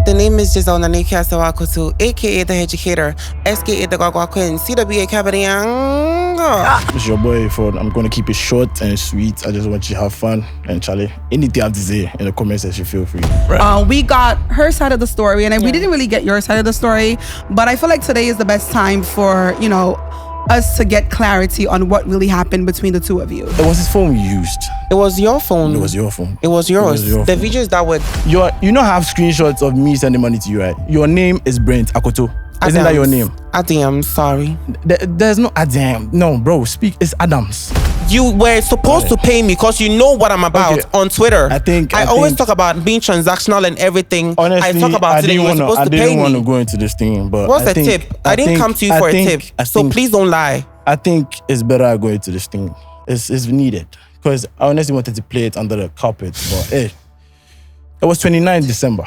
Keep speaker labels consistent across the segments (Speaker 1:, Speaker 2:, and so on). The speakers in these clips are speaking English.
Speaker 1: The name is Giselle Naneke Asawakotu, aka the educator, SKA the Gwagwakwen, CWA Kabadiyang.
Speaker 2: It's your boy Hayford. I'm going to keep it short and sweet. I just want you to have fun. And Charlie, anything you have to say in the comments section, feel free.
Speaker 3: Right. We got her side of the story, and we didn't really get your side of the story, but I feel like today is the best time for, us to get clarity on what really happened between the two of you.
Speaker 2: It was his phone you used.
Speaker 1: It was your phone.
Speaker 2: It was your phone.
Speaker 1: It was yours. The videos that were...
Speaker 2: You don't have screenshots of me sending money to you, right? Your name is Brent Akoto. Isn't that your name?
Speaker 1: Adams, sorry.
Speaker 2: There's no Adam. No, bro, speak. It's Adams.
Speaker 1: You were supposed to pay me because you know what I'm about on Twitter. I always talk about being transactional and everything.
Speaker 2: Honestly,
Speaker 1: I talk about today. You're supposed to pay me.
Speaker 2: I didn't want to go into this thing, but
Speaker 1: what's the tip? I didn't come to you for a tip, so please don't lie.
Speaker 2: I think it's better I go into this thing. It's needed because I honestly wanted to play it under the carpet, but hey, it was 29th December,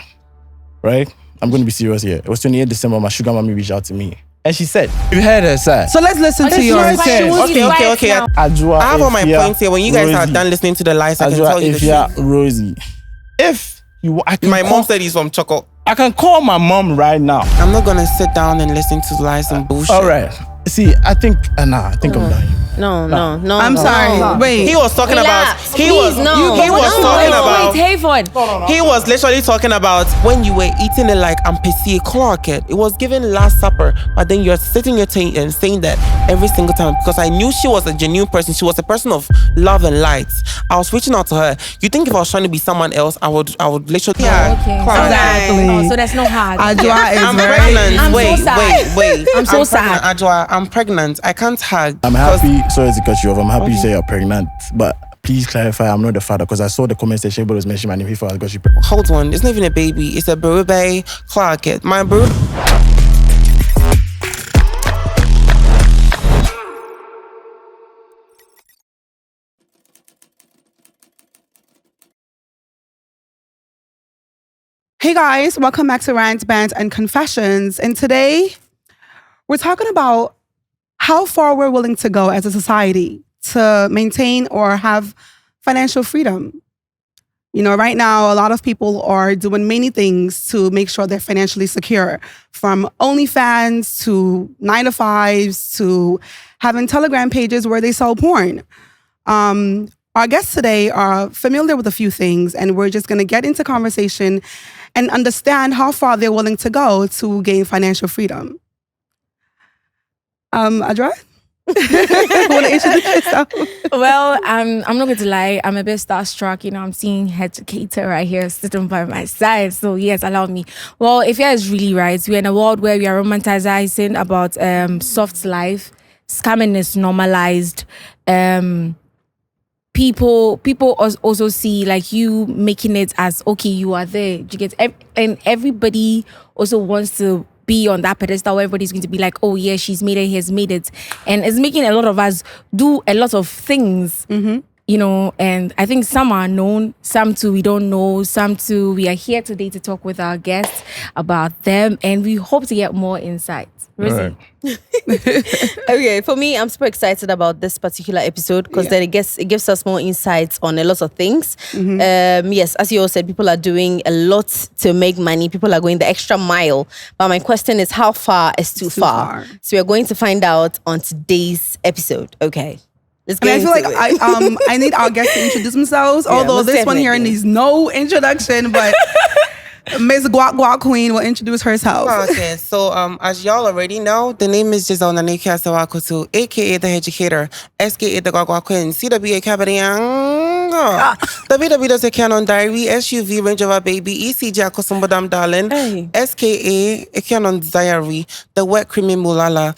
Speaker 2: right? I'm going to be serious here. It was 28th December. My sugar mommy reached out to me. And she said, you heard her side.
Speaker 3: So let's listen to yours.
Speaker 1: Okay. I have all my points here. When you guys are done listening to the lies, I can tell you the truth.
Speaker 2: Rosie, if you...
Speaker 1: My mom said he's from Choco.
Speaker 2: I can call my mom right now.
Speaker 1: I'm not going to sit down and listen to lies and bullshit.
Speaker 2: All right. See, I think I'm done.
Speaker 4: No.
Speaker 3: I'm sorry.
Speaker 4: No.
Speaker 3: Wait.
Speaker 1: He was talking about. He was literally talking about when you were eating it like Ampesi Clark. It was given Last Supper, but then you're sitting here and saying that every single time because I knew she was a genuine person. She was a person of love and light. I was reaching out to her. You think if I was trying to be someone else, I would literally.
Speaker 4: Yeah. Okay.
Speaker 3: Exactly.
Speaker 4: Oh, so that's no hard.
Speaker 3: Adjoa is
Speaker 1: I'm pregnant.
Speaker 4: Wait.
Speaker 1: I'm
Speaker 4: so sad.
Speaker 1: Adjoa, I'm pregnant. I can't hug.
Speaker 2: I'm happy. Sorry to cut you off. I'm happy you say you're pregnant, but please clarify I'm not the father because I saw the comment section but it was mentioning my name before I got you pregnant.
Speaker 1: Hold on, it's not even a baby. It's a Berube Clark. My Berube.
Speaker 3: Hey guys, welcome back to Rants, Bants, and Confessions. And today, we're talking about how far we're willing to go as a society to maintain or have financial freedom. Right now, a lot of people are doing many things to make sure they're financially secure, from OnlyFans to 9-to-5s to having Telegram pages where they sell porn. Our guests today are familiar with a few things, and we're just going to get into conversation and understand how far they're willing to go to gain financial freedom. Adra? Want to introduce yourself?
Speaker 4: Well, I'm not going to lie. I'm a bit starstruck. I'm seeing Educator right here sitting by my side. So yes, allow me. Well, if you're really right, we're in a world where we are romanticizing about soft life. Scamming is normalized. People also see like you making it as okay, you are there. You get and everybody also wants to be on that pedestal where everybody's going to be like, oh yeah, she's made it, he has made it. And it's making a lot of us do a lot of things, and I think some are known, some too we don't know, some too we are here today to talk with our guests about them, and we hope to get more insights. Right.
Speaker 5: Okay, for me, I'm super excited about this particular episode because then it gives us more insights on a lot of things. Yes, as you all said, people are doing a lot to make money. People are going the extra mile. But my question is, how far is too far? So we're going to find out on today's episode. Okay. Let's get into it.
Speaker 3: I need our guests to introduce themselves, although this one here needs no introduction, but Ms. Guac Guac Queen will introduce herself.
Speaker 1: Okay, so as y'all already know, the name is Giselle Naneke Asawakotu, aka the educator, SKA the Guac Queen, CWA Kabadiyang. WW does a canon diary, SUV Range Rover baby, ECG Akosumbadam darling, SKA a canon diary, the wet creamy mulala.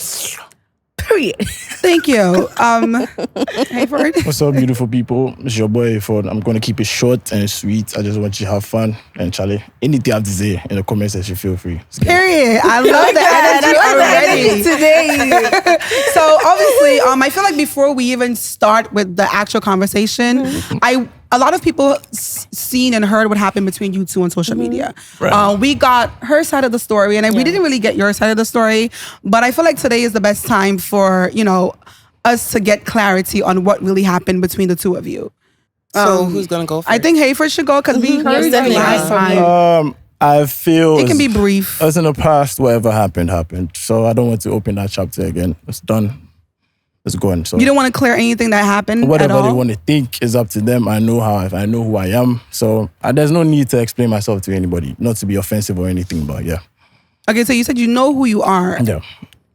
Speaker 4: Period.
Speaker 3: Thank you. Hayford.
Speaker 2: What's up, beautiful people? It's your boy Hayford. I'm going to keep it short and sweet. I just want you to have fun. And Charlie, anything you have to say in the comments section, feel free.
Speaker 3: Period. I love the energy already today. So obviously, I feel like before we even start with the actual conversation, a lot of people seen and heard what happened between you two on social media. Right. We got her side of the story, and we didn't really get your side of the story. But I feel like today is the best time for, us to get clarity on what really happened between the two of you.
Speaker 1: So who's going to go first?
Speaker 3: I think Hayford should go because we heard it last time.
Speaker 2: I feel
Speaker 3: It can be brief.
Speaker 2: As in the past, whatever happened. So I don't want to open that chapter again. It's done. It's gone. So
Speaker 3: You don't want to clear anything that happened
Speaker 2: whatever
Speaker 3: at all?
Speaker 2: they want to think is up to them. I know who I am. So there's no need to explain myself to anybody, not to be offensive or anything, but yeah.
Speaker 3: Okay, so you said you know who you are.
Speaker 2: Yeah.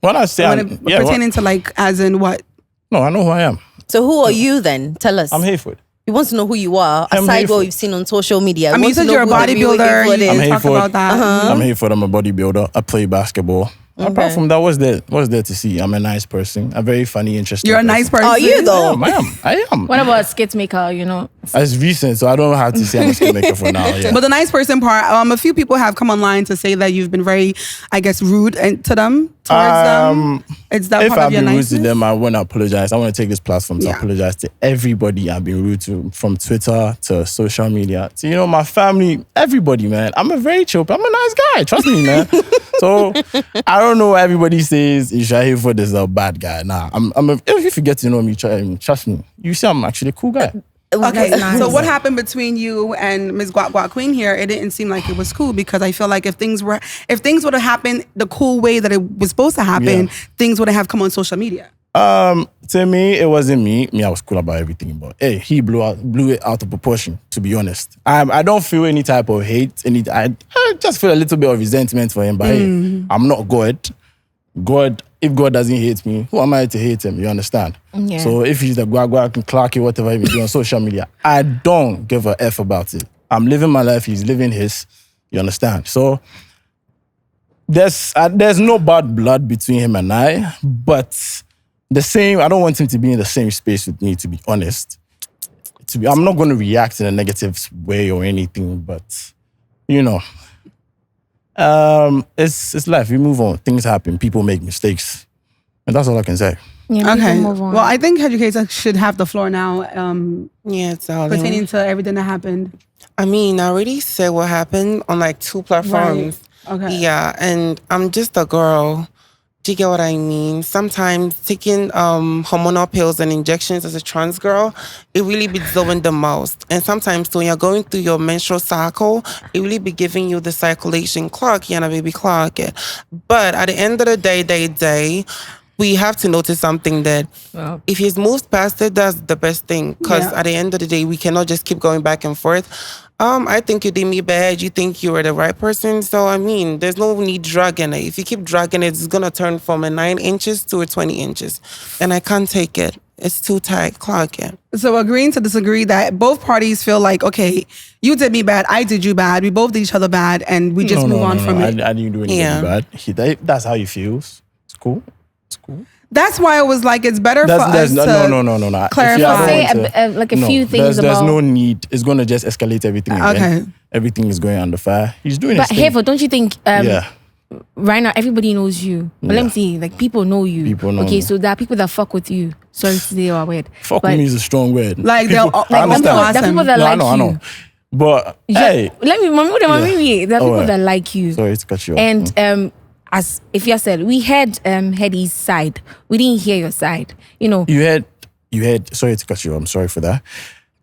Speaker 2: When I say
Speaker 3: pertaining to like, as in what?
Speaker 2: No, I know who I am.
Speaker 5: So who are you then? Tell us.
Speaker 2: I'm Hayford.
Speaker 5: You want to know who you are,
Speaker 2: I'm
Speaker 5: aside what
Speaker 2: Hayford.
Speaker 5: we've seen on social media.
Speaker 3: I mean, you said you're a bodybuilder. You
Speaker 2: I'm
Speaker 3: can talk
Speaker 2: Hayford.
Speaker 3: about that.
Speaker 2: I'm Hayford. I'm a bodybuilder. I play basketball. Apart from that, what's there to see? I'm a nice person. A very funny, interesting
Speaker 3: You're a nice person.
Speaker 5: Are you though?
Speaker 2: I am.
Speaker 4: What about skit maker? You know,
Speaker 2: It's recent, so I don't have to say I'm a skill maker for now. Yeah.
Speaker 3: But the nice person part, a few people have come online to say that you've been very, I guess, rude to them, towards them. Is that
Speaker 2: if
Speaker 3: part
Speaker 2: I've
Speaker 3: of your
Speaker 2: been rude
Speaker 3: niceness?
Speaker 2: to them, I want to apologize. I want to take this platform to
Speaker 3: Yeah.
Speaker 2: apologize to everybody I've been rude to, from Twitter to social media to, my family, everybody, man. I'm a very chill, I'm a nice guy. Trust me, man. So I don't know why everybody says Hayford is a bad guy. Nah, if you get to know me, trust me, you see I'm actually a cool guy.
Speaker 3: Okay,
Speaker 4: That's nice.
Speaker 3: so what happened between you and Ms. Guac Guac Queen here? It didn't seem like it was cool because I feel like if things would have happened the cool way that it was supposed to happen, things wouldn't have come on social media.
Speaker 2: To me, it wasn't me. I was cool about everything, but hey, he blew it out of proportion, to be honest. I don't feel any type of hate. I just feel a little bit of resentment for him, but hey, I'm not God. If God doesn't hate me, who am I to hate him? You understand?
Speaker 4: Yeah.
Speaker 2: So if he's the Guagua and Clarky, whatever he do on social media, I don't give a F about it. I'm living my life, he's living his. You understand? So there's no bad blood between him and I, but I don't want him to be in the same space with me, to be honest. I'm not going to react in a negative way or anything, but it's life. We move on. Things happen. People make mistakes. And that's all I can say.
Speaker 4: yeah, we
Speaker 3: Okay.
Speaker 4: can move on.
Speaker 3: Well, I think educator should have the floor now,
Speaker 1: Yeah, it's all
Speaker 3: pertaining to everything that happened.
Speaker 1: I mean, I already said what happened on like 2 platforms.
Speaker 3: Okay.
Speaker 1: Yeah, and I'm just a girl. Do you get what I mean? Sometimes taking hormonal pills and injections as a trans girl, it really be doing the most. And sometimes when you're going through your menstrual cycle, it really be giving you the circulation clock, baby clock. But at the end of the day, we have to notice something that if he's moved past it, that's the best thing. Because at the end of the day, we cannot just keep going back and forth. I think you did me bad. You think you were the right person. So, I mean, there's no need dragging it. If you keep dragging it, it's going to turn from a 9 inches to a 20 inches. And I can't take it. It's too tight. Clock it.
Speaker 3: So agreeing to disagree that both parties feel like, okay, you did me bad, I did you bad, we both did each other bad, and we just move on from it.
Speaker 2: I didn't do anything bad. That's how he feels. It's cool.
Speaker 3: That's why I was like, it's better for us to
Speaker 2: no.
Speaker 3: clarify.
Speaker 4: Say a few things
Speaker 2: There's
Speaker 4: about.
Speaker 2: no need. It's going to just escalate everything again.
Speaker 3: Okay.
Speaker 2: Everything is going under fire. He's doing
Speaker 4: But
Speaker 2: his thing.
Speaker 4: Hayford, don't you think right now everybody knows you? But let me see, like people know you.
Speaker 2: People know
Speaker 4: okay,
Speaker 2: me.
Speaker 4: so there are people that fuck with you. Sorry to say your word.
Speaker 2: Fuck
Speaker 4: but
Speaker 2: with me is a strong word.
Speaker 3: Like,
Speaker 2: People-
Speaker 3: they'll-
Speaker 2: I
Speaker 3: like,
Speaker 4: there are
Speaker 2: understand.
Speaker 4: people that
Speaker 2: No,
Speaker 4: like
Speaker 2: I know.
Speaker 4: you.
Speaker 2: But hey,
Speaker 4: Let me, mommy, there are people
Speaker 2: Alright.
Speaker 4: that like you.
Speaker 2: sorry to cut you off.
Speaker 4: And as if you said, we heard Hetty's side. We didn't hear your side. You know.
Speaker 2: You had. Sorry to cut you off. I'm sorry for that.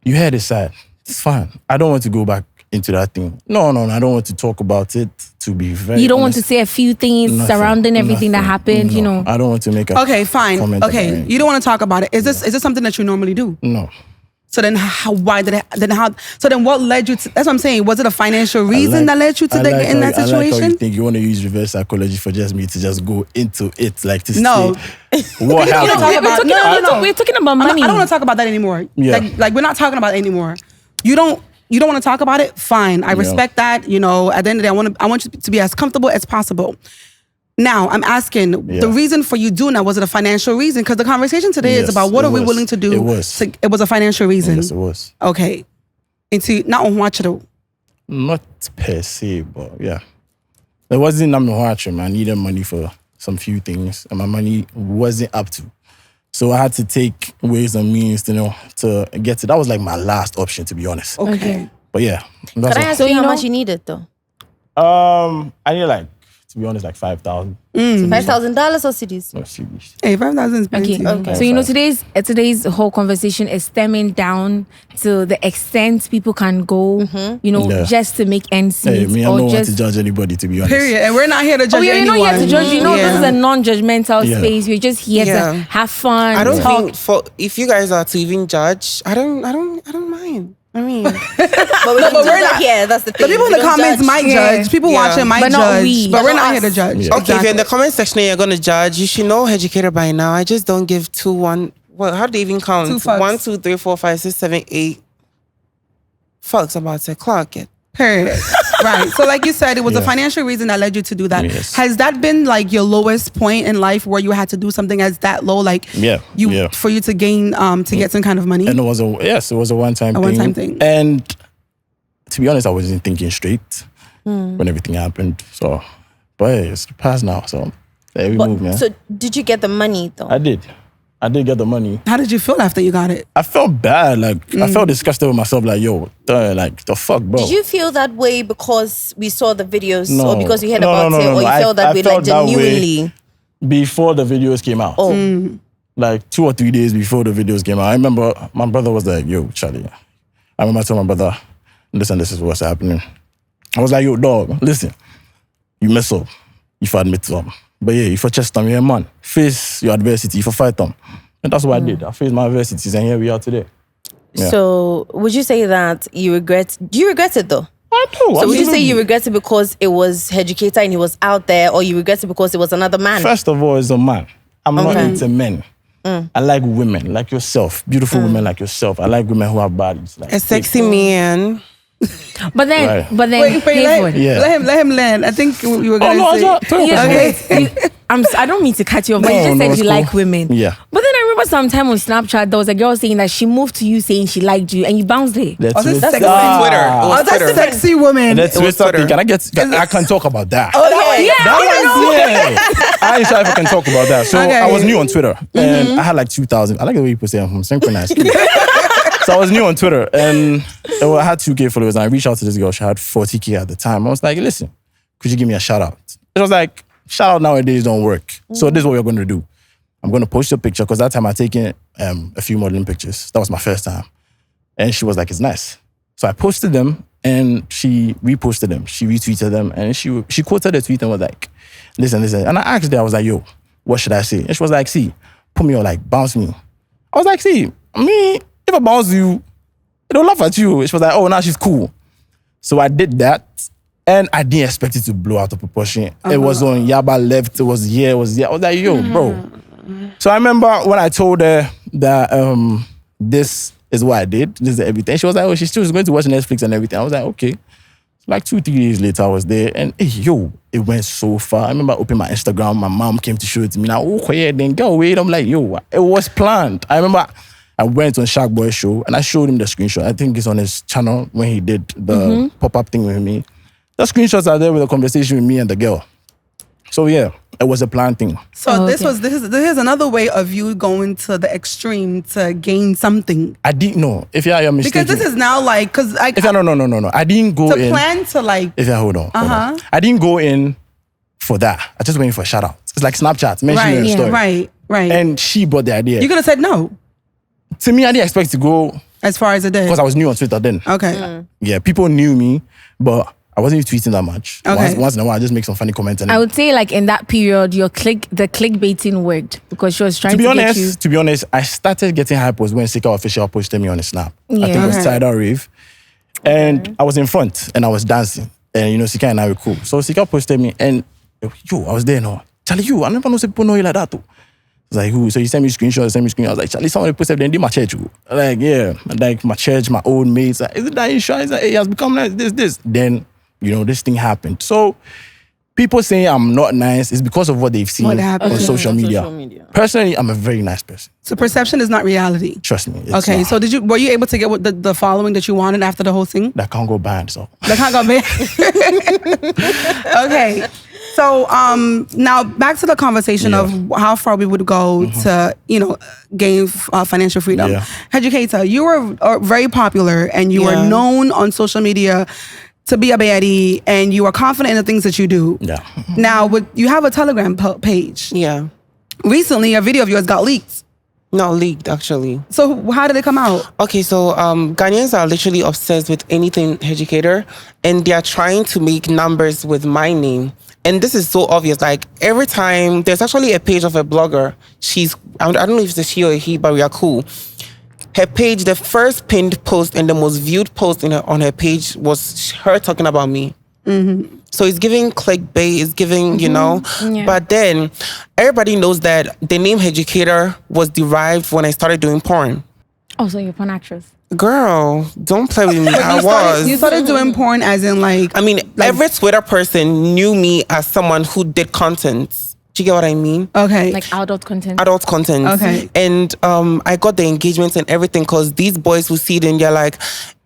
Speaker 2: You had his side. It's fine. I don't want to go back into that thing. No. I don't want to talk about it. To be very,
Speaker 4: You don't want to
Speaker 2: honest.
Speaker 4: say a few things
Speaker 2: Nothing,
Speaker 4: surrounding everything that
Speaker 2: nothing.
Speaker 4: happened,
Speaker 2: No,
Speaker 4: you know.
Speaker 2: I don't want to make a
Speaker 3: Okay, fine.
Speaker 2: comment about
Speaker 3: Okay,
Speaker 2: it.
Speaker 3: you don't want to talk about it. Is this something that you normally do?
Speaker 2: No.
Speaker 3: So then so then what led you to, that's what I'm saying, was it a financial reason that led you to in that
Speaker 2: I like how
Speaker 3: situation?
Speaker 2: you think you want to use reverse psychology for just me to just go into it, like to
Speaker 3: No.
Speaker 2: say what
Speaker 3: talk
Speaker 2: happened.
Speaker 3: about-
Speaker 4: We're talking about
Speaker 3: I
Speaker 4: money.
Speaker 3: don't want to talk about that anymore.
Speaker 2: Yeah.
Speaker 3: Like we're not talking about it anymore. You don't want to talk about it? Fine. I respect that. You know, at the end of the day, I want you to be as comfortable as possible. Now, I'm asking, the reason for you doing that, was it a financial reason? Because the conversation today is
Speaker 2: Yes,
Speaker 3: about what
Speaker 2: it
Speaker 3: are we
Speaker 2: was.
Speaker 3: willing to do.
Speaker 2: It was.
Speaker 3: It was a financial reason.
Speaker 2: Yes, it was.
Speaker 3: Okay. Into not on watch it.
Speaker 2: Not per se, but yeah. It wasn't I'm watching. I needed money for some few things, and my money wasn't up to. So I had to take ways and means, to get it. That was like my last option, to be honest.
Speaker 3: Okay.
Speaker 2: But yeah.
Speaker 5: Can I ask
Speaker 4: So
Speaker 5: you
Speaker 4: you
Speaker 5: how
Speaker 4: know-
Speaker 5: much you needed though?
Speaker 2: I need like to be honest, like 5,000.
Speaker 5: $5,000 or cities?
Speaker 2: No, CDs.
Speaker 3: Hey, 5,000 is plenty.
Speaker 5: Okay.
Speaker 4: So today's whole conversation is stemming down to the extent people can go,
Speaker 2: Yeah.
Speaker 4: just to make ends meet.
Speaker 2: Hey, me, I
Speaker 4: or
Speaker 2: don't want
Speaker 4: just
Speaker 2: to judge anybody, to be honest.
Speaker 3: Period. And we're not here to judge
Speaker 4: we're
Speaker 3: anyone.
Speaker 4: not here to judge. This is a non-judgmental
Speaker 2: Yeah.
Speaker 4: space. We're just here
Speaker 1: Yeah.
Speaker 4: to have fun.
Speaker 1: I don't
Speaker 4: talk.
Speaker 1: think if you guys are to even judge, I don't mind. I mean,
Speaker 5: But we don't do
Speaker 3: we're
Speaker 5: that
Speaker 3: not-
Speaker 5: here. That's the thing.
Speaker 3: The people in
Speaker 5: We
Speaker 3: the
Speaker 5: don't
Speaker 3: comments
Speaker 5: judge.
Speaker 3: might
Speaker 4: Yeah.
Speaker 3: judge. People
Speaker 1: Yeah.
Speaker 3: watching might
Speaker 4: But not
Speaker 3: judge.
Speaker 4: we.
Speaker 3: But
Speaker 5: But
Speaker 3: we're
Speaker 5: not
Speaker 3: not here to
Speaker 5: us.
Speaker 3: judge.
Speaker 1: okay, if you're in the comment section and you're gonna judge, you should know educator by now. I just don't give how do they even count?
Speaker 3: 2 fucks.
Speaker 1: 1, 2, 3, 4, 5, 6, 7, 8 fucks about to clock it.
Speaker 3: Period. Right. So like you said, it was a
Speaker 2: Yeah.
Speaker 3: financial reason that led you to do that.
Speaker 2: Yes.
Speaker 3: Has that been like your lowest point in life where you had to do something as that low? Like
Speaker 2: Yeah.
Speaker 3: for you to gain to get some kind of money?
Speaker 2: And it was a one-time thing.
Speaker 3: one-time thing.
Speaker 2: And to be honest, I wasn't thinking straight when everything happened. So, but hey, it's the past now. So hey, we move, man.
Speaker 5: So did you get the money though?
Speaker 2: I did get the money.
Speaker 3: How did you feel after you got it?
Speaker 2: I felt bad. Like I felt disgusted with myself. Like, yo, like the fuck, bro.
Speaker 5: Did you feel that way because we saw the videos
Speaker 2: No.
Speaker 5: or because you heard
Speaker 2: No,
Speaker 5: about
Speaker 2: no,
Speaker 5: it
Speaker 2: no,
Speaker 5: or
Speaker 2: no.
Speaker 5: you felt that
Speaker 2: I
Speaker 5: way
Speaker 2: felt
Speaker 5: like
Speaker 2: that way.
Speaker 5: genuinely?
Speaker 2: Before the videos came out?
Speaker 5: Oh.
Speaker 2: Like 2 or 3 days before the videos came out. I remember my brother was like, yo, Charlie. I remember telling my brother, listen, this is what's happening. I was like, yo, dog, listen, you mess up. If I admit something. But yeah, if I chest them, you're a man. Face your adversity, if I fight them. And that's what I did. I faced my adversities and here we are today. Yeah.
Speaker 5: So would you say that do you regret it though?
Speaker 2: I do.
Speaker 5: So would you say you regret it because it was Headucator and he was out there, or you regret it because it was another man?
Speaker 2: First of all, it's a man. I'm not
Speaker 5: Okay.
Speaker 2: into men. I like women like yourself, beautiful women like yourself. I like women who have bodies. Like
Speaker 1: A sexy man.
Speaker 4: But then,
Speaker 2: Right.
Speaker 3: Wait,
Speaker 4: Hayford.
Speaker 2: Yeah.
Speaker 3: let him land. I think you were
Speaker 2: Oh
Speaker 3: gonna
Speaker 2: no,
Speaker 3: say.
Speaker 4: I don't mean to cut you off, but you
Speaker 2: No,
Speaker 4: just
Speaker 2: no,
Speaker 4: said
Speaker 2: it's
Speaker 4: you
Speaker 2: cool.
Speaker 4: like women.
Speaker 2: Yeah.
Speaker 4: But then I remember sometime on Snapchat, there was a girl saying that she moved to you saying she liked you and you bounced it.
Speaker 2: That's
Speaker 3: Oh, this
Speaker 2: Twitter.
Speaker 3: sexy
Speaker 1: Twitter. It was
Speaker 3: Oh, that's
Speaker 1: Twitter.
Speaker 3: sexy woman.
Speaker 2: That's
Speaker 1: It was
Speaker 2: Twitter.
Speaker 1: Twitter.
Speaker 2: I can talk about that.
Speaker 3: Oh, that one.
Speaker 4: Yeah,
Speaker 2: That was, yeah. I ain't sure if I can talk about that. So
Speaker 3: Okay.
Speaker 2: I was new on Twitter and I had like 2,000. I like the way people say I'm synchronized. So I was new on Twitter and I had 2K followers and I reached out to this girl. She had 40K at the time. I was like, listen, could you give me a shout out? It was like, shout out nowadays don't work. So this is what we're going to do. I'm going to post your picture because that time I taken a few modeling pictures. That was my first time. And she was like, it's nice. So I posted them and she reposted them. She retweeted them and she quoted the tweet and was like, listen. And I asked her, I was like, yo, what should I say? And she was like, see, put me on, like, bounce me. I was like, see, me, if I bounce you, they'll laugh at you. She was like, oh, now she's cool. So I did that. And I didn't expect it to blow out of proportion. It was on Yaba left. It was here. I was like, yo, bro. So I remember when I told her that this is what I did. This is everything. She was like, oh, she still was going to watch Netflix and everything. I was like, okay. Like 2-3 days later, I was there. And hey, yo, it went so far. I remember opening my Instagram. My mom came to show it to me. Now, oh, yeah, then go away. I'm like, yo, it was planned. I remember I went on Shark Boy show and I showed him the screenshot. I think it's on his channel when he did the pop-up thing with me. The screenshots are there with a conversation with me and the girl. So yeah, it was a planned thing.
Speaker 3: So this
Speaker 4: okay.
Speaker 3: is another way of you going to the extreme to gain something.
Speaker 2: I didn't know. If you're mistaken.
Speaker 3: Because this is now like, because I
Speaker 2: If no. I didn't go
Speaker 3: to
Speaker 2: in.
Speaker 3: plan to like,
Speaker 2: If you hold on. I didn't go in for that. I just went in for a shout out. It's like Snapchat. Mention
Speaker 3: right,
Speaker 2: your story.
Speaker 3: right.
Speaker 2: And she brought the idea.
Speaker 3: You could have said no,
Speaker 2: To me, I didn't expect to go
Speaker 3: as far as it did.
Speaker 2: because I was new on Twitter then.
Speaker 3: Okay.
Speaker 2: Yeah, people knew me, but I wasn't tweeting that much.
Speaker 3: Okay.
Speaker 2: Once in a while, I just make some funny comments. And
Speaker 4: I would say like in that period, the clickbaiting worked because she was trying
Speaker 2: to
Speaker 4: to,
Speaker 2: be
Speaker 4: get you.
Speaker 2: honest, I started getting hype was when Sika Official posted me on a snap. I think it
Speaker 4: Yeah.
Speaker 2: was
Speaker 3: Okay.
Speaker 2: Tidal Rave. And I was in front and I was dancing. And Sika and I were cool. So Sika posted me and yo, I was there now. Charlie, I never know people know you like that too. I was like, who? So he sent me screenshots, I was like, Charlie, somebody posted them in my church. Like, yeah. Like my church, my old mates. Like, is it that issue? He's like, hey, it has become like this. Then, this thing happened. So people saying I'm not nice is because of what they've seen
Speaker 3: What happened.
Speaker 2: on social media. Personally, I'm a very nice person.
Speaker 3: So perception is not reality.
Speaker 2: Trust me. It's
Speaker 3: Okay.
Speaker 2: not.
Speaker 3: So were you able to get what the following that you wanted after the whole thing?
Speaker 2: That can't go bad. So
Speaker 3: That can't go big. Okay. So now back to the conversation of how far we would go to, gain financial freedom.
Speaker 2: Yeah.
Speaker 3: Headucator, you were very popular and you were
Speaker 1: Yeah.
Speaker 3: known on social media to be a baddie and you are confident in the things that you do.
Speaker 2: Yeah.
Speaker 3: Now, you have a Telegram page.
Speaker 1: Yeah.
Speaker 3: Recently, a video of yours got leaked.
Speaker 1: Not leaked, actually.
Speaker 3: So how did it come out?
Speaker 1: Okay, so Ghanaians are literally obsessed with anything educator, and they are trying to make numbers with my name. And this is so obvious. Like, every time, there's actually a page of a blogger. I don't know if it's a she or a he, but we are cool. Her page, the first pinned post and the most viewed post on her page was her talking about me. Mm-hmm. So it's giving clickbait, it's giving, you know.
Speaker 4: Yeah.
Speaker 1: But then everybody knows that the name Educator was derived when I started doing porn.
Speaker 4: Oh, so you're a porn actress.
Speaker 1: Girl, don't play with me.
Speaker 3: You started doing porn as in like...
Speaker 1: I mean, every Twitter person knew me as someone who did content. Do you get what I mean?
Speaker 3: Okay.
Speaker 4: Like adult content.
Speaker 1: Adult content.
Speaker 3: Okay.
Speaker 1: And I got the engagements and everything because these boys will see it and they're like,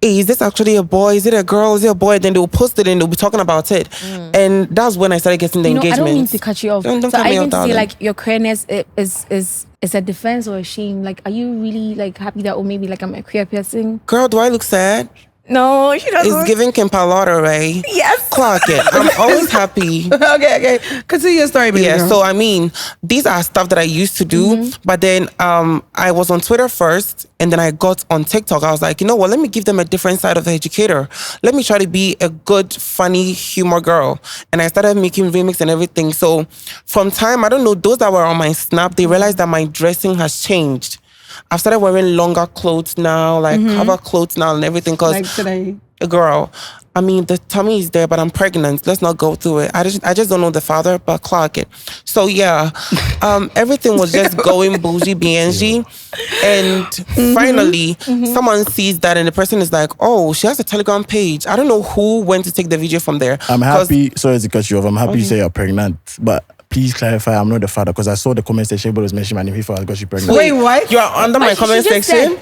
Speaker 1: hey, is this actually a boy? Is it a girl? Is it a boy? Then they'll post it and they'll be talking about it. And that's when I started getting the engagements.
Speaker 4: I don't mean to cut you off.
Speaker 1: Don't
Speaker 4: so
Speaker 1: cut
Speaker 4: I
Speaker 1: me
Speaker 4: even
Speaker 1: off,
Speaker 4: see
Speaker 1: darling.
Speaker 4: like your queerness is a defense or a shame. Like, are you really like happy that, or maybe like I'm a queer person?
Speaker 1: Girl, do I look sad?
Speaker 4: No, she doesn't.
Speaker 1: It's giving Kimpalata, right?
Speaker 4: Yes.
Speaker 1: Clock it. I'm always happy.
Speaker 3: okay. Continue your story, baby
Speaker 1: Yeah,
Speaker 3: girl.
Speaker 1: so I mean, these are stuff that I used to do, but then I was on Twitter first, and then I got on TikTok. I was like, you know what? Let me give them a different side of the educator. Let me try to be a good, funny humor girl. And I started making remix and everything. So from time, I don't know, those that were on my Snap, they realized that my dressing has changed. I've started wearing longer clothes now, like cover clothes now and everything. Cause
Speaker 3: like today.
Speaker 1: girl, I mean, the tummy is there, but I'm pregnant. Let's not go through it. I just don't know the father, but clock it. So yeah, everything was just going bougie, BNG. And finally, someone sees that and the person is like, oh, she has a Telegram page. I don't know who went to take the video from there.
Speaker 2: I'm happy, sorry to cut you off, I'm happy you say you're pregnant, but please clarify, I'm not the father, because I saw the comment section, but it was mentioning my name before I got you pregnant.
Speaker 3: Wait, what?
Speaker 1: You are under my comment section?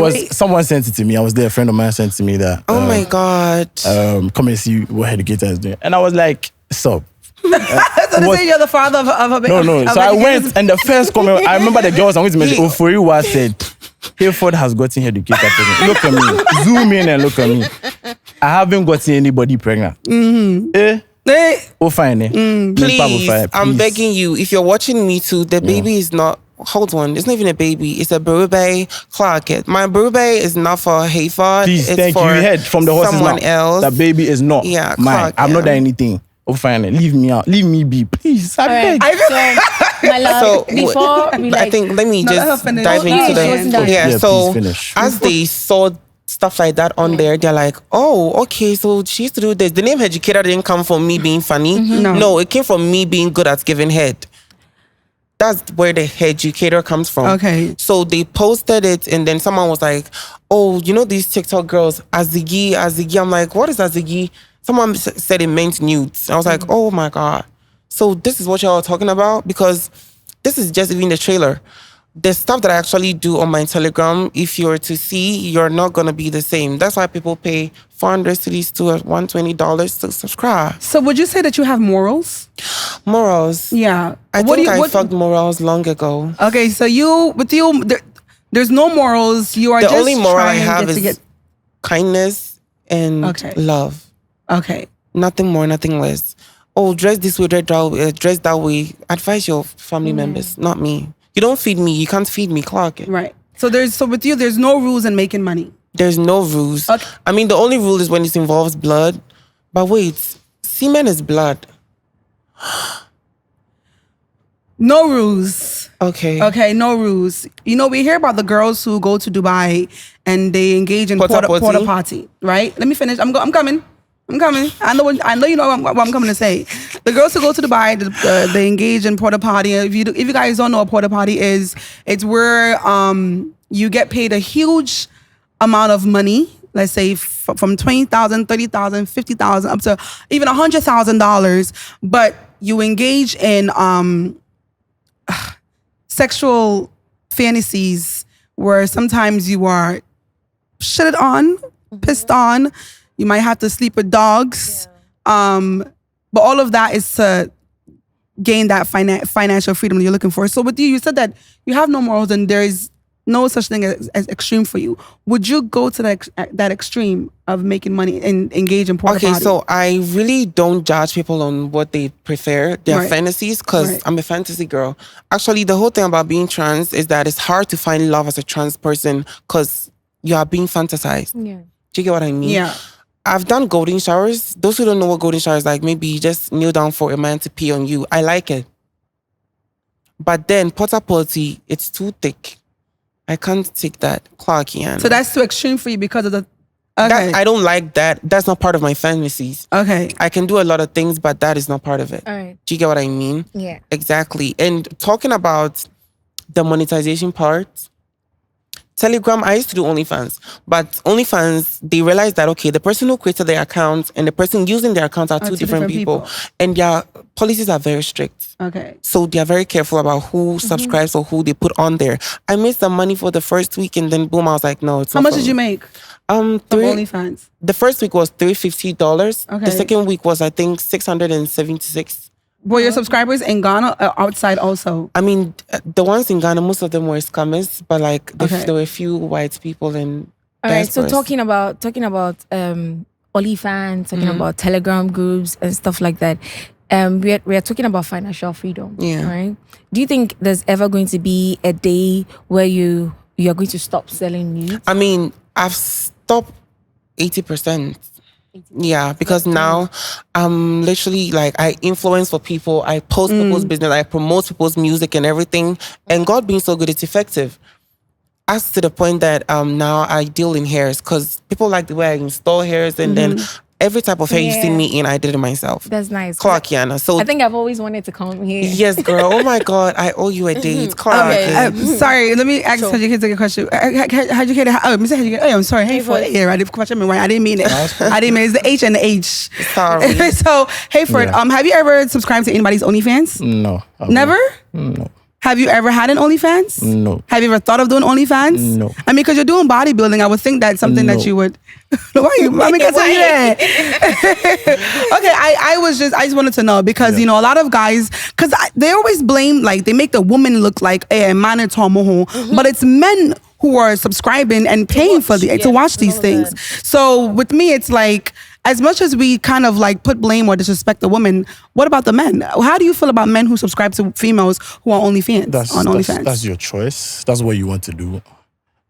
Speaker 3: Wait.
Speaker 2: Someone sent it to me. I was there, a friend of mine sent it to me that.
Speaker 1: Oh my God.
Speaker 2: Come and see what Headucator is doing. And I was like, stop.
Speaker 3: So they say you're the father of a baby.
Speaker 2: No. So I went, and the first comment, I remember the girls, I'm going to mention, Oforiwa said, Hayford has gotten Headucator pregnant. Look at me. Zoom in and look at me. I haven't gotten anybody pregnant. Oh, fine.
Speaker 1: Please, I'm begging you, if you're watching me too, the baby is not, hold on, it's not even a baby, it's a berube. Clark it. My berube is not for Hayford.
Speaker 2: Please,
Speaker 1: it's
Speaker 2: thank you.
Speaker 1: for
Speaker 2: You heard from the horse's
Speaker 1: someone
Speaker 2: mouth.
Speaker 1: else.
Speaker 2: The baby is not mine.
Speaker 1: Clark,
Speaker 2: I'm not done anything. Oh, fine. Leave me out. Leave me be. Please, I beg.
Speaker 4: So, my love,
Speaker 1: So
Speaker 4: before we
Speaker 1: I think let me
Speaker 3: let her
Speaker 1: just
Speaker 3: finish.
Speaker 1: dive into
Speaker 4: she wasn't done.
Speaker 1: the
Speaker 2: Yeah,
Speaker 1: so
Speaker 2: please finish.
Speaker 1: as they saw stuff like that on there, they're like, oh, okay, so she used to do this. The name Educator didn't come from me being funny. No, it came from me being good at giving head. That's where the Educator comes from.
Speaker 3: Okay.
Speaker 1: So they posted it, and then someone was like, oh, you know these TikTok girls, Azigi. I'm like, what is Azigi? Someone said it meant nudes. I was like, oh my God. So this is what y'all are talking about? Because this is just even the trailer. The stuff that I actually do on my Telegram, if you're to see, you're not going to be the same. That's why people pay 400 cedis to $120 to subscribe.
Speaker 3: So would you say that you have morals?
Speaker 1: Morals.
Speaker 3: Yeah.
Speaker 1: I think I fucked morals long ago.
Speaker 3: Okay, so there's no morals. You are
Speaker 1: The
Speaker 3: just
Speaker 1: only moral I
Speaker 3: trying
Speaker 1: have
Speaker 3: to
Speaker 1: is kindness and love.
Speaker 3: Okay.
Speaker 1: Nothing more, nothing less. Oh, dress this way, dress that way. Advise your family members, not me. You don't feed me. You can't feed me. Clark it.
Speaker 3: Right. So with you, there's no rules in making money.
Speaker 1: There's no rules.
Speaker 3: Okay.
Speaker 1: I mean, the only rule is when it involves blood. But wait, semen is blood.
Speaker 3: No rules.
Speaker 1: Okay.
Speaker 3: Okay, no rules. You know, we hear about the girls who go to Dubai and they engage in
Speaker 1: Porta
Speaker 3: porta potty, right? Let me finish. I'm coming. I know you know what I'm coming to say. The girls who go to Dubai, they engage in porta potty. If you guys don't know what porta potty is, it's where you get paid a huge amount of money. Let's say from $20,000, $30,000, $50,000 up to even $100,000, but you engage in sexual fantasies where sometimes you are shitted on, pissed on. You might have to sleep with dogs. But all of that is to gain that financial freedom that you're looking for. So with you said that you have no morals and there's no such thing as extreme for you. Would you go to that extreme of making money and engage in porta
Speaker 1: Okay,
Speaker 3: potty?
Speaker 1: so I really don't judge people on what they prefer, their
Speaker 3: Right.
Speaker 1: fantasies, because
Speaker 3: Right.
Speaker 1: I'm a fantasy girl. Actually, the whole thing about being trans is that it's hard to find love as a trans person because you are being fantasized.
Speaker 4: Yeah.
Speaker 1: Do you get what I mean?
Speaker 3: Yeah.
Speaker 1: I've done golden showers. Those who don't know what golden shower is like, maybe you just kneel down for a man to pee on you. I like it. But then porta potty, it's too thick. I can't take that. Clarkian.
Speaker 3: So that's too extreme for you because of the. Okay.
Speaker 1: I don't like that. That's not part of my fantasies.
Speaker 3: Okay.
Speaker 1: I can do a lot of things, but that is not part of it.
Speaker 4: All right.
Speaker 1: Do you get what I mean?
Speaker 4: Yeah.
Speaker 1: Exactly. And talking about the monetization part, Telegram, I used to do OnlyFans, but OnlyFans, they realized that, okay, the person who created their account and the person using their account are two different people. And their policies are very strict.
Speaker 3: Okay.
Speaker 1: So they are very careful about who subscribes or who they put on there. I made some money for the first week and then boom, I was like, no, it's
Speaker 3: How
Speaker 1: not
Speaker 3: much
Speaker 1: for
Speaker 3: did
Speaker 1: me.
Speaker 3: you make
Speaker 1: From
Speaker 3: from OnlyFans?
Speaker 1: The first week was $350.
Speaker 3: Okay.
Speaker 1: The second week was, I think, $676.
Speaker 3: Were your subscribers in Ghana or outside also?
Speaker 1: I mean, the ones in Ghana, most of them were scammers, but like
Speaker 3: Okay.
Speaker 1: there were a few white people and
Speaker 4: All right. So
Speaker 1: diasporas.
Speaker 4: talking about OnlyFans, talking about Telegram groups and stuff like that. We are talking about financial freedom.
Speaker 1: Yeah.
Speaker 4: Right. Do you think there's ever going to be a day where you are going to stop selling nudes?
Speaker 1: I mean, I've stopped 80%. Yeah, because now I'm literally like, I influence for people, I post people's business, I promote people's music and everything. And God being so good, it's effective. As to the point that now I deal in hairs because people like the way I install hairs and then every type of hair you see
Speaker 4: Yeah.
Speaker 1: me in, I did it myself.
Speaker 4: That's nice.
Speaker 1: Clarkiana. So
Speaker 4: I think I've always wanted to come here.
Speaker 1: yes, girl. Oh my God, I owe you a date. Clark.
Speaker 5: Okay.
Speaker 3: Sorry, let me ask Educator a question. Educator, Mr. Educator, I'm sorry. Hayford, yeah, I didn't question me right. I didn't mean it. I didn't mean it's the H and the H.
Speaker 1: Sorry.
Speaker 3: So, Hayford,
Speaker 2: Yeah.
Speaker 3: have you ever subscribed to anybody's OnlyFans?
Speaker 2: No. I
Speaker 3: Never?
Speaker 2: No.
Speaker 3: Have you ever had an OnlyFans?
Speaker 2: No.
Speaker 3: Have you ever thought of doing OnlyFans?
Speaker 2: No.
Speaker 3: I mean, because you're doing bodybuilding, I would think that's something that
Speaker 2: No.
Speaker 3: you would. Why you? I mean, because okay, I just wanted to know because you know a lot of guys because they always blame like they make the woman look like a man at but it's men who are subscribing and paying for to watch these things. So with me, it's like. As much as we kind of like put blame or disrespect the women, what about the men? How do you feel about men who subscribe to females who are OnlyFans on OnlyFans?
Speaker 2: That's your choice. That's what you want to do.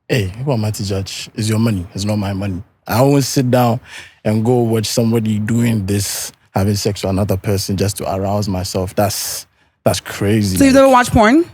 Speaker 2: Hey, who am I to judge? It's your money. It's not my money. I won't sit down and go watch somebody doing this, having sex with another person just to arouse myself. That's crazy.
Speaker 3: So you've never watched porn?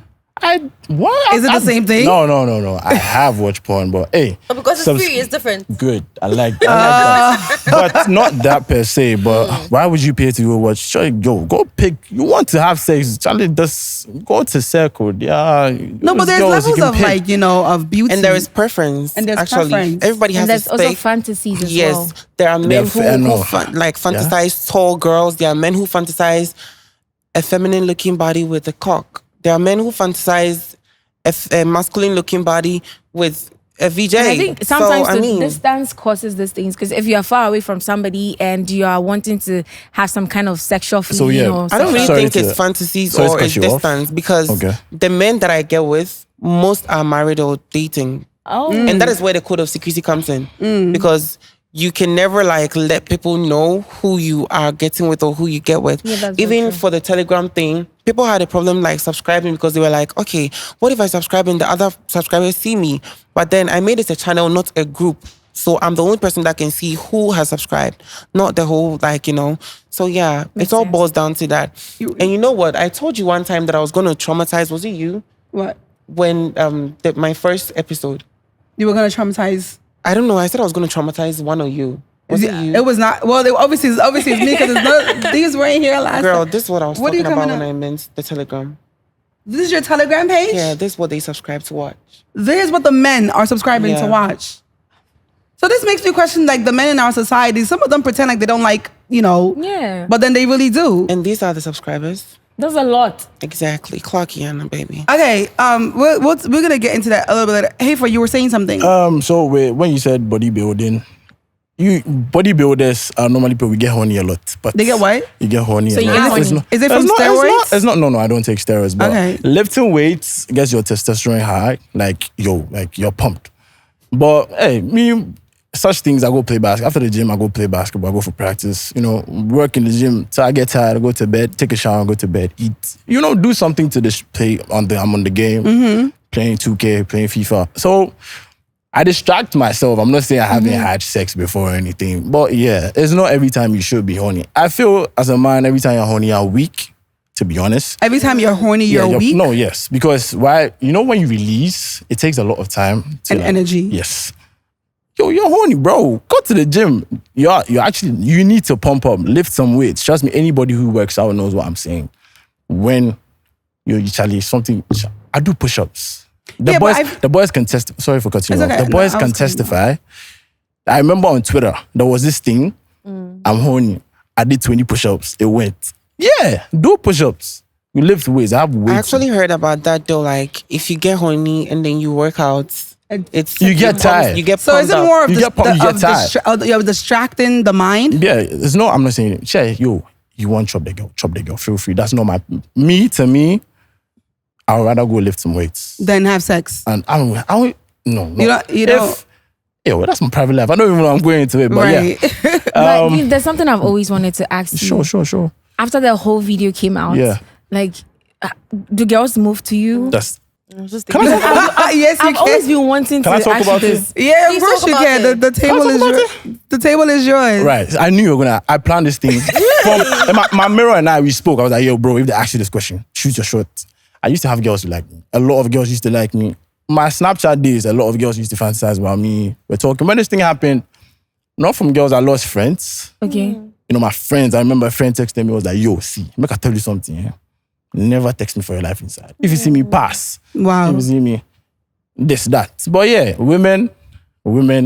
Speaker 2: What?
Speaker 3: Is it the same thing?
Speaker 2: No. I have watched porn, but hey.
Speaker 5: Because it's free, it's different.
Speaker 2: Good. I like that. But not that per se. But why would you pay to go watch? Sure, go pick. You want to have sex? Charlie, just go to Circle. Yeah.
Speaker 3: No, but there's levels of like, you know, of beauty.
Speaker 1: And there is preference.
Speaker 3: And there's
Speaker 1: actually.
Speaker 3: preference.
Speaker 1: Everybody
Speaker 4: And
Speaker 1: has
Speaker 4: there's
Speaker 1: a
Speaker 4: also
Speaker 1: spec.
Speaker 4: fantasies as
Speaker 1: Yes,
Speaker 4: well.
Speaker 1: there are men who
Speaker 2: Yeah.
Speaker 1: fantasize tall girls. There are men who fantasize a feminine looking body with a cock. There are men who fantasize a masculine looking body with a VJ.
Speaker 4: And I think sometimes
Speaker 1: so,
Speaker 4: the distance causes these things because if you are far away from somebody and you are wanting to have some kind of sexual feeling,
Speaker 2: So, yeah.
Speaker 4: or
Speaker 1: I don't really
Speaker 2: Sorry
Speaker 1: think
Speaker 2: to-
Speaker 1: it's fantasies
Speaker 2: sorry to
Speaker 1: or
Speaker 2: cut
Speaker 1: it's
Speaker 2: you off.
Speaker 1: distance because
Speaker 2: Okay.
Speaker 1: the men that I get with, most are married or dating. And that is where the code of secrecy comes in. Because you can never like let people know who you are getting with or who you get with.
Speaker 4: Yeah, that's very
Speaker 1: Even
Speaker 4: true.
Speaker 1: for the Telegram thing, people had a problem like subscribing because they were like, okay, what if I subscribe and the other subscribers see me? But then I made it a channel, not a group. So I'm the only person that can see who has subscribed, not the whole like, you know. So yeah, it all boils down to that. And you know what? I told you one time that I was going to traumatize. Was it you?
Speaker 3: What?
Speaker 1: When my first episode.
Speaker 3: You were going to traumatize.
Speaker 1: I don't know. I said I was going to traumatize one of you. Was it you?
Speaker 3: It was not. Well, obviously it's me because these weren't here last
Speaker 1: Girl,
Speaker 3: time.
Speaker 1: this is what I was
Speaker 3: What are you
Speaker 1: talking about
Speaker 3: coming
Speaker 1: when
Speaker 3: up?
Speaker 1: I meant the Telegram.
Speaker 3: This is your Telegram page?
Speaker 1: Yeah, this is what they subscribe to watch.
Speaker 3: This is what the men are subscribing to
Speaker 1: Yeah.
Speaker 3: watch. So this makes me question like the men in our society. Some of them pretend like they don't like, you know.
Speaker 4: Yeah.
Speaker 3: But then they really do.
Speaker 1: And these are the subscribers.
Speaker 4: There's a lot.
Speaker 1: Exactly. Clarkiana, baby.
Speaker 3: Okay, we're gonna get into that a little bit later. Hey, you were saying something.
Speaker 2: So when you said bodybuilding, bodybuilders are normally people we get horny a lot. But
Speaker 3: They get what?
Speaker 2: You get horny.
Speaker 4: So
Speaker 2: a
Speaker 4: you
Speaker 2: lot.
Speaker 4: get horny.
Speaker 3: Is it from steroids?
Speaker 2: It's not. No, I don't take steroids. But
Speaker 3: Okay.
Speaker 2: lifting weights gets your testosterone high. Like you're pumped. But hey, me, such things, I go play basketball. After the gym, I go play basketball. I go for practice. Work in the gym. So I get tired. I go to bed, take a shower, go to bed, eat. Do something to this play I'm on the game, playing 2K, playing FIFA. So I distract myself. I'm not saying I haven't had sex before or anything. But yeah, it's not every time you should be horny. I feel as a man, every time you're horny, you're weak, to be honest.
Speaker 3: Every time you're horny, you're weak?
Speaker 2: No, yes. Because when you release, it takes a lot of time.
Speaker 3: And energy.
Speaker 2: Yes. You're horny, bro. Go to the gym. You need to pump up, lift some weights. Trust me, anybody who works out knows what I'm saying. When I do push-ups. The boys can testify. Sorry for cutting you off.
Speaker 3: Okay.
Speaker 2: The boys can testify. I remember on Twitter, there was this thing. I'm horny. I did 20 push-ups. It went. Yeah, do push-ups. You lift weights. I have weights.
Speaker 1: I actually heard about that though. Like if you get horny and then you work out,
Speaker 2: you get tired.
Speaker 1: You get
Speaker 3: So is it
Speaker 1: pumped
Speaker 3: more
Speaker 1: up.
Speaker 3: of
Speaker 2: You get tired.
Speaker 3: you're distracting the mind?
Speaker 2: Yeah, it's no. I'm not saying. You want chop the girl. Feel free. That's not to me. I would rather go lift some weights
Speaker 3: Then have sex.
Speaker 2: and I don't. No.
Speaker 3: You don't.
Speaker 2: Well, that's my private life. I don't even know I'm going into it, but
Speaker 3: Right.
Speaker 2: yeah.
Speaker 4: But there's something I've always wanted to ask you.
Speaker 2: Sure.
Speaker 4: After the whole video came out,
Speaker 2: Yeah.
Speaker 4: like, do girls move to you?
Speaker 2: That's.
Speaker 5: I was just
Speaker 2: Can I
Speaker 5: thinking.
Speaker 2: talk
Speaker 3: Yes, you
Speaker 4: I've always
Speaker 3: can.
Speaker 4: been wanting
Speaker 2: Can I
Speaker 4: to
Speaker 2: talk
Speaker 4: ask
Speaker 2: about
Speaker 4: you
Speaker 2: it?
Speaker 4: this.
Speaker 3: Yeah, of
Speaker 5: Please
Speaker 3: course
Speaker 5: talk
Speaker 3: you
Speaker 5: about
Speaker 3: can.
Speaker 5: it.
Speaker 3: The table is yours. The table is yours.
Speaker 2: Right. I knew you were gonna. I planned this thing. My mirror and I, we spoke. I was like, yo, bro, if they ask you this question, shoot your shot. I used to have girls who like me. A lot of girls used to like me. My Snapchat days, a lot of girls used to fantasize about me. We're talking. When this thing happened, not from girls, I lost friends.
Speaker 4: Okay.
Speaker 2: My friends, I remember a friend texting me, was like, yo, see, make I tell you something, yeah? Never text me for your life inside. If you see me pass,
Speaker 3: Wow.
Speaker 2: if you see me, this, that. But yeah, women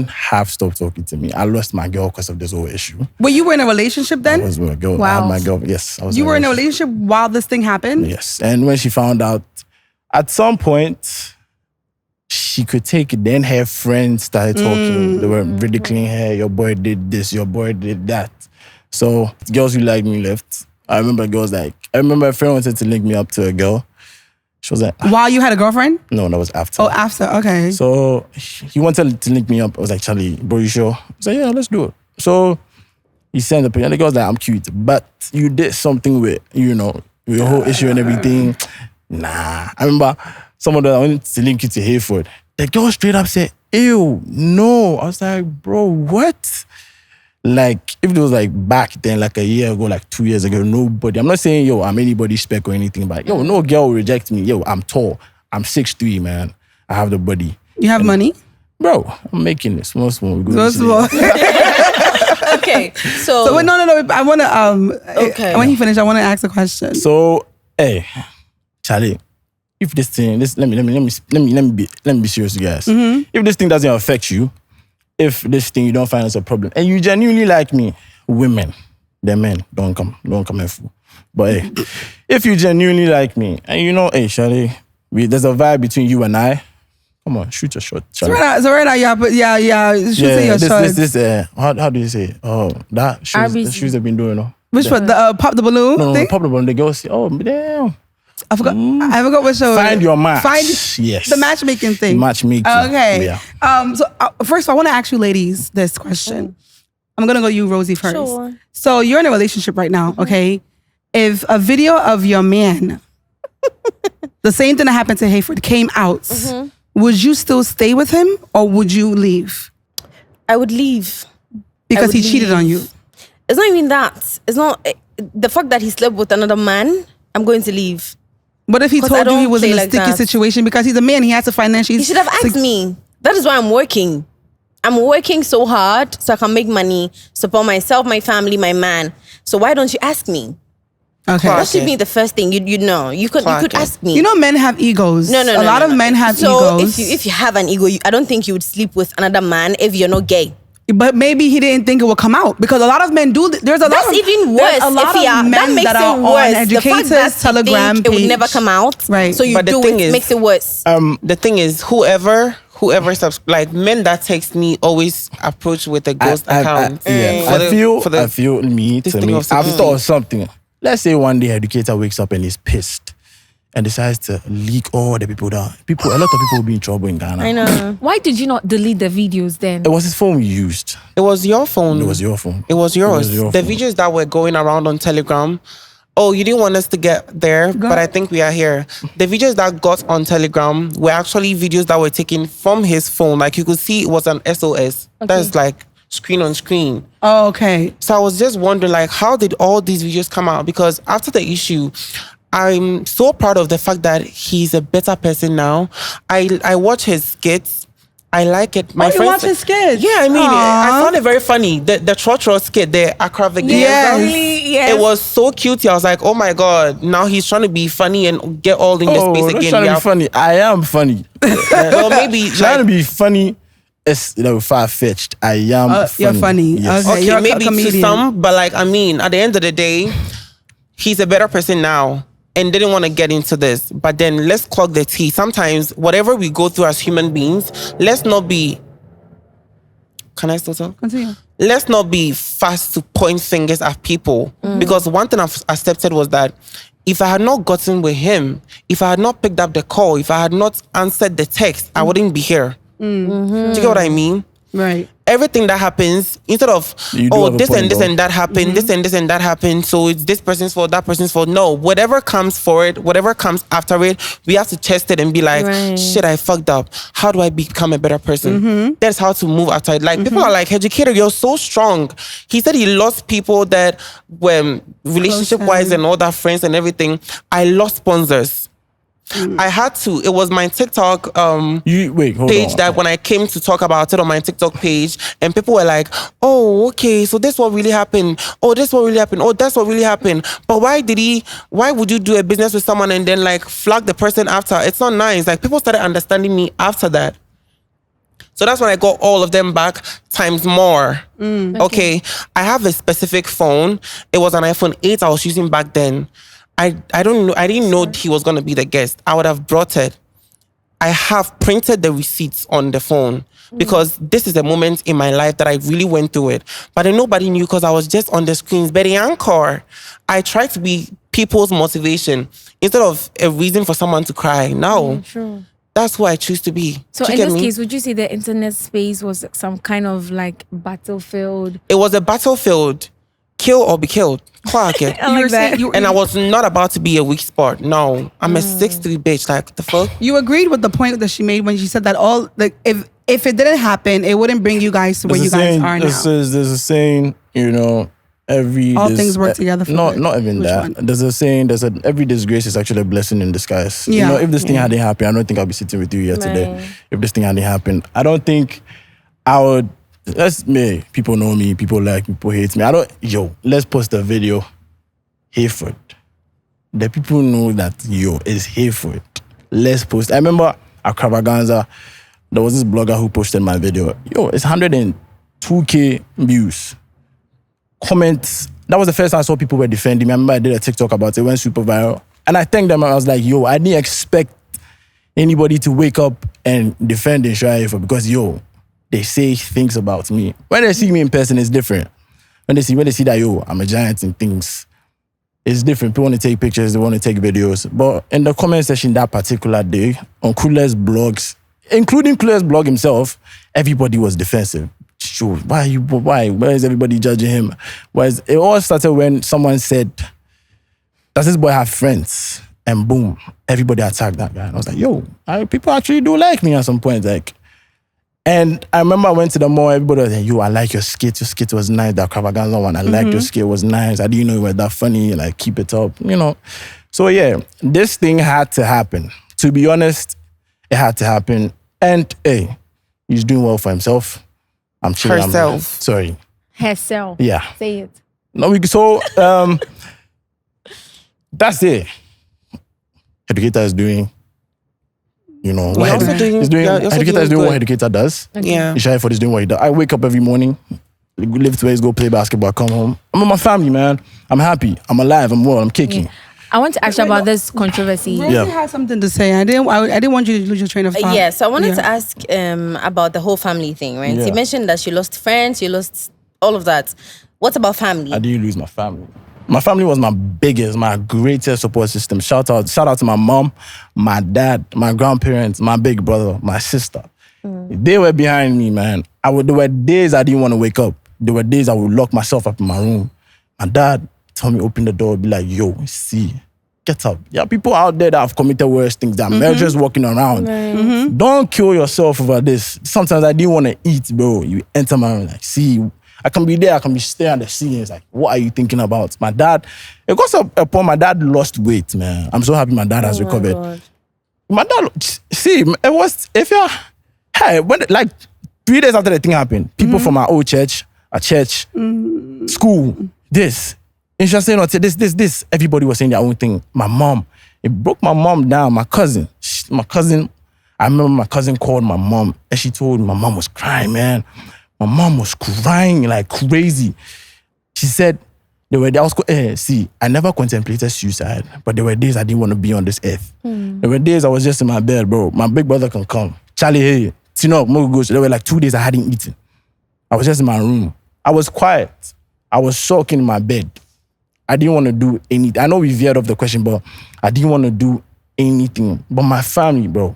Speaker 2: have stopped talking to me. I lost my girl because of this whole issue.
Speaker 3: Were you in a relationship
Speaker 2: I
Speaker 3: then?
Speaker 2: was with a girl. I
Speaker 4: Wow.
Speaker 2: had my girl. Yes, I was.
Speaker 3: You were in a relationship while this thing happened?
Speaker 2: Yes. And when she found out, at some point, she could take it. Then her friends started talking. They were ridiculing her. Your boy did this. Your boy did that. So girls who liked me left. I remember a friend wanted to link me up to a girl. She was like,
Speaker 3: While you had a girlfriend?
Speaker 2: no, that was after.
Speaker 3: Oh, after. Okay.
Speaker 2: So he wanted to link me up. I was like, Charlie, bro, you sure? I was like, yeah, let's do it. So he sent a picture. And the girl was like, I'm cute, but you did something with, with your whole issue and everything. Nah. I remember someone that wanted to link you to Hayford. The girl straight up said, ew, no. I was like, bro, what? Like, if it was like back then, like a year ago, like 2 years ago, nobody, I'm not saying, I'm anybody's spec or anything, but no girl will reject me. I'm tall. I'm 6'3", man. I have the body.
Speaker 3: You have money?
Speaker 2: Bro, I'm making this. Small.
Speaker 5: Okay, so
Speaker 3: So wait, no. I want to.
Speaker 5: Okay.
Speaker 3: When you finish, I want to ask a question.
Speaker 2: So, hey, Charlie, if this thing, let me be serious, you guys. If this thing doesn't affect you, if this thing you don't find as a problem, and you genuinely like me, women, the men, don't come and fool. But hey, if you genuinely like me, and hey, Charlie, there's a vibe between you and I. Come on, shoot your shot,
Speaker 3: So
Speaker 2: Charlie.
Speaker 3: right now, shooting your shots.
Speaker 2: This, how do you say? Oh, that shoes, the
Speaker 4: RBC.
Speaker 2: shoes have been doing,
Speaker 3: Which one? The pop the balloon
Speaker 2: No,
Speaker 3: thing?
Speaker 2: pop the balloon. The girls say, oh, damn.
Speaker 3: I forgot what show.
Speaker 2: Find your match.
Speaker 3: Yes. The matchmaking thing.
Speaker 2: Matchmaking.
Speaker 3: Okay.
Speaker 2: Yeah.
Speaker 3: So first, I want to ask you, ladies, this question. I'm gonna go you, Rosie, first.
Speaker 5: Sure.
Speaker 3: So you're in a relationship right now, okay? If a video of your man, the same thing that happened to Hayford, came out, would you still stay with him or would you leave?
Speaker 5: I would leave.
Speaker 3: Because
Speaker 5: would
Speaker 3: he cheated on you.
Speaker 5: It's not even that. It's not the fact that he slept with another man. I'm going to leave.
Speaker 3: But if he
Speaker 5: 'Cause I
Speaker 3: told you he
Speaker 5: don't
Speaker 3: was in
Speaker 5: play
Speaker 3: a
Speaker 5: like
Speaker 3: sticky
Speaker 5: that.
Speaker 3: situation because he's a man, he has to financially.
Speaker 5: You should have asked me. That is why I'm working. I'm working so hard so I can make money, support myself, my family, my man. So why don't you ask me?
Speaker 3: Okay.
Speaker 5: That should be the first thing you know. You could ask me.
Speaker 3: You know, men have egos.
Speaker 5: No.
Speaker 3: A lot of men have
Speaker 5: so
Speaker 3: egos.
Speaker 5: if you have an ego, I don't think you would sleep with another man if you're not gay.
Speaker 3: But maybe he didn't think it would come out because a lot of men do. There's a lot
Speaker 5: That's
Speaker 3: of
Speaker 5: even worse.
Speaker 3: there's a lot
Speaker 5: if you
Speaker 3: of
Speaker 5: are,
Speaker 3: men
Speaker 5: that makes
Speaker 3: that
Speaker 5: it
Speaker 3: are
Speaker 5: worse.
Speaker 3: on
Speaker 5: The fact
Speaker 3: educators
Speaker 5: that you
Speaker 3: Telegram
Speaker 5: think it would
Speaker 3: page.
Speaker 5: never come out.
Speaker 3: Right.
Speaker 5: So you
Speaker 1: But the
Speaker 5: do
Speaker 1: thing
Speaker 5: it
Speaker 1: is-
Speaker 5: makes it worse.
Speaker 1: The thing is, whoever whoever like men that text me always approach with a ghost account.
Speaker 2: I feel me.
Speaker 1: this
Speaker 2: To
Speaker 1: thing
Speaker 2: me,
Speaker 1: of
Speaker 2: I've
Speaker 1: secrecy.
Speaker 2: thought of something. Let's say one day Educator wakes up and is pissed and decides to leak all the people down. A lot of people will be in trouble in Ghana.
Speaker 5: I know.
Speaker 4: Why did you not delete the videos then?
Speaker 2: It was his phone we used.
Speaker 1: It was your phone.
Speaker 2: It was your phone.
Speaker 1: It was yours.
Speaker 2: your
Speaker 1: The
Speaker 2: phone.
Speaker 1: videos that were going around on Telegram. Oh, you didn't want us to get there, but I think we are here. The videos that got on Telegram were actually videos that were taken from his phone. Like you could see it was an SOS. That's like screen on screen.
Speaker 3: Oh, okay.
Speaker 1: So I was just wondering, like, how did all these videos come out? Because after the issue, I'm so proud of the fact that he's a better person now. I watch his skits. I like it.
Speaker 3: You watch his skits?
Speaker 1: Yeah, I mean, I
Speaker 3: Aw.
Speaker 1: found it very funny. The Trotro skit, the Acrobatic.
Speaker 3: Yes.
Speaker 1: It was so cute. I was like, oh my God, now he's trying to be funny and get all in the space
Speaker 2: don't
Speaker 1: again.
Speaker 2: trying to be funny. I am funny.
Speaker 1: Well, maybe
Speaker 2: Trying to
Speaker 1: like,
Speaker 2: be funny is far-fetched. I am funny.
Speaker 3: You're funny.
Speaker 2: Yes.
Speaker 3: Okay. You're
Speaker 1: okay,
Speaker 3: a
Speaker 1: maybe to
Speaker 3: comedian.
Speaker 1: some, but like, I mean, at the end of the day, he's a better person now and didn't want to get into this. But then let's clog the tea. Sometimes, whatever we go through as human beings, let's not be... Can I still talk?
Speaker 3: Continue.
Speaker 1: Let's not be fast to point fingers at people. Because one thing I've accepted was that if I had not gotten with him, if I had not picked up the call, if I had not answered the text, I wouldn't be here. Do you get what I mean?
Speaker 3: Right.
Speaker 1: Everything that happens, instead of,
Speaker 2: You do have a
Speaker 1: this
Speaker 2: point,
Speaker 1: and this
Speaker 2: though.
Speaker 1: and that happened, this and this and that happened, so it's this person's fault, that person's fault. No, whatever comes for it, whatever comes after it, we have to test it and be like,
Speaker 5: Right.
Speaker 1: shit, I fucked up. How do I become a better person? That's how to move after it. Like, people are like, Educator, you're so strong. He said he lost people that were relationship-wise and all that, friends and everything. I lost sponsors. I had to. It was my TikTok
Speaker 2: Hold
Speaker 1: page
Speaker 2: on.
Speaker 1: that when I came to talk about it on my TikTok page, and people were like, oh, okay, so this what really happened. Oh, this what really happened. Oh, that's what really happened. But why would you do a business with someone and then like flag the person after? It's not nice. Like, people started understanding me after that. So that's when I got all of them back times more. Okay. I have a specific phone. It was an iPhone 8 I was using back then. I don't know. I didn't know he was going to be the guest. I would have brought it. I have printed the receipts on the phone because this is a moment in my life that I really went through it. But then nobody knew because I was just on the screens. But the anchor, I tried to be people's motivation instead of a reason for someone to cry. No.
Speaker 4: True.
Speaker 1: That's who I choose to be.
Speaker 4: So
Speaker 1: Do you
Speaker 4: in
Speaker 1: get
Speaker 4: this
Speaker 1: me?
Speaker 4: case, would you say the internet space was some kind of like battlefield?
Speaker 1: It was a battlefield. Kill or be killed. Clark it.
Speaker 3: You were saying- you-
Speaker 1: And I was not about to be a weak spot. No. I'm a 6'3" bitch. Like, the fuck?
Speaker 3: You agreed with the point that she made when she said that all like if it didn't happen, it wouldn't bring you guys to where you guys are now.
Speaker 2: There's a saying,
Speaker 3: All things work together for good.
Speaker 2: Not even
Speaker 3: Which
Speaker 2: that.
Speaker 3: one?
Speaker 2: There's a saying, every disgrace is actually a blessing in disguise.
Speaker 3: Yeah.
Speaker 2: You know, if this thing hadn't happened, I don't think I'll be sitting with you here today.
Speaker 5: Right.
Speaker 2: If this thing hadn't happened, I don't think I would. That's me. People know me. People like me. People hate me. Let's post a video. Hayford. The people know that, it's Hayford. Let's post. I remember at Cravaganza, there was this blogger who posted my video. It's 102K views. Comments. That was the first time I saw people were defending me. I remember I did a TikTok about it. It went super viral. And I thanked them. I was like, I didn't expect anybody to wake up and defend Hayford because, they say things about me. When they see me in person, it's different. When they see that, I'm a giant in things, it's different. People want to take pictures, they want to take videos. But in the comment section that particular day, on Kule's blogs, including Kule's blog himself, everybody was defensive. Sure, why? Why is everybody judging him? It all started when someone said, does this boy have friends? And boom, everybody attacked that guy. And I was like, people actually do like me at some point. And I remember I went to the mall, everybody was like, I like your skit. Your skit was nice, that Cravaganza one. I liked your skit, was nice. I didn't know you were that funny, like, keep it up, So yeah, this thing had to happen. To be honest, it had to happen. And hey, he's doing well for himself. I'm chilling.
Speaker 1: Herself.
Speaker 2: Sorry.
Speaker 4: Herself.
Speaker 2: Yeah.
Speaker 4: Say it.
Speaker 2: No, that's it. Educator is doing, what
Speaker 1: You're also doing-
Speaker 2: he's doing.
Speaker 1: you're also
Speaker 2: Educator is
Speaker 1: doing
Speaker 2: doing what
Speaker 1: good.
Speaker 2: Educator does.
Speaker 1: Yeah.
Speaker 2: Hayford is doing what he does. I wake up every morning, live 2 days, go play basketball, come home. I'm with my family, man. I'm happy. I'm alive. I'm well. I'm kicking.
Speaker 4: I want to ask you about this controversy.
Speaker 3: Rosie had something to say. I didn't want you to lose your train of thought.
Speaker 5: Yeah, so I wanted to ask about the whole family thing, right?
Speaker 2: Yeah.
Speaker 5: You mentioned that she lost friends, you lost all of that. What about family?
Speaker 2: I didn't lose my family. My family was my biggest, my greatest support system. Shout out to my mom, my dad, my grandparents, my big brother, my sister. They were behind me, man. There were days I didn't want to wake up. There were days I would lock myself up in my room. My dad told me open the door, be like, yo, see, get up. There are people out there that have committed worse things. That are just walking around. Don't kill yourself over this. Sometimes I didn't want to eat, bro. You enter my room, like, see, I can be there, I can be staring at the ceiling. It's like, what are you thinking about? My dad, it got to a point, my dad lost weight, man. I'm so happy my dad has recovered.
Speaker 5: God.
Speaker 2: My dad, see, it was, when, like, 3 days after the thing happened, people from our old church, school, this, interesting, this, everybody was saying their own thing. My mom, it broke my mom down. My cousin, I remember my cousin called my mom and she told me my mom was crying, man. My mom was crying like crazy. She said, I never contemplated suicide, but there were days I didn't want to be on this earth. There were days I was just in my bed, bro. My big brother can come. Charlie, hey, Tino, Mogo. There were like 2 days I hadn't eaten. I was just in my room. I was quiet. I was sulking in my bed. I didn't want to do anything. I know we veered off the question, but I didn't want to do anything. But my family, bro.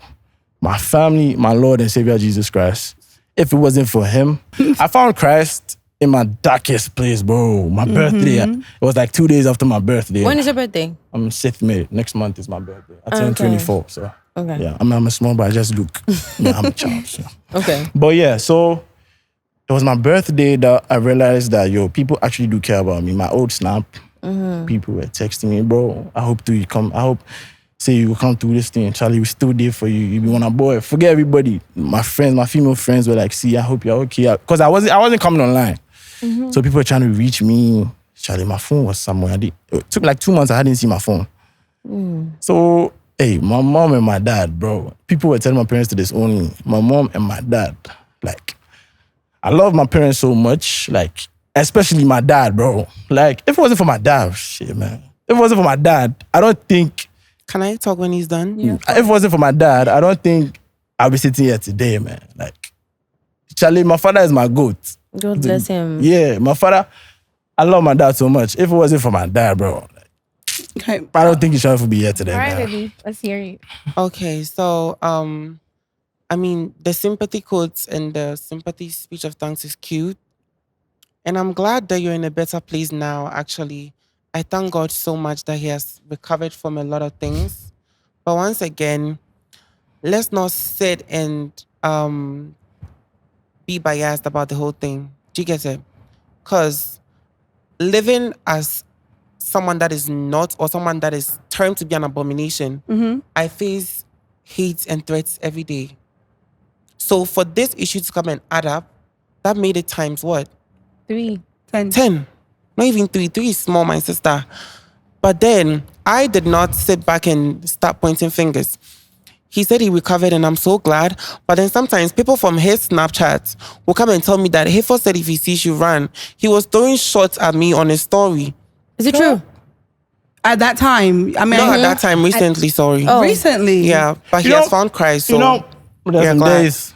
Speaker 2: My family, my Lord and Savior Jesus Christ. If it wasn't for him, I found Christ in my darkest place, bro. My birthday, it was like 2 days after my birthday.
Speaker 5: When is your birthday?
Speaker 2: I'm 6th May. Next month is my birthday. I turned 24, so.
Speaker 5: Okay.
Speaker 2: Yeah, I'm a small, but I just look. Yeah, I'm a child, so.
Speaker 5: Okay.
Speaker 2: But yeah, so it was my birthday that I realized that, people actually do care about me. My old snap, people were texting me, bro, I hope you come. I hope, say you will come through this thing. Charlie, we still there for you. You be one boy. Forget everybody. My friends, my female friends were like, see, I hope you're okay. Because I wasn't coming online. So people were trying to reach me. Charlie, my phone was somewhere. It took me like 2 months. I hadn't seen my phone. So, hey, my mom and my dad, bro. People were telling my parents to disown me. My mom and my dad. Like, I love my parents so much. Like, especially my dad, bro. Like, if it wasn't for my dad, shit, man. If it wasn't for my dad, I don't think...
Speaker 1: Can I talk when he's done?
Speaker 2: Yeah. If it wasn't for my dad, I don't think I'll be sitting here today, man. Like, Charlie, my father is my goat.
Speaker 5: God bless him.
Speaker 2: Yeah, my father, I love my dad so much. If it wasn't for my dad, bro,
Speaker 3: Okay.
Speaker 2: I don't think he should be here today.
Speaker 4: All right,
Speaker 2: man.
Speaker 4: baby. Let's hear you.
Speaker 1: Okay, so I mean, the sympathy quotes and the sympathy speech of thanks is cute. And I'm glad that you're in a better place now, actually. I thank God so much that he has recovered from a lot of things. But once again, let's not sit and be biased about the whole thing. Do you get it? Because living as someone that is not, or someone that is termed to be an abomination, I face hate and threats every day. So for this issue to come and add up, that made it times what?
Speaker 4: 3.
Speaker 1: 10. Not even 3. 3 is small, my sister. But then I did not sit back and start pointing fingers. He said he recovered and I'm so glad. But then sometimes people from his Snapchat will come and tell me that Hayford said if he sees you run, he was throwing shots at me on his story.
Speaker 5: Is it true?
Speaker 3: At that time, I mean,
Speaker 1: Not at that time, recently, sorry.
Speaker 3: recently.
Speaker 1: Yeah, but he has found Christ. So
Speaker 2: there's some
Speaker 1: glad.
Speaker 2: days,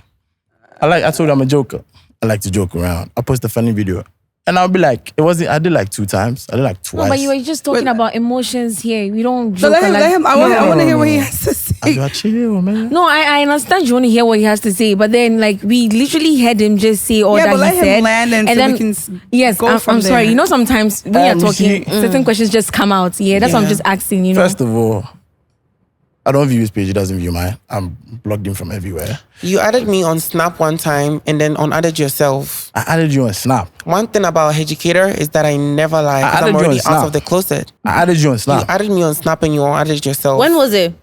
Speaker 2: I told you I'm a joker. I like to joke around. I post a funny video. And I'll be like, I did like 2 times. I did like twice.
Speaker 4: No, but you were just talking about emotions here. We don't
Speaker 3: So
Speaker 4: joke.
Speaker 3: let him. I want to hear what he has to say.
Speaker 2: You are chill, man.
Speaker 4: No, I understand you want to hear what he has to say, but then like we literally heard him just say all
Speaker 3: Yeah,
Speaker 4: that
Speaker 3: but let
Speaker 4: he
Speaker 3: him
Speaker 4: said.
Speaker 3: land and so
Speaker 4: then,
Speaker 3: we can
Speaker 4: yes,
Speaker 3: go from
Speaker 4: I'm sorry.
Speaker 3: there.
Speaker 4: You know, sometimes when you're talking, certain questions just come out. Yeah, that's what I'm
Speaker 1: Yeah.
Speaker 4: just asking. You know,
Speaker 2: First of all, I don't view his page. He doesn't view mine. I'm blocked him from everywhere.
Speaker 1: You added me on Snap one time and then unadded yourself.
Speaker 2: I added you on Snap.
Speaker 1: One thing about Educator is that I never lie
Speaker 2: I
Speaker 1: because
Speaker 2: added
Speaker 1: I'm
Speaker 2: you on
Speaker 1: already out
Speaker 2: Snap.
Speaker 1: of the closet.
Speaker 2: I added you on
Speaker 1: You
Speaker 2: Snap.
Speaker 1: added me on Snap and you unadded yourself.
Speaker 5: When was it?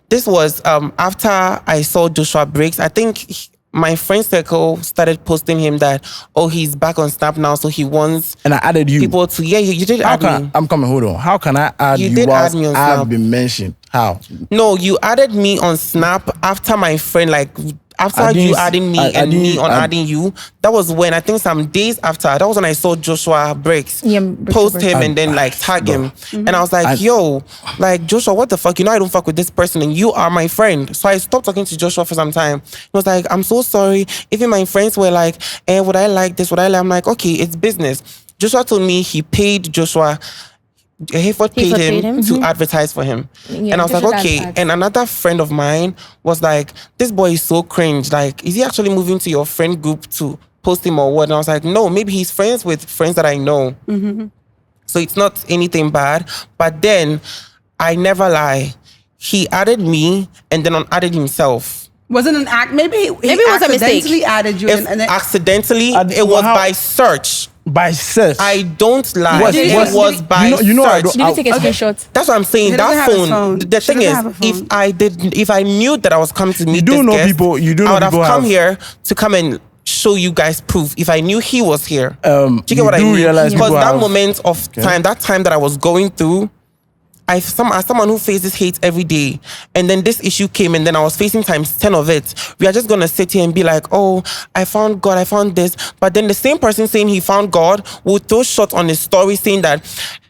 Speaker 1: This was after I saw Joshua Briggs. I think my friend circle started posting him that, he's back on Snap now, so he wants
Speaker 2: And I added you.
Speaker 1: people to, you did
Speaker 2: How
Speaker 1: add
Speaker 2: can
Speaker 1: me.
Speaker 2: I'm coming? Hold on. How can I add
Speaker 1: You
Speaker 2: you
Speaker 1: did
Speaker 2: whilst
Speaker 1: add me on
Speaker 2: I've
Speaker 1: Snap.
Speaker 2: been mentioned? How?
Speaker 1: No, you added me on Snap after my friend, after you adding me and me on adding you, that was when I think some days after, that was when I saw Joshua Briggs post him and then like tag him. And I was like, yo, like Joshua, what the fuck? You know I don't fuck with this person and you are my friend. So I stopped talking to Joshua for some time. He was like, I'm so sorry. Even my friends were like, would I like this? Would I like? I'm like, okay, it's business. Joshua told me he paid Joshua. Hayford paid him to advertise for him. And I was like, okay. And another friend of mine was like, this boy is so cringe. Like, is he actually moving to your friend group to post him or what? And I was like, no, maybe he's friends with friends that I know. So it's not anything bad. But then, I never lie. He added me and then unadded himself.
Speaker 3: Wasn't an act. Maybe it was a mistake. Added you and then
Speaker 1: accidentally, it was by search.
Speaker 2: By search.
Speaker 1: I don't lie. It was by search.
Speaker 4: Did you take a screenshot?
Speaker 1: That's what I'm saying. That phone. The thing is, if I knew that I was coming to meet this guest, I would have come here to come and show you guys proof. If I knew he was here, do you get what I mean? Because that moment of time, that time that I was going through, as someone who faces hate every day, and then this issue came, and then I was facing times 10 of it. We are just gonna sit here and be like, oh, I found God, I found this. But then the same person saying he found God will throw shots on his story saying that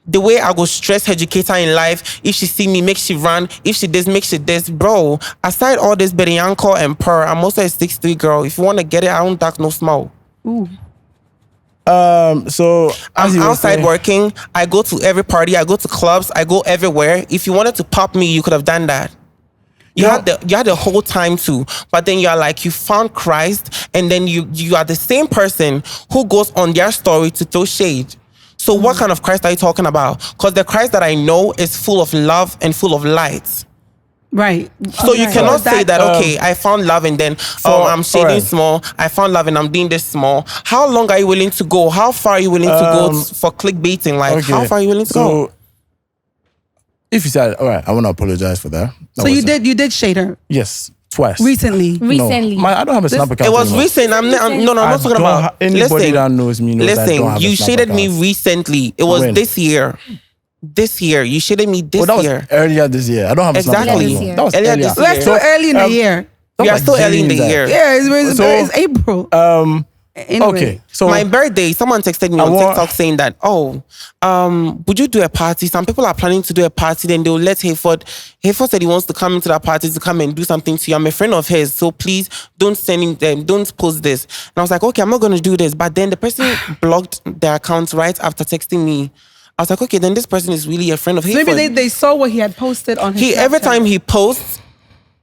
Speaker 1: the way I go stress educator in life, if she see me, make she run. If she this, make she this. Bro, aside all this Berianko and Purr, I'm also a 6'3" girl. If you want to get it, I don't dark no small.
Speaker 3: Ooh.
Speaker 2: So
Speaker 1: I'm outside working. I go to every party. I go to clubs. I go everywhere. If you wanted to pop me, you could have done that. You had the whole time to, but then you're like, you found Christ, and then you are the same person who goes on their story to throw shade. So what kind of Christ are you talking about? Because the Christ that I know is full of love and full of light.
Speaker 3: Right.
Speaker 1: So you cannot say that, okay, I found love and then I'm shading small. I found love and I'm doing this small. How long are you willing to go? How far are you willing to go for clickbaiting? Like, how far are you willing to go?
Speaker 2: If you said, all right, I want to apologize for that.
Speaker 3: So you did shade her?
Speaker 2: Yes, twice.
Speaker 3: Recently?
Speaker 2: No, I don't have a Snap account.
Speaker 1: It was recent. I'm not talking about
Speaker 2: anybody that knows me knows that I don't have
Speaker 1: you
Speaker 2: a Snap
Speaker 1: shaded
Speaker 2: account.
Speaker 1: me recently. It was this year. This year. You shaded me this
Speaker 2: that
Speaker 1: year.
Speaker 2: Was earlier this year. I don't have a Snap account anymore. That was earlier this year.
Speaker 3: We're still early in the year.
Speaker 1: We are still early in the year.
Speaker 3: Yeah, it's April. Anyway.
Speaker 2: Okay, so
Speaker 1: my birthday, someone texted me on TikTok saying that, would you do a party? Some people are planning to do a party, then they'll let Hayford. Hayford said he wants to come into that party to come and do something to you. I'm a friend of his, so please don't send him them, don't post this. And I was like, okay, I'm not going to do this. But then the person blocked their account right after texting me. I was like, okay, then this person is really a friend of Hayford.
Speaker 3: So maybe they saw what he had posted on his
Speaker 1: Every time he posts,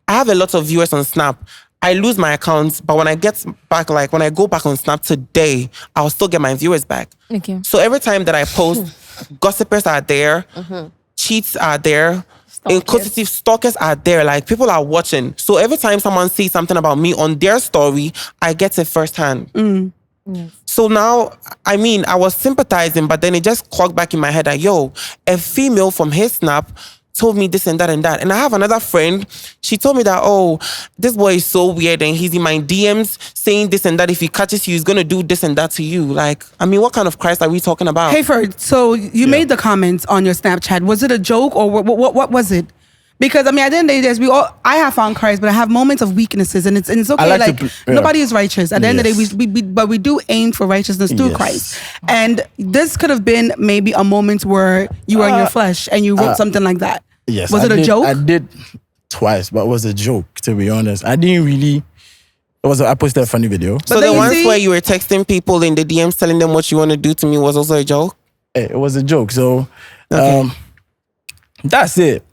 Speaker 1: I have a lot of viewers on Snap. I lose my accounts, but when I get back, like when I go back on Snap today, I'll still get my viewers back.
Speaker 4: Okay.
Speaker 1: So every time that I post, gossipers are there, cheats are there, inquisitive stalkers are there. Like people are watching. So every time someone sees something about me on their story, I get it firsthand.
Speaker 4: Yes.
Speaker 1: So now, I mean, I was sympathizing, but then it just clocked back in my head that, a female from his Snap told me this and that and that. And I have another friend, she told me that, this boy is so weird and he's in my DMs saying this and that. If he catches you, he's going to do this and that to you. Like, I mean, what kind of Christ are we talking about?
Speaker 3: Hayford, so you made the comments on your Snapchat. Was it a joke or what was it? Because I mean, at the end of the day, I have found Christ, but I have moments of weaknesses, and it's okay. Nobody is righteous. At the end of the day, but we do aim for righteousness through Christ. And this could have been maybe a moment where you were in your flesh and you wrote something like that.
Speaker 2: Yes.
Speaker 3: Was it a joke?
Speaker 2: I did twice, but it was a joke, to be honest. I didn't really. I posted a funny video.
Speaker 1: So the ones where you were texting people in the DMs telling them what you want to do to me was also a joke?
Speaker 2: It was a joke. So that's it.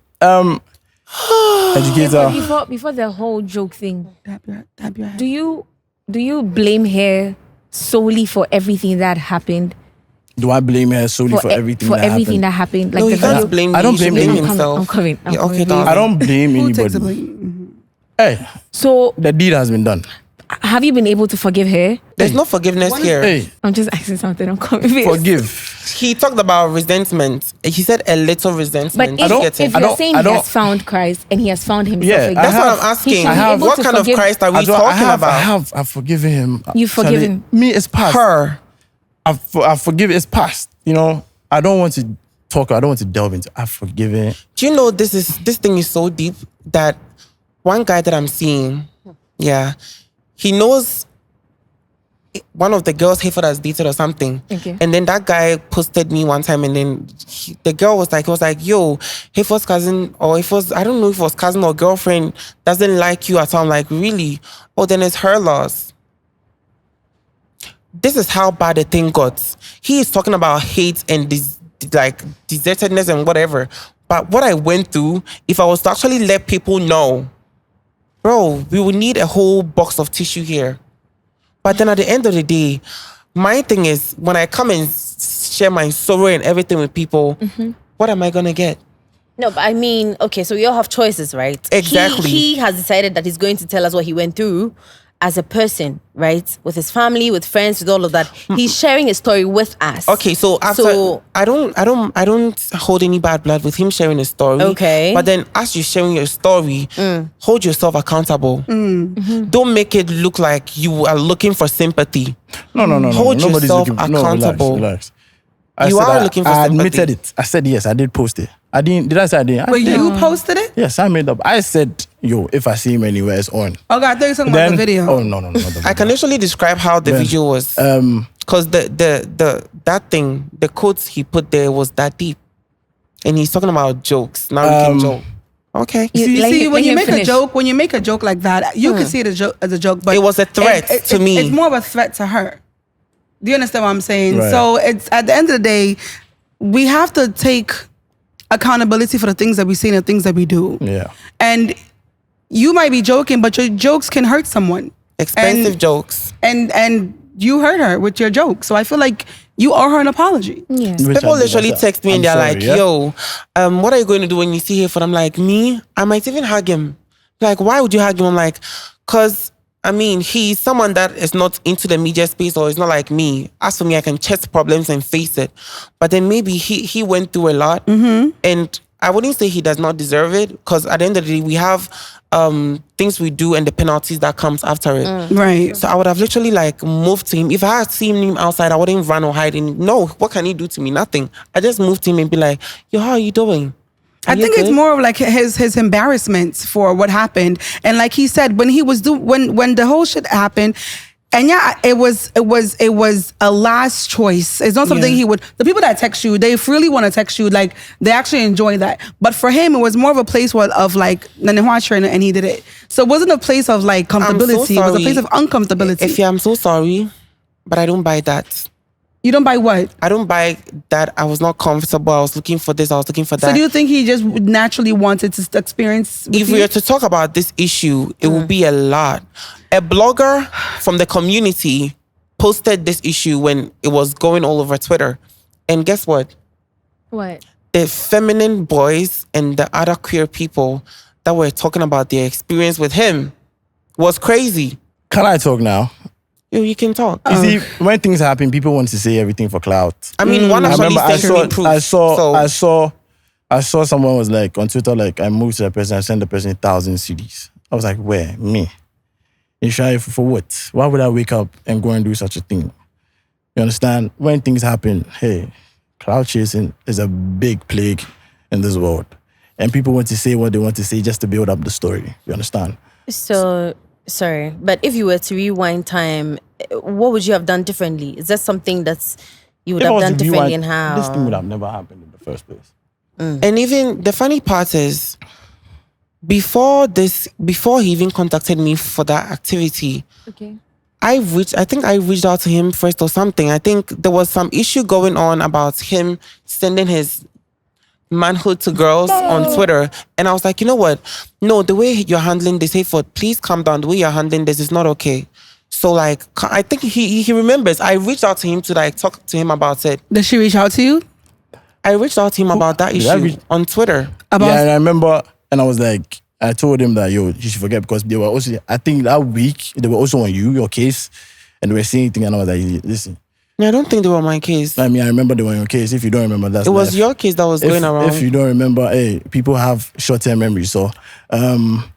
Speaker 2: Educator.
Speaker 4: Before the whole joke thing,
Speaker 3: Dab your head.
Speaker 4: do you blame her solely for everything that happened?
Speaker 2: Do I blame her solely for everything
Speaker 4: that happened? Like
Speaker 1: no, you can't blame me.
Speaker 2: I don't blame
Speaker 1: himself.
Speaker 4: I'm coming.
Speaker 1: Okay,
Speaker 2: I don't blame
Speaker 3: Who takes the
Speaker 2: anybody.
Speaker 3: blame?
Speaker 2: Hey,
Speaker 4: so
Speaker 2: the deed has been done.
Speaker 4: Have you been able to forgive her?
Speaker 1: There's no forgiveness here.
Speaker 2: Hey,
Speaker 4: I'm just asking something. I'm coming.
Speaker 2: forgive.
Speaker 1: He talked about resentment. He said a little resentment.
Speaker 4: But if you're saying he has found Christ and he has found himself,
Speaker 1: that's what I'm asking. What kind of Christ are we talking about?
Speaker 2: I've forgiven him.
Speaker 4: You've forgiven
Speaker 2: me. It's past.
Speaker 1: Her.
Speaker 2: I've forgiven. It's past. You know, I don't want to talk. I don't want to delve into. I've forgiven.
Speaker 1: Do you know this thing is so deep that one guy that I'm seeing, he knows one of the girls Hayford has dated or something.
Speaker 4: Okay.
Speaker 1: And then that guy posted me one time, and then the girl was like, yo, Hayford's cousin, or I don't know if it was cousin or girlfriend, doesn't like you at all. I'm like, really? Oh, then it's her loss. This is how bad the thing got. He is talking about hate and desertedness and whatever. But what I went through, if I was to actually let people know, bro, we would need a whole box of tissue here. But then at the end of the day, my thing is, when I come and share my sorrow and everything with people, what am I going to get?
Speaker 5: No, but I mean, okay, so we all have choices, right?
Speaker 1: Exactly.
Speaker 5: He has decided that he's going to tell us what he went through as a person, right? With his family, with friends, with all of that. He's sharing his story with us.
Speaker 1: Okay, so I don't hold any bad blood with him sharing his story.
Speaker 5: Okay.
Speaker 1: But then as you're sharing your story, hold yourself accountable. Don't make it look like you are looking for sympathy.
Speaker 2: No.
Speaker 1: Hold
Speaker 2: Nobody's
Speaker 1: yourself
Speaker 2: looking.
Speaker 1: accountable.
Speaker 2: Relax.
Speaker 1: You are looking for
Speaker 2: I
Speaker 1: sympathy.
Speaker 2: admitted it. I said yes. I did post it. I didn't. Did I say I didn't?
Speaker 3: But you posted it?
Speaker 2: Yes, I made up. I said, yo, if I see him anywhere, it's on.
Speaker 3: Oh, God, I thought you were talking about the video.
Speaker 2: Oh no, not the video.
Speaker 1: I can literally describe how the video was. Because that thing, the quotes he put there was that deep. And he's talking about jokes. Now we can joke. Okay.
Speaker 3: See, when you make a joke like that, you can see it as a joke, but
Speaker 1: it was a threat to me.
Speaker 3: It's more of a threat to her. Do you understand what I'm saying?
Speaker 2: Right.
Speaker 3: So it's at the end of the day, we have to take accountability for the things that we say and the things that we do.
Speaker 2: Yeah.
Speaker 3: And you might be joking, but your jokes can hurt someone.
Speaker 1: Expensive jokes.
Speaker 3: And you hurt her with your joke. So I feel like you owe her an apology.
Speaker 4: Yeah.
Speaker 1: People literally text me and they're like, yo, what are you going to do when you see Hayford? I'm like, me? I might even hug him. Like, why would you hug him? I'm like, because, I mean, he's someone that is not into the media space or is not like me. As for me, I can chest problems and face it. But then maybe he went through a lot. And I wouldn't say he does not deserve it, because at the end of the day, we have things we do and the penalties that comes after it.
Speaker 3: Right.
Speaker 1: So I would have literally moved to him. If I had seen him outside, I wouldn't run or hide. No, what can he do to me? Nothing. I just moved to him and be like, yo, how are you doing?
Speaker 3: I think it's more of like his embarrassment for what happened. And like he said, when he was when the whole shit happened, and yeah, it was a last choice. It's not something he would. The people that text you, they freely want to text you, like they actually enjoy that. But for him, it was more of a place of like and he did it. So it wasn't a place of like comfortability. It was a place of uncomfortability.
Speaker 1: I'm so sorry, but I don't buy that.
Speaker 3: You don't buy what?
Speaker 1: I don't buy that I was not comfortable. I was looking for this. I was looking for that.
Speaker 3: So do you think he just naturally wanted to experience?
Speaker 1: If we were to talk about this issue, it would be a lot. A blogger from the community posted this issue when it was going all over Twitter. And guess what?
Speaker 4: What?
Speaker 1: The feminine boys and the other queer people that were talking about their experience with him was crazy.
Speaker 2: Can I talk now?
Speaker 1: You can talk.
Speaker 2: You see, when things happen, people want to say everything for clout.
Speaker 1: I mean, one actually sent me proof.
Speaker 2: I saw someone was like on Twitter, like, I moved to the person, I sent the person 1,000 CDs. I was like, where? Me? Inshallah, for what? Why would I wake up and go and do such a thing? You understand? When things happen, hey, cloud chasing is a big plague in this world. And people want to say what they want to say just to build up the story. You understand?
Speaker 5: So, sorry, but if you were to rewind time, what would you have done differently? Is that something that's you would have done differently, and how?
Speaker 2: This thing would have never happened in the first place.
Speaker 1: And even the funny part is, before he even contacted me for that activity,
Speaker 4: Okay.
Speaker 1: I think I reached out to him first or something. I think there was some issue going on about him sending his manhood to girls on Twitter. And I was like, you know what? No, the way you're handling this, Hayford, please calm down. The way you're handling this is not okay. So like, I think he remembers. I reached out to him to like talk to him about it.
Speaker 3: Did she reach out to you?
Speaker 1: I reached out to him about that issue on Twitter.
Speaker 3: About
Speaker 2: Yeah, and I remember, and I was like, I told him that, yo, you should forget, because they were also, I think that week, they were also on your case, and they were saying things, and I was like, listen.
Speaker 1: I don't think they were my case.
Speaker 2: I mean, I remember they were on your case. If you don't remember, that's
Speaker 1: It was
Speaker 2: life.
Speaker 1: your case that was going around.
Speaker 2: If you don't remember, hey, people have short-term memory, so
Speaker 1: the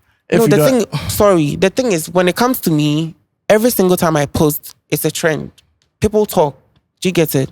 Speaker 1: thing is, when it comes to me, every single time I post, it's a trend. People talk. Do you get it?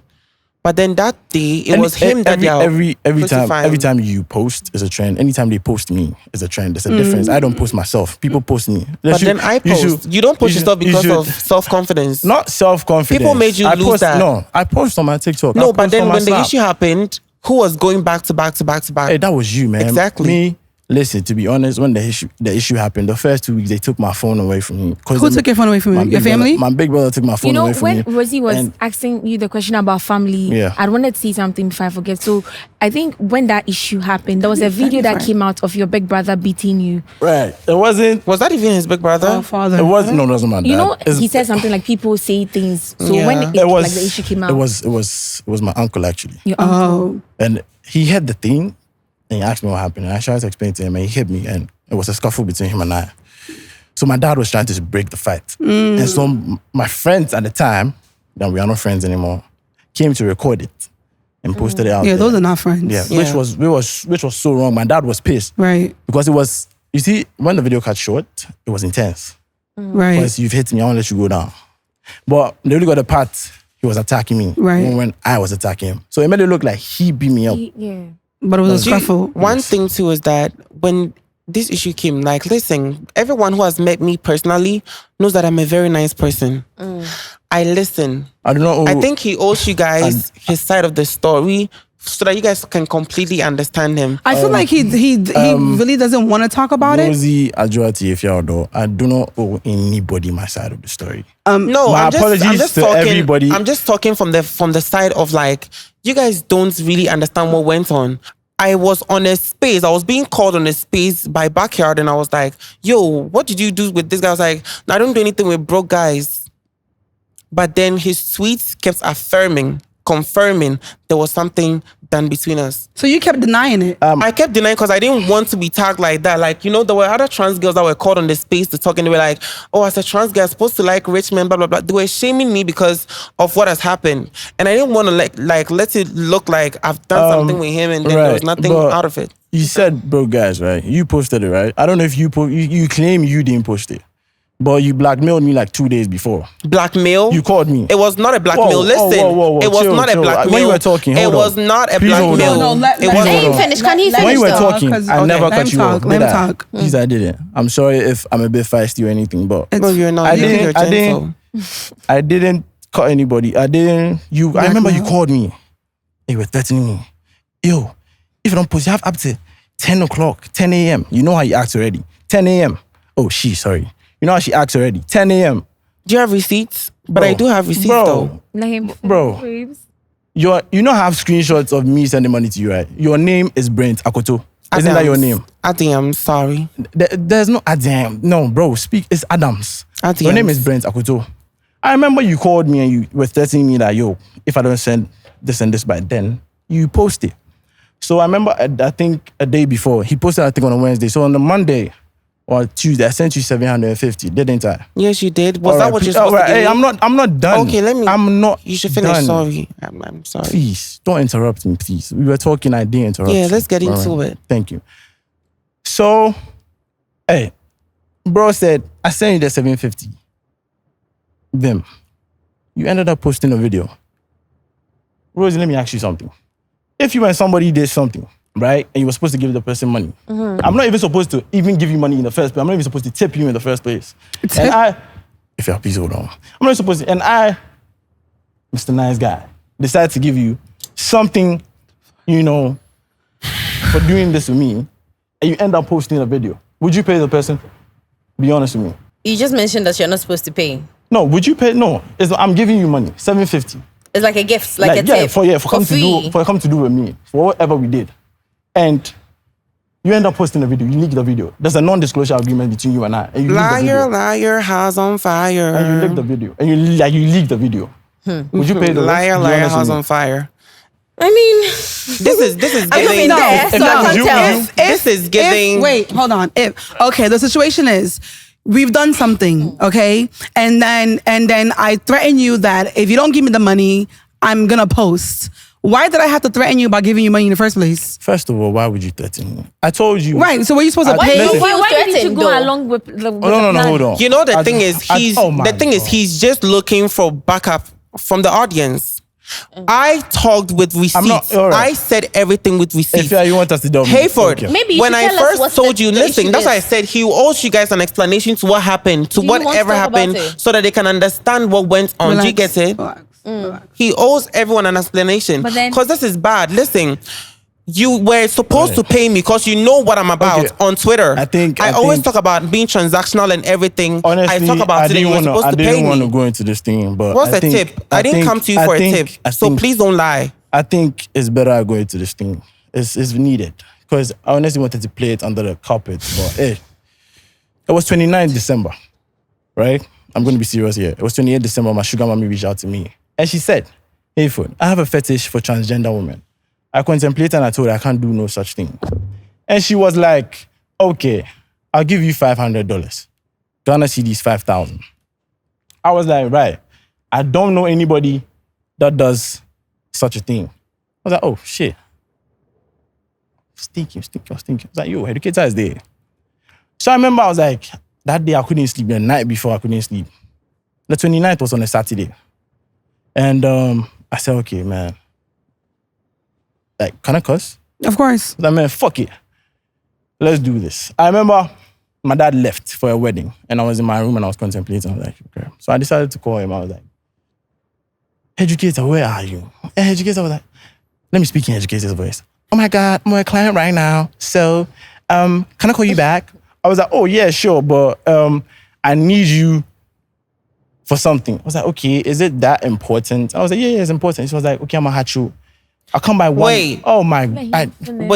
Speaker 1: But then that day, it was him that they are
Speaker 2: every
Speaker 1: crucifying.
Speaker 2: time you post is a trend. Anytime they post me is a trend. There's a difference. I don't post myself. People post me.
Speaker 1: But then I post. You don't post yourself because of self-confidence.
Speaker 2: Not self-confidence.
Speaker 1: People made you lose that.
Speaker 2: No, I post on my TikTok.
Speaker 1: No, but then when the issue happened, who was going back to back?
Speaker 2: Hey, that was you, man.
Speaker 1: Exactly.
Speaker 2: Me. Listen, to be honest, when the issue happened, the first 2 weeks they took my phone away from me.
Speaker 3: Who took your phone away from you? Your family?
Speaker 2: My big brother took my phone away from me.
Speaker 4: You know, when Rosie was asking you the question about family,
Speaker 2: Yeah.
Speaker 4: I wanted to say something before I forget. So I think when that issue happened, there was a video that came out of your big brother beating you.
Speaker 2: Right. It wasn't.
Speaker 1: Was that even his big brother?
Speaker 3: Oh, father.
Speaker 2: It wasn't. No, it wasn't my dad.
Speaker 4: You know, he said something like people say things. So
Speaker 1: Yeah.
Speaker 4: when
Speaker 2: It was
Speaker 4: like the issue came out,
Speaker 2: It was my uncle actually,
Speaker 4: your uncle.
Speaker 3: Oh.
Speaker 2: and he had the thing, and he asked me what happened, and I tried to explain to him, and he hit me, and it was a scuffle between him and I. So my dad was trying to break the fight, and so my friends at the time, that we are not friends anymore, came to record it and posted it out.
Speaker 3: Yeah,
Speaker 2: there.
Speaker 3: those are not friends.
Speaker 2: Yeah,
Speaker 1: Yeah.
Speaker 2: which was so wrong. My dad was pissed
Speaker 3: Right.
Speaker 2: because it was. You see, when the video cut short, it was intense.
Speaker 3: Right.
Speaker 2: Because you've hit me, I won't let you go down. But they only got the part he was attacking me
Speaker 3: Right.
Speaker 2: when I was attacking him. So it made it look like he beat me up.
Speaker 4: Yeah.
Speaker 3: But it was a scuffle.
Speaker 1: One thing too is that when this issue came, like, listen, everyone who has met me personally knows that I'm a very nice person. I listen.
Speaker 2: I don't know.
Speaker 1: I think he owes you guys his side of the story so that you guys can completely understand him.
Speaker 3: I feel like he really doesn't want to talk about it.
Speaker 2: Rosie Ajuati, if y'all know, I do not owe anybody my side of the story.
Speaker 1: No,
Speaker 2: My
Speaker 1: I'm
Speaker 2: apologies
Speaker 1: just
Speaker 2: to
Speaker 1: talking,
Speaker 2: everybody.
Speaker 1: I'm just talking from the side of like, you guys don't really understand what went on. I was on a space. I was being called on a space by Backyard, and I was like, yo, what did you do with this guy? I was like, no, I don't do anything with broke guys. But then his tweets kept confirming there was something done between us.
Speaker 3: So you kept denying it.
Speaker 1: I kept denying because I didn't want to be tagged like that. Like, you know, there were other trans girls that were called on the space to talk, and they were like, oh, as a trans girl, I'm supposed to like rich men, blah, blah, blah. They were shaming me because of what has happened. And I didn't want to like let it look like I've done something with him and then there was nothing out of it.
Speaker 2: You said broke guys, right? You posted it, right? I don't know if you claim you didn't post it, but you blackmailed me like 2 days before.
Speaker 1: Blackmail?
Speaker 2: You called me.
Speaker 1: It was not a blackmail.
Speaker 2: Whoa,
Speaker 1: Listen,
Speaker 2: whoa.
Speaker 1: it was
Speaker 2: Chill,
Speaker 1: not a
Speaker 2: chill.
Speaker 1: blackmail.
Speaker 2: When you were talking,
Speaker 1: it
Speaker 2: hold on.
Speaker 1: was not a
Speaker 2: Please hold
Speaker 1: blackmail.
Speaker 2: on.
Speaker 3: let
Speaker 1: It was
Speaker 5: Let him finish. Can he
Speaker 3: let
Speaker 2: When
Speaker 5: finish
Speaker 2: you were
Speaker 5: though?
Speaker 2: talking,
Speaker 3: 'cause-
Speaker 2: I never
Speaker 3: let
Speaker 2: cut
Speaker 3: him
Speaker 2: you
Speaker 3: talk,
Speaker 2: off.
Speaker 3: let
Speaker 2: Did
Speaker 3: him
Speaker 2: I?
Speaker 3: talk.
Speaker 2: Please, I didn't. I'm sorry if I'm a bit feisty or anything, but
Speaker 1: No, you're not.
Speaker 2: I
Speaker 1: You're
Speaker 2: didn't.
Speaker 1: gentle.
Speaker 2: I didn't cut anybody. I remember you called me. You were threatening me. Yo, if you don't post, you have up to 10 o'clock, 10 a.m. You know how you act already. 10 a.m. Oh, sorry. You know how she acts already. 10 a.m.
Speaker 1: Do you have receipts? But
Speaker 2: Bro.
Speaker 1: I do have receipts
Speaker 2: Bro.
Speaker 1: though.
Speaker 4: Let him
Speaker 2: Bro.
Speaker 4: please.
Speaker 2: You know I have screenshots of me sending money to you, right? Your name is Brent Akoto. Isn't that your name?
Speaker 1: Adams, sorry.
Speaker 2: There's no Adam. No, bro, it's Adams.
Speaker 1: Adams.
Speaker 2: Your name is Brent Akoto. I remember you called me and you were threatening me that, yo, if I don't send this and this by then, you post it. So I remember, I think a day before, he posted, I think on a Wednesday. So on the Monday or Tuesday, I sent you 750, didn't I?
Speaker 1: Yes, you did. Was
Speaker 2: All
Speaker 1: that
Speaker 2: right,
Speaker 1: what you're
Speaker 2: please-
Speaker 1: supposed
Speaker 2: all right,
Speaker 1: to give
Speaker 2: hey,
Speaker 1: me?
Speaker 2: I'm not done.
Speaker 1: Okay, let me.
Speaker 2: I'm not.
Speaker 1: You should finish.
Speaker 2: done.
Speaker 1: Sorry. I'm sorry.
Speaker 2: Please, don't interrupt me, please. We were talking, I didn't interrupt
Speaker 1: Yeah,
Speaker 2: you.
Speaker 1: let's get
Speaker 2: All
Speaker 1: into
Speaker 2: right.
Speaker 1: it.
Speaker 2: Thank you. So, hey, bro said, I sent you the 750. Them. You ended up posting a video. Rosie, let me ask you something. If you and somebody did something, right, and you were supposed to give the person money, I'm not even supposed to even give you money in the first place. I'm not even supposed to tip you in the first place. And if you're please hold on. I'm not supposed to, and I, Mr. Nice Guy, decided to give you something, you know, for doing this with me, and you end up posting a video. Would you pay the person? Be honest with me.
Speaker 5: You just mentioned that you're not supposed to pay.
Speaker 2: No, would you pay? No, I'm giving you money, 750.
Speaker 5: It's like a gift, like a
Speaker 2: yeah,
Speaker 5: tip.
Speaker 2: for come to do with me, for whatever we did, and you end up posting the video. You leak the video. There's a non-disclosure agreement between you and I. And you leak the video.
Speaker 1: Liar, house on fire.
Speaker 2: And you leak the video. And you leak the video. Would you pay the rest? Be
Speaker 1: Liar,
Speaker 2: honest
Speaker 1: house
Speaker 2: with me.
Speaker 1: on fire.
Speaker 5: I mean,
Speaker 1: This is
Speaker 5: I'm
Speaker 1: giving.
Speaker 5: in there, so I can't tell.
Speaker 1: This is giving.
Speaker 3: Wait, hold on. Okay, the situation is we've done something, okay? And then I threaten you that if you don't give me the money, I'm gonna post. Why did I have to threaten you about giving you money in the first place?
Speaker 2: First of all, why would you threaten me? I told you.
Speaker 3: Right, so were you supposed to
Speaker 2: I-
Speaker 3: pay?
Speaker 2: listen.
Speaker 4: Why did you
Speaker 5: threatened,
Speaker 4: go
Speaker 5: though?
Speaker 4: along with the
Speaker 2: Oh, no,
Speaker 4: plan?
Speaker 2: hold on.
Speaker 1: You know the thing is
Speaker 2: he's
Speaker 1: he's just looking for backup from the audience. I talked with receipts.
Speaker 2: all right.
Speaker 1: I said everything with receipts.
Speaker 2: If you want us to do
Speaker 1: Hayford,
Speaker 2: okay.
Speaker 5: Maybe you
Speaker 1: when
Speaker 5: should
Speaker 1: I
Speaker 5: tell us
Speaker 1: first
Speaker 5: what
Speaker 1: told
Speaker 5: the
Speaker 1: you, listen,
Speaker 5: issue
Speaker 1: that's why I
Speaker 5: is.
Speaker 1: said he owes you guys an explanation to what happened, to
Speaker 5: Do you want to
Speaker 1: whatever
Speaker 5: talk about
Speaker 1: happened,
Speaker 5: it?
Speaker 1: so that they can understand what went on. Do you get it?
Speaker 3: Relax.
Speaker 1: He owes everyone an explanation.
Speaker 4: But then-
Speaker 1: Because this is bad. Listen, you were supposed to pay me because you know what I'm about
Speaker 2: Okay.
Speaker 1: on Twitter.
Speaker 2: I
Speaker 1: always
Speaker 2: think-
Speaker 1: talk about being transactional and everything.
Speaker 2: Honestly,
Speaker 1: I talk about it and you were supposed
Speaker 2: I
Speaker 1: to pay
Speaker 2: didn't want to
Speaker 1: me.
Speaker 2: go into this thing, but
Speaker 1: What's
Speaker 2: I
Speaker 1: the
Speaker 2: think,
Speaker 1: tip? I didn't come to you for a tip. So please don't lie.
Speaker 2: I think it's better I go into this thing. It's needed. Because I honestly wanted to play it under the carpet. But hey, it was 29 December, right? I'm going to be serious here. It was 28 December, my sugar mommy reached out to me. And she said, hey, Ford, I have a fetish for transgender women. I contemplated and I told her I can't do no such thing. And she was like, okay, I'll give you $500. Ghana cedis 5,000. I was like, right. I don't know anybody that does such a thing. I was like, oh, shit. Stinky. I was like, yo, educator is there. So I remember I was like, that day I couldn't sleep. The night before I couldn't sleep. The 29th was on a Saturday. And I said, okay, man. Like, can I cuss?
Speaker 3: Of course.
Speaker 2: I mean, fuck it. Let's do this. I remember my dad left for a wedding and I was in my room and I was contemplating. I was like, okay. So I decided to call him. I was like, educator, where are you? And educator was like, let me speak in educator's voice. Oh my God, I'm a client right now. So, can I call you back? I was like, oh yeah, sure, but I need you for something. I was like, okay, is it that important? I was like, yeah, it's important. She was like, okay, I'm gonna hatch you. I'll come by one.
Speaker 1: Wait.
Speaker 2: Oh my,
Speaker 1: Wait,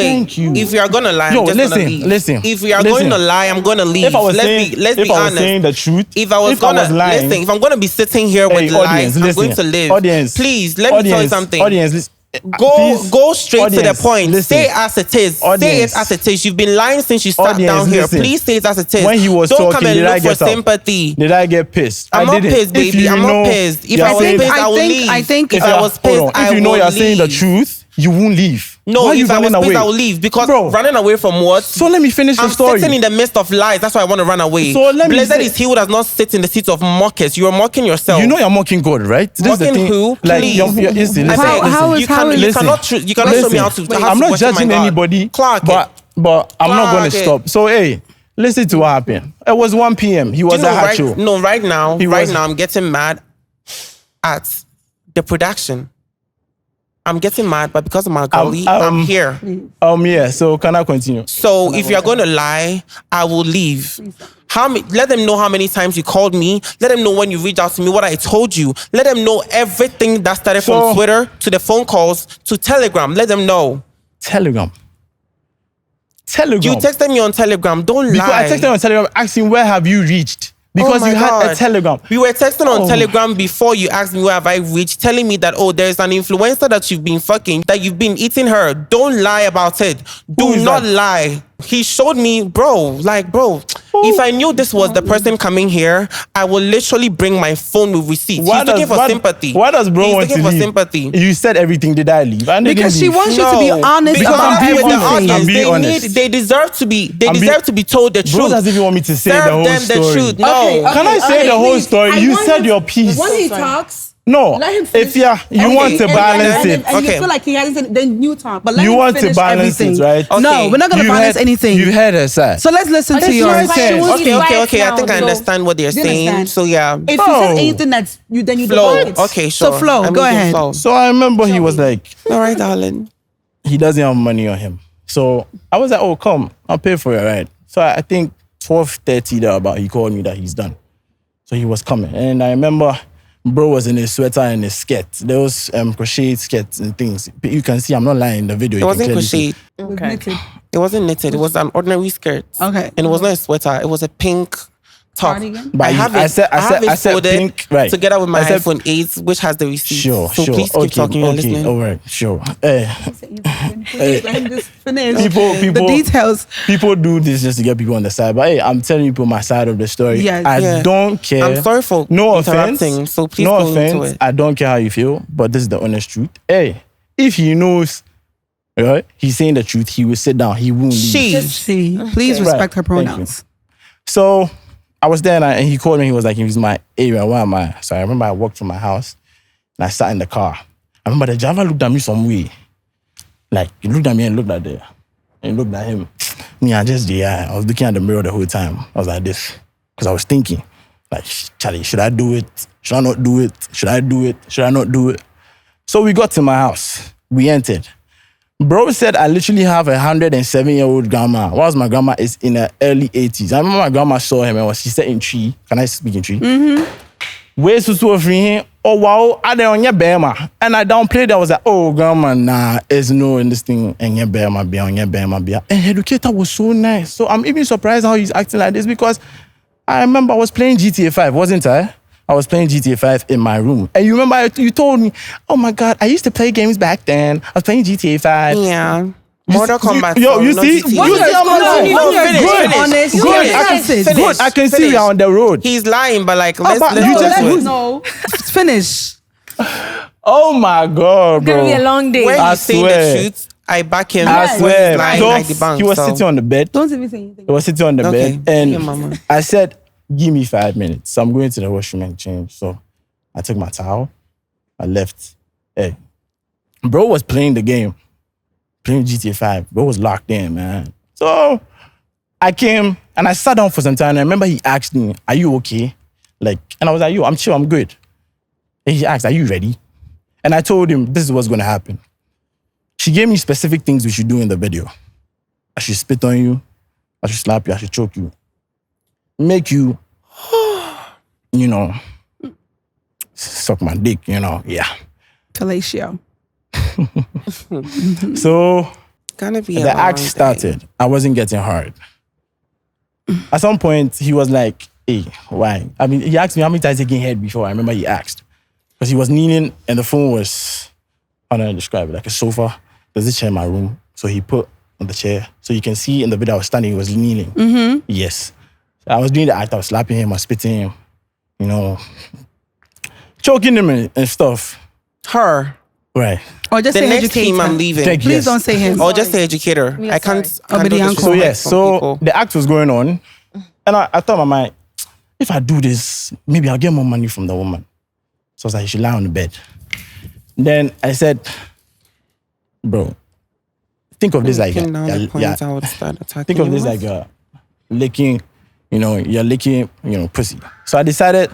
Speaker 2: thank you.
Speaker 1: if you are gonna lie,
Speaker 2: Yo,
Speaker 1: I'm just
Speaker 2: listen,
Speaker 1: gonna leave.
Speaker 2: listen,
Speaker 1: If you are
Speaker 2: listen.
Speaker 1: going to lie, I'm gonna leave.
Speaker 2: If I was
Speaker 1: let's be honest.
Speaker 2: saying the truth,
Speaker 1: If I was
Speaker 2: lying,
Speaker 1: listen, if I'm gonna be sitting here
Speaker 2: hey,
Speaker 1: with
Speaker 2: audience,
Speaker 1: lies, I'm
Speaker 2: listen.
Speaker 1: going to live.
Speaker 2: Audience,
Speaker 1: please let me tell you something.
Speaker 2: Audience, listen.
Speaker 1: Go straight to the
Speaker 2: audience,
Speaker 1: point.
Speaker 2: listen.
Speaker 1: Say it as it is. Say
Speaker 2: Audience.
Speaker 1: it as it is. You've been lying since you sat
Speaker 2: Audience,
Speaker 1: down here.
Speaker 2: listen.
Speaker 1: Please say it as it is.
Speaker 2: When he was
Speaker 1: Don't
Speaker 2: talking,
Speaker 1: come and
Speaker 2: did I
Speaker 1: look for
Speaker 2: get up?
Speaker 1: sympathy.
Speaker 2: Did I get pissed?
Speaker 1: I'm
Speaker 2: I
Speaker 1: not
Speaker 2: didn't.
Speaker 1: pissed,
Speaker 2: If
Speaker 1: baby.
Speaker 2: you
Speaker 1: I'm not
Speaker 2: know
Speaker 1: pissed. If
Speaker 2: you're
Speaker 1: I was
Speaker 2: saying-
Speaker 1: pissed, I would leave.
Speaker 3: I think
Speaker 1: if
Speaker 3: if
Speaker 1: I
Speaker 3: you're-
Speaker 1: was
Speaker 2: hold
Speaker 1: pissed,
Speaker 2: on.
Speaker 1: I
Speaker 2: If you know
Speaker 1: would
Speaker 2: you're saying the
Speaker 1: leave.
Speaker 2: truth, you won't leave.
Speaker 1: No,
Speaker 2: Why are you
Speaker 1: if I was
Speaker 2: running
Speaker 1: pissed,
Speaker 2: away?
Speaker 1: I would leave because
Speaker 2: Bro.
Speaker 1: running away from what?
Speaker 2: So let me finish the
Speaker 1: I'm
Speaker 2: story.
Speaker 1: sitting in the midst of lies. That's why I want to run away.
Speaker 2: So let me
Speaker 1: Blessed
Speaker 2: say-
Speaker 1: is he who does not sit in the seat of mockers. You are mocking yourself.
Speaker 2: You know you're mocking God, right? This is the
Speaker 1: Mocking
Speaker 2: thing.
Speaker 1: who?
Speaker 2: Like,
Speaker 1: Please.
Speaker 2: listen,
Speaker 1: I beg,
Speaker 3: How is-
Speaker 1: you
Speaker 2: listen,
Speaker 1: cannot show me how to.
Speaker 2: I'm not judging anybody,
Speaker 1: Clark,
Speaker 2: but I'm not going
Speaker 1: Clark
Speaker 2: to
Speaker 1: it.
Speaker 2: stop. So hey, listen to what happened. It was 1 p.m. He was
Speaker 1: you know,
Speaker 2: at Hacho.
Speaker 1: right now,
Speaker 2: He was-
Speaker 1: I'm getting mad at the production. I'm getting mad, but because of my girlie, I'm here.
Speaker 2: Yeah. So can I continue?
Speaker 1: So if you're going to lie, I will leave. Let them know how many times you called me. Let them know when you reached out to me, what I told you. Let them know everything that started
Speaker 2: So-
Speaker 1: from Twitter to the phone calls to Telegram. Let them know.
Speaker 2: Telegram.
Speaker 1: You texted me on Telegram. Don't
Speaker 2: Because
Speaker 1: lie.
Speaker 2: I texted on Telegram asking where have you reached? Because
Speaker 1: Oh my
Speaker 2: you had
Speaker 1: God.
Speaker 2: a Telegram.
Speaker 1: We were texting on
Speaker 2: Oh.
Speaker 1: Telegram before you asked me where have I reached, telling me that, oh, there's an influencer that you've been fucking, that you've been eating her. Don't lie about it.
Speaker 2: Who
Speaker 1: Do
Speaker 2: is
Speaker 1: not
Speaker 2: that?
Speaker 1: lie. He showed me, bro, if I knew this was the person coming here, I would literally bring my phone with receipts. He's looking for sympathy.
Speaker 2: Why does bro
Speaker 1: He's
Speaker 2: want to
Speaker 1: looking for
Speaker 2: leave?
Speaker 1: sympathy.
Speaker 2: You said everything. Did I leave? I didn't
Speaker 3: Because she
Speaker 2: leave.
Speaker 3: wants you to be honest
Speaker 1: because
Speaker 3: about
Speaker 1: I'm with the
Speaker 3: everything.
Speaker 1: audience.
Speaker 2: I'm being honest.
Speaker 1: They deserve to be. They
Speaker 2: I'm
Speaker 1: deserve to be told the
Speaker 2: Bro
Speaker 1: truth.
Speaker 2: doesn't even want me to say
Speaker 1: Serve
Speaker 2: the whole
Speaker 1: them
Speaker 2: story.
Speaker 1: the truth. No.
Speaker 2: Can I say the whole story? You said your piece.
Speaker 6: When he talks,
Speaker 2: No,
Speaker 6: let him finish.
Speaker 2: if you want to balance it,
Speaker 6: and
Speaker 1: Okay.
Speaker 6: you feel like he hasn't, then you talk. But let
Speaker 2: you
Speaker 6: him
Speaker 2: want to
Speaker 6: finish
Speaker 2: balance
Speaker 6: everything.
Speaker 2: it, right?
Speaker 3: No,
Speaker 1: Okay.
Speaker 3: we're not going to balance anything.
Speaker 2: You've heard her side.
Speaker 3: So let's listen to
Speaker 2: That's
Speaker 3: yours.
Speaker 2: what I said.
Speaker 1: Okay. I think I
Speaker 4: So-
Speaker 1: understand what they're
Speaker 6: You
Speaker 1: saying.
Speaker 6: understand?
Speaker 1: So yeah.
Speaker 6: If
Speaker 2: Bro.
Speaker 6: you said anything that's you, then you
Speaker 1: Flo.
Speaker 6: don't.
Speaker 1: Okay, sure.
Speaker 3: Flo,
Speaker 1: I'm
Speaker 3: go
Speaker 1: moving
Speaker 3: ahead.
Speaker 1: Flo.
Speaker 2: So I remember he was like,
Speaker 1: All right, darling.
Speaker 2: he doesn't have money on him. So I was like, oh, come, I'll pay for your ride. So I think 12:30 there about, he called me that he's done. So he was coming. And I remember bro was in his sweater and his skirt. There was crochet skirts and things. But you can see, I'm not lying in the video.
Speaker 1: It
Speaker 2: You
Speaker 1: wasn't
Speaker 2: can clearly
Speaker 1: crocheted.
Speaker 2: see.
Speaker 1: It wasn't knitted. It was an ordinary skirt.
Speaker 3: Okay.
Speaker 1: And it was not a sweater. It was a pink top.
Speaker 6: Cardigan?
Speaker 2: But
Speaker 1: I have it.
Speaker 2: I
Speaker 1: have it
Speaker 2: said
Speaker 1: folded
Speaker 2: pink, right.
Speaker 1: together with my
Speaker 2: I said-
Speaker 1: iPhone 8, which has the receipt.
Speaker 2: Sure,
Speaker 1: so
Speaker 2: sure.
Speaker 1: please keep talking. You're listening.
Speaker 2: all right, sure.
Speaker 6: Let him just finish.
Speaker 2: People,
Speaker 3: The details.
Speaker 2: people do this just to get people on the side. But hey, I'm telling you my side of the story.
Speaker 3: Yes.
Speaker 2: I
Speaker 1: Yeah.
Speaker 2: don't care.
Speaker 1: I'm sorry for
Speaker 2: no offense.
Speaker 1: interrupting, so please
Speaker 2: no
Speaker 1: go into
Speaker 2: offense.
Speaker 1: it.
Speaker 2: I don't care how you feel, but this is the honest truth. Hey, if he knows, right, he's saying the truth, he will sit down. He won't leave.
Speaker 3: See, please
Speaker 2: Right.
Speaker 3: respect her
Speaker 2: Thank you.
Speaker 3: pronouns.
Speaker 2: So I was there and he called me. He was like, he's my area. Where am I? So I remember I walked from my house and I sat in the car. I remember the driver looked at me some way. Like, he looked at me and looked at there. And looked at him. Me, I was looking at the mirror the whole time. I was like this. Because I was thinking, like, Charlie, should I do it? Should I not do it? Should I do it? Should I not do it? So we got to my house. We entered. Bro said I literally have a 107-year-old grandma. Whilst my grandma is in her early 80s. I remember my grandma saw him and she said in tree. Can I speak in tree? Where's Susu free? Oh wow, I don't on your bema. And I downplayed. I was like, oh grandma, nah, there's no in this thing. And your bema be on your bema be. And educator was so nice. So I'm even surprised how he's acting like this because I remember I was playing GTA 5, wasn't I? I was playing GTA 5 in my room. And you remember you told me, oh my God, I used to play games back then. I was playing GTA 5.
Speaker 1: Yeah. Mortal Kombat.
Speaker 2: You see?
Speaker 1: GTA.
Speaker 2: Good. I can see we are on the road.
Speaker 1: He's lying, but like,
Speaker 2: but
Speaker 1: let's
Speaker 2: you
Speaker 1: go
Speaker 2: just-
Speaker 1: to it.
Speaker 3: No. Finish.
Speaker 2: Oh my God, bro.
Speaker 4: Gonna be a long day.
Speaker 1: When
Speaker 2: I
Speaker 1: he's saying
Speaker 2: swear.
Speaker 1: the truth, I back him.
Speaker 2: I
Speaker 1: When
Speaker 2: swear.
Speaker 1: he's lying,
Speaker 2: So,
Speaker 1: I debunk.
Speaker 2: he was
Speaker 1: so.
Speaker 2: sitting on the bed.
Speaker 3: Don't even say anything.
Speaker 2: He was sitting on the
Speaker 1: Okay.
Speaker 2: bed.
Speaker 1: Yeah, mama.
Speaker 2: And I said, give me 5 minutes. So I'm going to the washroom and change. So I took my towel. I left. Hey, bro was playing the game. Playing GTA 5. Bro was locked in, man. So I came and I sat down for some time. And I remember he asked me, are you okay? Like, and I was like, yo, I'm chill, I'm good. And he asked, are you ready? And I told him, this is what's going to happen. She gave me specific things we should do in the video. I should spit on you. I should slap you. I should choke you. Make you, you know, suck my dick, you know. Yeah.
Speaker 3: Fellatio.
Speaker 2: So
Speaker 1: Gonna be a
Speaker 2: the
Speaker 1: long
Speaker 2: act
Speaker 1: day.
Speaker 2: started. I wasn't getting hard. At some point, he was like, hey, why? I mean, he asked me how many times he taken head before. I remember he asked. Because he was kneeling and the phone was, how do I describe it? Like a sofa. There's a chair in my room. So he put on the chair. So you can see in the video I was standing, he was kneeling. Yes. So I was doing the act. I was slapping him, I was spitting him, you know, choking him and stuff.
Speaker 1: Her.
Speaker 2: Right.
Speaker 3: Or just
Speaker 1: The
Speaker 3: say
Speaker 1: next
Speaker 3: educator.
Speaker 1: team I'm leaving.
Speaker 2: Thank you.
Speaker 3: Please
Speaker 2: Yes.
Speaker 3: don't say him.
Speaker 1: Or just say educator.
Speaker 4: Yeah,
Speaker 1: I can't
Speaker 3: sorry.
Speaker 1: do
Speaker 3: Obedience.
Speaker 1: this.
Speaker 2: So yes,
Speaker 1: from
Speaker 2: so
Speaker 1: people.
Speaker 2: the act was going on. And I thought in my mind, if I do this, maybe I'll get more money from the woman. So I was like, you should lie on the bed. Then I said, bro, think of this like,
Speaker 1: Pin down the
Speaker 2: yeah,
Speaker 1: points, I would start attacking
Speaker 2: think of
Speaker 1: you
Speaker 2: this
Speaker 1: with.
Speaker 2: like licking, you know, you're licking, you know, pussy. So I decided,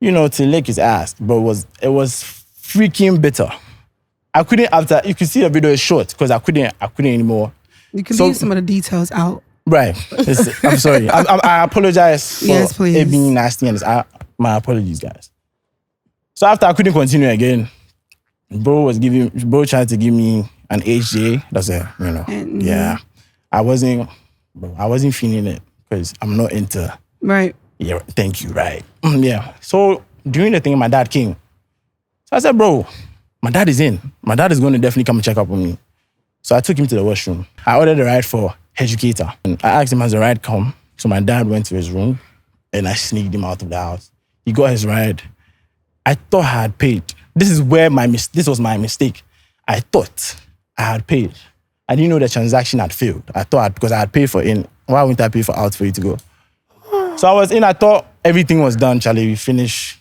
Speaker 2: you know, to lick his ass, but it was freaking bitter. I couldn't, after, you can see the video is short because I couldn't anymore.
Speaker 3: You can
Speaker 2: So-
Speaker 3: leave some of the details out.
Speaker 2: Right. I'm sorry. I apologize for
Speaker 3: Yes, please.
Speaker 2: it being nasty and my apologies, guys. So after I couldn't continue again, bro tried to give me an HJ. That's it, you know. Yeah. I wasn't feeling it because I'm not into,
Speaker 3: Right.
Speaker 2: yeah, thank you, right. Yeah. So during the thing, my dad came. So I said, bro, my dad is in. My dad is going to definitely come and check up on me. So I took him to the washroom. I ordered a ride for Educator. And I asked him, has the ride come? So my dad went to his room and I sneaked him out of the house. He got his ride. I thought I had paid. This was my mistake. I thought I had paid. I didn't know the transaction had failed. Because I had paid for in. Why wouldn't I pay for out for you to go? So I was in, I thought everything was done, Charlie. We finished,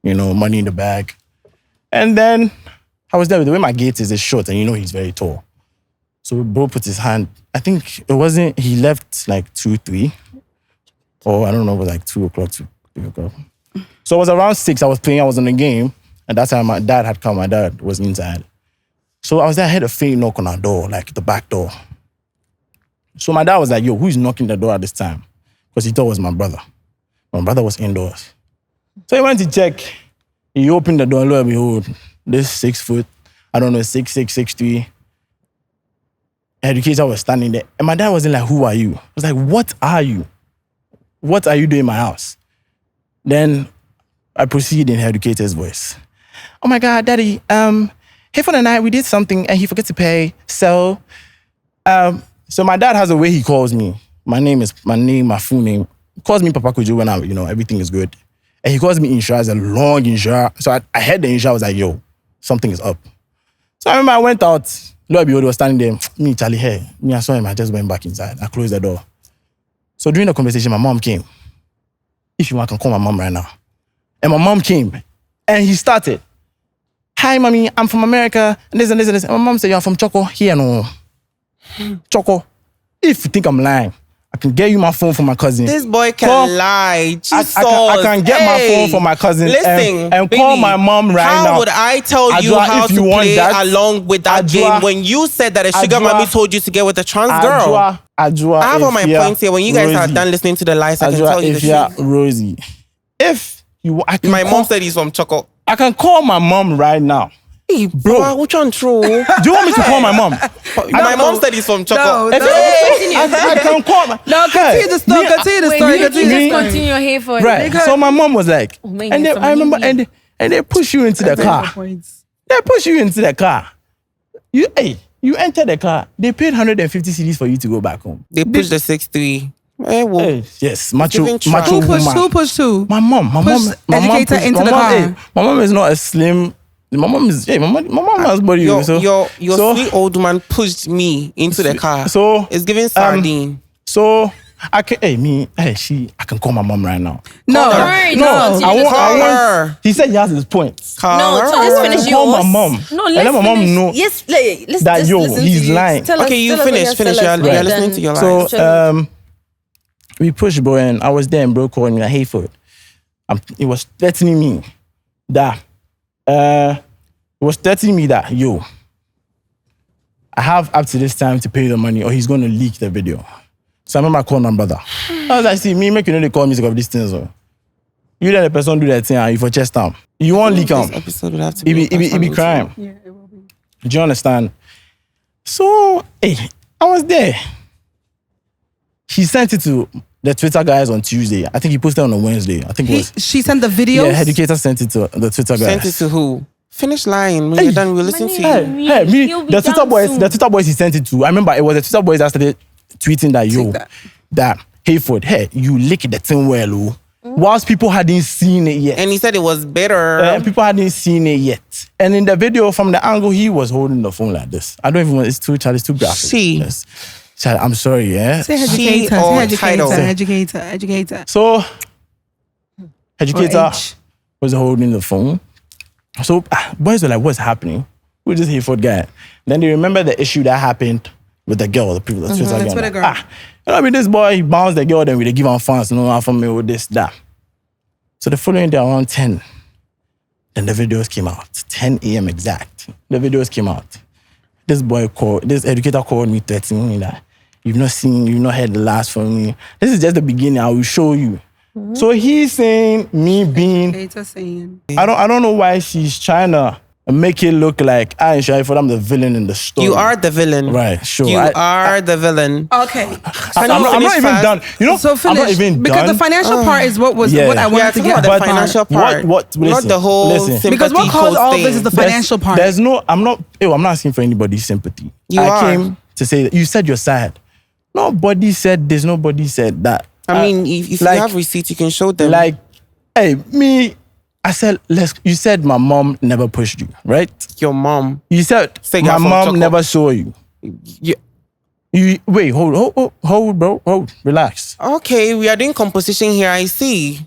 Speaker 2: you know, money in the bag. And then I was there with the way my gate is short and you know he's very tall. So bro put his hand, I think he left like 2, 3. Or I don't know, it was like 2 o'clock, 3 o'clock. So it was around 6, I was playing, I was in the game. And that time my dad had come, my dad was inside. So I was there, I heard a faint knock on our door, like the back door. So my dad was like, yo, who's knocking the door at this time? Because he thought it was my brother. My brother was indoors. So he went to check. He opened the door and lo and behold, this 6 foot, I don't know, 6'6", 6'3". Educator was standing there. And my dad wasn't like, who are you? I was like, what are you? What are you doing in my house? Then I proceed in Educator's voice. Oh my God, Daddy, Hayford and I, we did something and he forgot to pay. So my dad has a way he calls me. My full name. He calls me Papa Kujo when everything is good. And he calls me Insha as a long Insha. So I heard the Insha, I was like, yo, something is up. So I remember I went out. Lord Behold was standing there. Me, Charlie, hey. Me, I saw him. I just went back inside. I closed the door. So during the conversation, my mom came. If you want, I can call my mom right now. And my mom came. And he started. hi, mommy, I'm from America. And this and this and this. And my mom said, you're from Choco. Here, no. Choco. If you think I'm lying, I can get you my phone from my cousin.
Speaker 1: This boy can
Speaker 2: Call-
Speaker 1: lie.
Speaker 2: I can get my phone from my cousin
Speaker 1: Listen,
Speaker 2: and call
Speaker 1: baby,
Speaker 2: my mom right now.
Speaker 1: How would I tell you
Speaker 2: Adjoa,
Speaker 1: how
Speaker 2: if
Speaker 1: to
Speaker 2: you want
Speaker 1: play
Speaker 2: that,
Speaker 1: along with that
Speaker 2: Adjoa,
Speaker 1: game when you said that a sugar
Speaker 2: Adjoa,
Speaker 1: mommy told you to get with a trans girl?
Speaker 2: Adjoa,
Speaker 1: I have all my
Speaker 2: if
Speaker 1: points here. When you guys are
Speaker 2: Rosie,
Speaker 1: done listening to the lies, I can
Speaker 2: Adjoa,
Speaker 1: tell you the
Speaker 2: if you're
Speaker 1: truth.
Speaker 2: Rosie, if you, I can
Speaker 1: My
Speaker 2: call,
Speaker 1: mom said he's from Choco.
Speaker 2: I can call my mom right now.
Speaker 1: Hey, bro, which one true?
Speaker 2: Do you want me to call my mom?
Speaker 1: My mom said he's from Choco.
Speaker 3: No,
Speaker 2: If
Speaker 3: no.
Speaker 2: I can call my.
Speaker 3: No, continue the story. Continue the
Speaker 4: Wait,
Speaker 3: story.
Speaker 4: you
Speaker 3: Continue the
Speaker 2: me-
Speaker 3: story.
Speaker 4: continue your Hayford.
Speaker 2: Right. So my mom was like,
Speaker 4: man,
Speaker 2: and
Speaker 4: you're
Speaker 2: then, I remember,
Speaker 4: some
Speaker 2: and they push you into the car. They push you into the car. You enter the car. They paid 150 CDs for you to go back home.
Speaker 1: They pushed the 6'3".
Speaker 2: Yes, macho
Speaker 1: giving trash.
Speaker 3: Who
Speaker 2: woman.
Speaker 3: pushed who?
Speaker 2: My mom
Speaker 3: Pushed
Speaker 2: my mom
Speaker 3: educator
Speaker 2: pushed-
Speaker 3: into
Speaker 2: my
Speaker 3: the
Speaker 2: mom,
Speaker 3: car.
Speaker 2: my mom is not a slim. My mom is my mom has body.
Speaker 1: Your
Speaker 2: so
Speaker 1: sweet old man pushed me into the car.
Speaker 2: so,
Speaker 1: It's giving sardine.
Speaker 2: So I can I can call my mom right now.
Speaker 3: No,
Speaker 4: her.
Speaker 3: no.
Speaker 2: I want
Speaker 1: Call her.
Speaker 2: He said he has his points.
Speaker 1: Call
Speaker 5: No,
Speaker 1: her.
Speaker 5: so just
Speaker 2: I
Speaker 5: finish
Speaker 2: can call my
Speaker 5: yours.
Speaker 2: mom.
Speaker 5: No,
Speaker 2: and
Speaker 5: let's
Speaker 2: let my mom
Speaker 5: finish.
Speaker 2: know.
Speaker 5: Yes, let's
Speaker 2: that,
Speaker 5: just
Speaker 2: yo,
Speaker 5: listen
Speaker 2: he's
Speaker 5: to you.
Speaker 2: lying.
Speaker 5: Tell us-
Speaker 1: Okay, you
Speaker 5: tell us what
Speaker 1: finish.
Speaker 5: have to
Speaker 1: Finish.
Speaker 5: tell us.
Speaker 1: You're
Speaker 5: Right.
Speaker 1: listening to your lies.
Speaker 2: So we pushed bro, and I was there, and bro called me like, Hayford. It was threatening me that yo, I have up to this time to pay the money or he's going to leak the video. So I remember I called my brother. I was like, see, me make you know they call music of these things. So. You let the person do that thing and you for chest down. You won't leak
Speaker 1: This
Speaker 2: them.
Speaker 1: episode would have to
Speaker 2: It be crime.
Speaker 6: Yeah, it will be.
Speaker 2: Do you understand? So, I was there. He sent it to the Twitter guys on Tuesday. I think he posted on a Wednesday. I think it was.
Speaker 3: She sent the videos.
Speaker 2: Yeah, Educator sent it to the Twitter guys.
Speaker 1: Sent it to who? Finish lying. When you're done, we'll listen to you.
Speaker 2: Me,
Speaker 4: You'll be
Speaker 2: the Twitter
Speaker 4: down
Speaker 2: boys,
Speaker 4: soon.
Speaker 2: the Twitter boys he sent it to. I remember it was the Twitter boys that started tweeting that
Speaker 3: that.
Speaker 2: that Hayford, you lick the thing well, oh. Whilst people hadn't seen it yet.
Speaker 1: And he said it was better.
Speaker 2: People hadn't seen it yet. And in the video, from the angle, he was holding the phone like this. I don't even want, it's too graphic.
Speaker 1: She.
Speaker 2: Yes. Child, I'm sorry, yeah.
Speaker 3: Say
Speaker 1: She
Speaker 3: educator.
Speaker 1: or
Speaker 3: Say
Speaker 1: title.
Speaker 3: educator.
Speaker 2: So, Educator
Speaker 3: H.
Speaker 2: was holding the phone. So, boys were like, what's happening? Who's this Hayford guy? Then they remember the issue that happened with the girl, the previous Twitter
Speaker 3: the
Speaker 2: girl.
Speaker 3: Twitter girl.
Speaker 2: I mean, this boy, he bounced the girl, then we give him fans, from me with this, that. So the following day around 10, then the videos came out. 10 a.m. exact. The videos came out. This educator called me, threatening me that you've not heard the last from me. This is just the beginning. I will show you. So he's saying me being.
Speaker 3: Educator saying.
Speaker 2: I don't know why she's trying to make it look like I ain't sure I'm the villain in the story.
Speaker 1: You are the villain.
Speaker 2: Right, sure.
Speaker 1: You are the villain.
Speaker 3: Okay.
Speaker 2: I'm not
Speaker 1: finish
Speaker 2: even
Speaker 1: fast?
Speaker 2: done. You know,
Speaker 3: So finish
Speaker 2: I'm not even
Speaker 3: because
Speaker 2: done.
Speaker 3: the financial part is what
Speaker 2: Yeah.
Speaker 3: I
Speaker 1: Yeah,
Speaker 3: wanted
Speaker 1: talk
Speaker 3: to
Speaker 1: about
Speaker 3: get.
Speaker 1: the
Speaker 2: But,
Speaker 1: financial part.
Speaker 2: what-
Speaker 1: not
Speaker 2: listen,
Speaker 1: the whole
Speaker 2: listen.
Speaker 1: sympathy
Speaker 3: Because what caused all this is the
Speaker 1: thing.
Speaker 3: financial part.
Speaker 2: There's no, I'm not asking for anybody's sympathy.
Speaker 1: You
Speaker 2: I
Speaker 1: are.
Speaker 2: came to say that you said your side. Nobody said this, nobody said that.
Speaker 1: I mean, if
Speaker 2: like-
Speaker 1: you have receipts, you can show them.
Speaker 2: Like, I said, you said my mom never pushed you, right?
Speaker 1: your mom.
Speaker 2: You said
Speaker 1: Say
Speaker 2: my
Speaker 1: you're from
Speaker 2: mom
Speaker 1: Choco.
Speaker 2: never saw you.
Speaker 1: You,
Speaker 2: Wait, hold, bro, relax.
Speaker 1: okay, we are doing composition here. I see.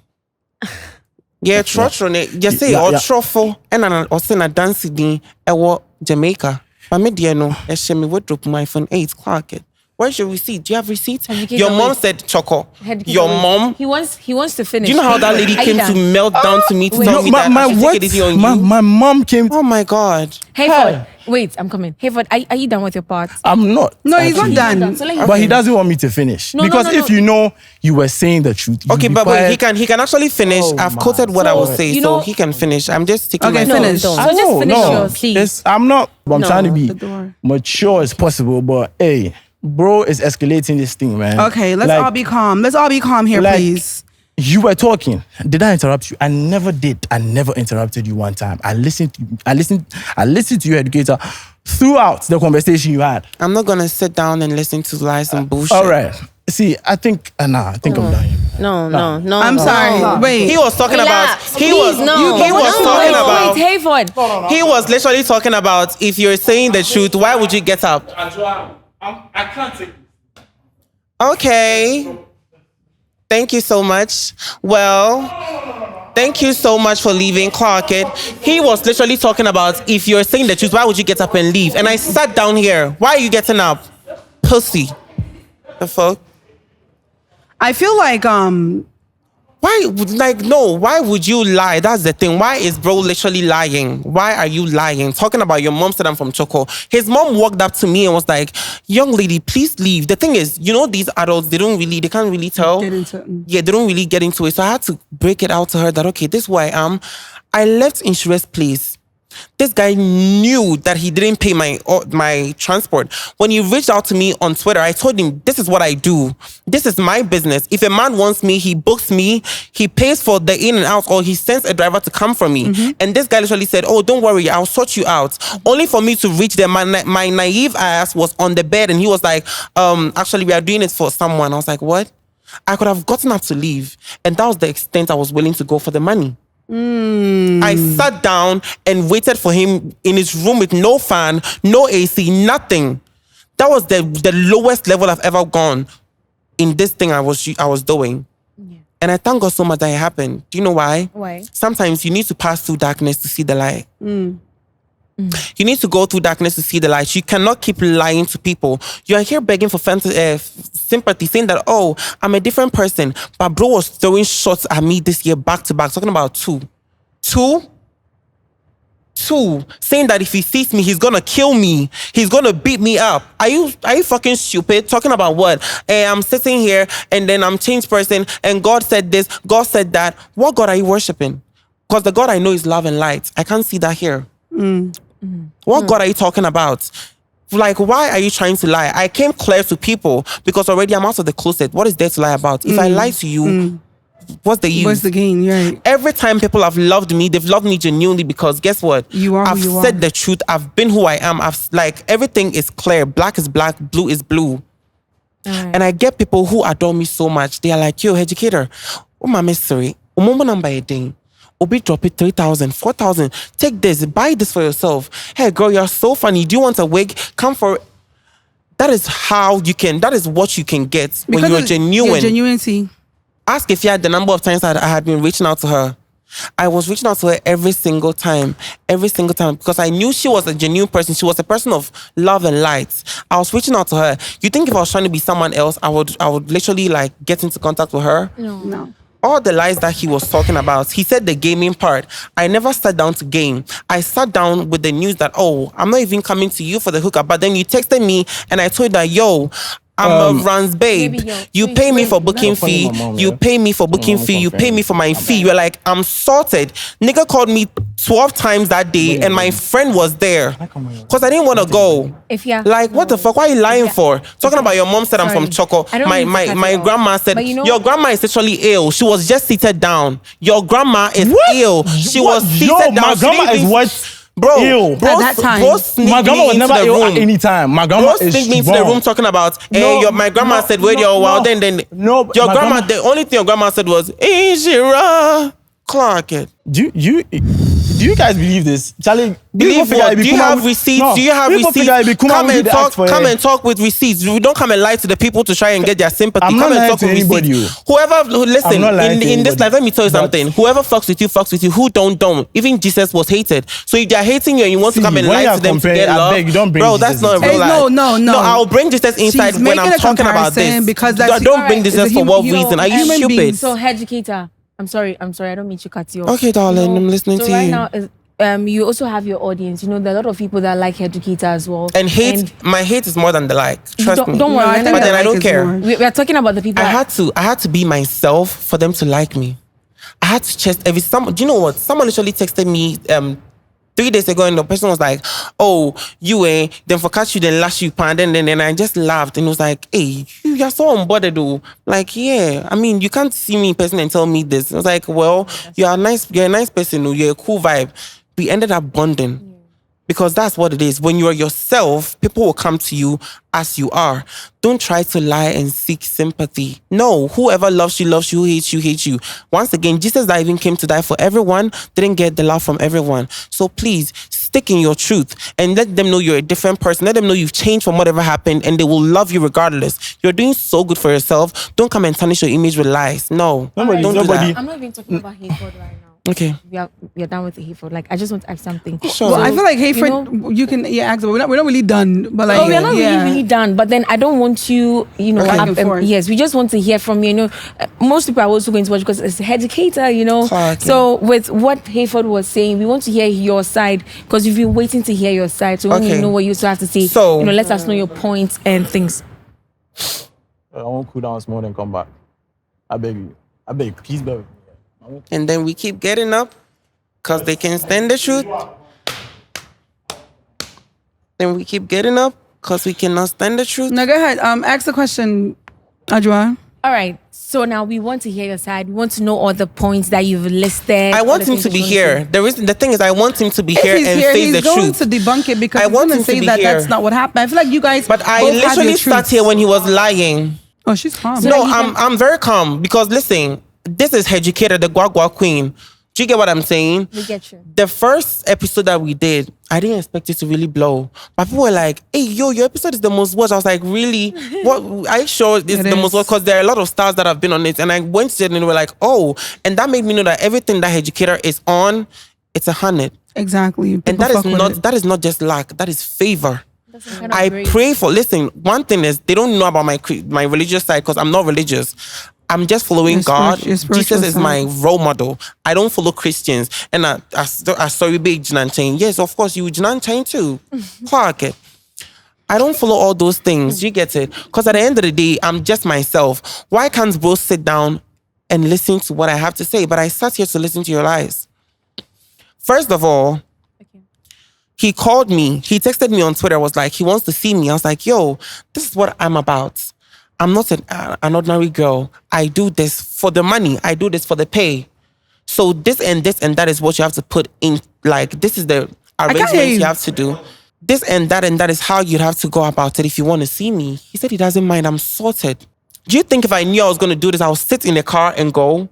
Speaker 1: Yeah, trotro ne. Just say
Speaker 2: Yeah,
Speaker 1: or
Speaker 2: yeah.
Speaker 1: trofo and or send a dance din ewo Jamaica. But me dear no, I share me wardrobe my phone 8 o'clock. Where's your receipt? Do you have receipts?
Speaker 4: Educator,
Speaker 1: Your mom
Speaker 4: wait.
Speaker 1: said Choco.
Speaker 4: Educator,
Speaker 1: Your
Speaker 4: wait.
Speaker 1: mom.
Speaker 4: He wants to finish.
Speaker 1: Do you know how that lady
Speaker 4: Are you
Speaker 1: came to
Speaker 4: done?
Speaker 1: melt down to me to tell me that I should take it easy on you?
Speaker 2: My mom came.
Speaker 1: Oh my God.
Speaker 4: Hayford, wait, I'm coming. Hayford, are you done with your part?
Speaker 2: I'm not.
Speaker 3: No, he's not
Speaker 2: actually.
Speaker 3: done.
Speaker 4: So let him
Speaker 2: But he
Speaker 4: finish.
Speaker 2: doesn't want me to finish.
Speaker 4: No,
Speaker 2: because
Speaker 4: no,
Speaker 2: if
Speaker 4: no.
Speaker 2: you know you were saying the truth. you'd
Speaker 1: Okay,
Speaker 2: be
Speaker 1: but wait,
Speaker 2: quiet.
Speaker 1: he can actually finish.
Speaker 2: Oh
Speaker 1: I've
Speaker 2: my
Speaker 1: quoted what I will say,
Speaker 4: you
Speaker 1: so
Speaker 4: know-
Speaker 1: he can finish. I'm just taking
Speaker 3: Okay,
Speaker 1: my
Speaker 3: finish.
Speaker 4: No,
Speaker 2: I
Speaker 4: so just
Speaker 2: know,
Speaker 4: finish
Speaker 2: no.
Speaker 4: yours, please.
Speaker 2: I'm not. I'm
Speaker 5: No.
Speaker 2: trying to be
Speaker 3: The door.
Speaker 2: mature as possible, but hey, bro is escalating this thing, man.
Speaker 3: Okay, let's
Speaker 2: Like,
Speaker 3: all be calm. Let's all be calm here,
Speaker 2: like,
Speaker 3: please.
Speaker 2: You were talking. Did I interrupt you? I never did. I never interrupted you one time. I listened to your educator throughout the conversation you had.
Speaker 1: I'm not gonna sit down and listen to lies and bullshit.
Speaker 2: All right. See, I think I'm done. Here.
Speaker 5: No.
Speaker 3: I'm sorry. Wait.
Speaker 1: He was talking
Speaker 5: Relax.
Speaker 1: about. He was.
Speaker 5: Please, no.
Speaker 1: He was
Speaker 5: No,
Speaker 1: talking
Speaker 5: no,
Speaker 1: about.
Speaker 4: Wait, Hayford.
Speaker 1: He was literally talking about if you're saying the truth, why would you get up?
Speaker 2: I can't take it.
Speaker 1: Okay. Thank you so much. Well, Thank you so much for leaving, Clark. He was literally talking about if you're saying the truth, why would you get up and leave? And I sat down here. Why are you getting up? Pussy. The fuck?
Speaker 3: I feel like
Speaker 1: why would you lie? That's the thing. Why is bro literally lying? Why are you lying? Talking about your mom said I'm from Choco. His mom walked up to me and was like, young lady, please leave. The thing is, these adults, they can't really tell. Yeah, they don't really get into it. So I had to break it out to her that, okay, this is who I am. I left insurance place. This guy knew that he didn't pay my transport. When he reached out to me on Twitter, I told him, this is what I do. This is my business. If a man wants me, he books me, he pays for the in and out, or he sends a driver to come for me. Mm-hmm. And this guy literally said, oh, don't worry, I'll sort you out. Only for me to reach there, my naive ass was on the bed and he was like, actually, we are doing it for someone. I was like, what? I could have gotten up to leave. And that was the extent I was willing to go for the money. I sat down and waited for him in his room with no fan, no AC, nothing. That was the lowest level I've ever gone in this thing I was doing. Yeah. And I thank God so much that it happened. Do you know why?
Speaker 4: Why?
Speaker 1: Sometimes you need to pass through darkness to see the light. You need to go through darkness to see the light. You cannot keep lying to people. You are here begging for sympathy, saying that, oh, I'm a different person. But bro was throwing shots at me this year back to back, talking about two. Saying that if he sees me, he's gonna kill me. He's gonna beat me up. Are you fucking stupid? Talking about what? I'm sitting here and then I'm changed person and God said this, God said that. What God are you worshiping? Because the God I know is love and light. I can't see that here. What God are you talking about? Like, why are you trying to lie? I came clear to people because already I'm out of the closet. What is there to lie about? If I lie to you, what's the use?
Speaker 3: What's the gain? Right.
Speaker 1: Every time people have loved me, they've loved me genuinely because guess what? I've said the truth. I've been who I am. Everything is clear. Black is black. Blue is blue. Right. And I get people who adore me so much. They are like, yo, educator, oh my mystery. Obi drop it 3,000, 4,000. Take this, buy this for yourself. Hey girl, you're so funny. Do you want a wig? Come for it. That is what you can get when you're genuine.
Speaker 3: Your genuinity.
Speaker 1: Ask if you had the number of times I had been reaching out to her. I was reaching out to her every single time because I knew she was a genuine person. She was a person of love and light. I was reaching out to her. You think if I was trying to be someone else, I would literally get into contact with her?
Speaker 3: No.
Speaker 1: All the lies that he was talking about, he said the gaming part. I never sat down to game. I sat down with the news that, oh, I'm not even coming to you for the hookup. But then you texted me and I told you that, yo, I'm a Rants babe. You pay me for booking fee. You pay me for booking fee. You pay me for my fee. You're like, I'm sorted. Nigga called me 12 times that day and my friend was there. Because I didn't want to go. What the fuck? Why are you lying for? Talking about your mom said I'm from Choco. My grandma said, your grandma is actually ill. She was just seated down. Your grandma is ill. She was seated down.
Speaker 2: My grandma is what?
Speaker 1: Bro,
Speaker 2: ill.
Speaker 3: At that time,
Speaker 2: my grandma was never ill at any time. My grandma is
Speaker 1: sneaked me into the room talking about, my grandma said, wait, your grandma, the only thing your grandma said was, Injira Clark.
Speaker 2: Do you guys believe this? Charlie,
Speaker 1: do you have receipts? No. Do you have receipts? Come and talk with receipts. We don't come and lie to the people to try and get their sympathy.
Speaker 2: I'm
Speaker 1: come
Speaker 2: not
Speaker 1: and talk with
Speaker 2: anybody.
Speaker 1: Receipts. Listen, in this life, let me tell you something. Whoever fucks with you. Who don't. Even Jesus was hated. So if they're hating you and you want to come and lie to them to get love, bro, that's not a real life. No, I'll bring Jesus inside when I'm talking about this.
Speaker 3: Because
Speaker 1: don't bring Jesus for what reason? Are you stupid?
Speaker 4: So, educator, I'm sorry, I don't mean to cut you off.
Speaker 1: Okay, darling, I'm listening to you.
Speaker 4: Right now, you also have your audience. There are a lot of people that like educator as well.
Speaker 1: And my hate is more than the like. Trust me.
Speaker 4: Don't worry.
Speaker 1: But then I don't care.
Speaker 4: We are talking about the people.
Speaker 1: I had to be myself for them to like me. I had to chest do you know what? Someone literally texted me 3 days ago and the person was like, oh, you then for catch you, then lash you, and then I just laughed and was like, hey, you're so unbothered though. Like, yeah, I mean, you can't see me in person and tell me this. I was like, well, you're a nice person, you're a cool vibe. We ended up bonding. Because that's what it is. When you are yourself, people will come to you as you are. Don't try to lie and seek sympathy. No, whoever loves you, who hates you, hates you. Once again, Jesus that even came to die for everyone didn't get the love from everyone. So please, Stick in your truth and let them know you're a different person. Let them know you've changed from whatever happened and they will love you regardless. You're doing so good for yourself. Don't come and tarnish your image with lies. No.
Speaker 2: Nobody-
Speaker 1: Don't do
Speaker 2: nobody-
Speaker 1: that.
Speaker 4: I'm not even talking about Hayford right now.
Speaker 1: Okay.
Speaker 4: We are done with the Hayford. Like, I just want to ask something.
Speaker 1: Sure.
Speaker 3: Well, I feel like, hey,
Speaker 4: you
Speaker 3: Fred,
Speaker 4: know-
Speaker 3: you can ask, but we're not really done. But like,
Speaker 4: Oh, we are not
Speaker 3: yeah.
Speaker 4: really done. But then I don't want you,
Speaker 3: Back and forth.
Speaker 4: yes, we just want to hear from you. Most people are also going to watch because it's educator,
Speaker 1: Okay.
Speaker 4: So with what Hayford was saying, we want to hear your side because we've been waiting to hear your side. So when
Speaker 1: Okay.
Speaker 4: we know what you also have to say,
Speaker 1: So-
Speaker 4: let us know your points and things.
Speaker 2: I won't cool down small and come back. I beg you. Please bear with me.
Speaker 1: And then we keep getting up because they can stand the truth. Then we keep getting up because we cannot stand the truth.
Speaker 3: Now go ahead. Ask the question, Ajwa.
Speaker 4: All right. So now we want to hear your side. We want to know all the points that you've listed.
Speaker 1: I
Speaker 4: all
Speaker 1: want
Speaker 4: the
Speaker 1: him
Speaker 4: things
Speaker 1: to
Speaker 4: that
Speaker 1: be
Speaker 4: you want to
Speaker 1: here. The thing is, I want him to be here
Speaker 3: If he's
Speaker 1: and
Speaker 3: here,
Speaker 1: face
Speaker 3: he's
Speaker 1: the
Speaker 3: going
Speaker 1: truth.
Speaker 3: to debunk it because
Speaker 1: I
Speaker 3: he's
Speaker 1: want
Speaker 3: going
Speaker 1: him
Speaker 3: to
Speaker 1: to
Speaker 3: say
Speaker 1: be
Speaker 3: that
Speaker 1: here.
Speaker 3: that's not what happened. I feel like you guys
Speaker 1: But I
Speaker 3: both have your
Speaker 1: literally sat
Speaker 3: truths.
Speaker 1: here when he was lying.
Speaker 3: Oh, she's calm.
Speaker 1: No, I'm very calm because listen, this is Headucator, the Guagua Queen. Do you get what I'm saying?
Speaker 4: We get you.
Speaker 1: The first episode that we did, I didn't expect it to really blow. But people were like, hey, yo, your episode is the most watched. I was like, really? What? Are you sure it's
Speaker 3: It
Speaker 1: the
Speaker 3: is.
Speaker 1: most watched? Because there are a lot of stars that have been on it. And I went to it and they were like, oh. And that made me know that everything that Headucator is on, it's 100.
Speaker 3: Exactly.
Speaker 1: And
Speaker 3: People
Speaker 1: that is
Speaker 3: fuck with
Speaker 1: not
Speaker 3: it.
Speaker 1: that is not just luck. That is favor.
Speaker 4: Kind of
Speaker 1: I
Speaker 4: great.
Speaker 1: pray for. Listen, one thing is they don't know about my religious side because I'm not religious. I'm just following
Speaker 3: Your
Speaker 1: God.
Speaker 3: your spiritual
Speaker 1: Jesus is
Speaker 3: side.
Speaker 1: my role model. I don't follow Christians. And I sorry, big Jinan chain. Yes, of course, you Jinan chain too. Fuck it. I don't follow all those things. You get it? Because at the end of the day, I'm just myself. Why can't bro sit down and listen to what I have to say? But I sat here to listen to your lies. First of all, he called me. He texted me on Twitter. Was like, he wants to see me. I was like, yo, this is what I'm about. I'm not an ordinary girl. I do this for the money. I do this for the pay. So this and that is what you have to put in. Like, this is the
Speaker 3: can't hear
Speaker 1: arrangements
Speaker 3: you.
Speaker 1: you have to do. This and that is how you'd have to go about it if you want to see me. He said he doesn't mind. I'm sorted. Do you think if I knew I was going to do this, I would sit in the car and go?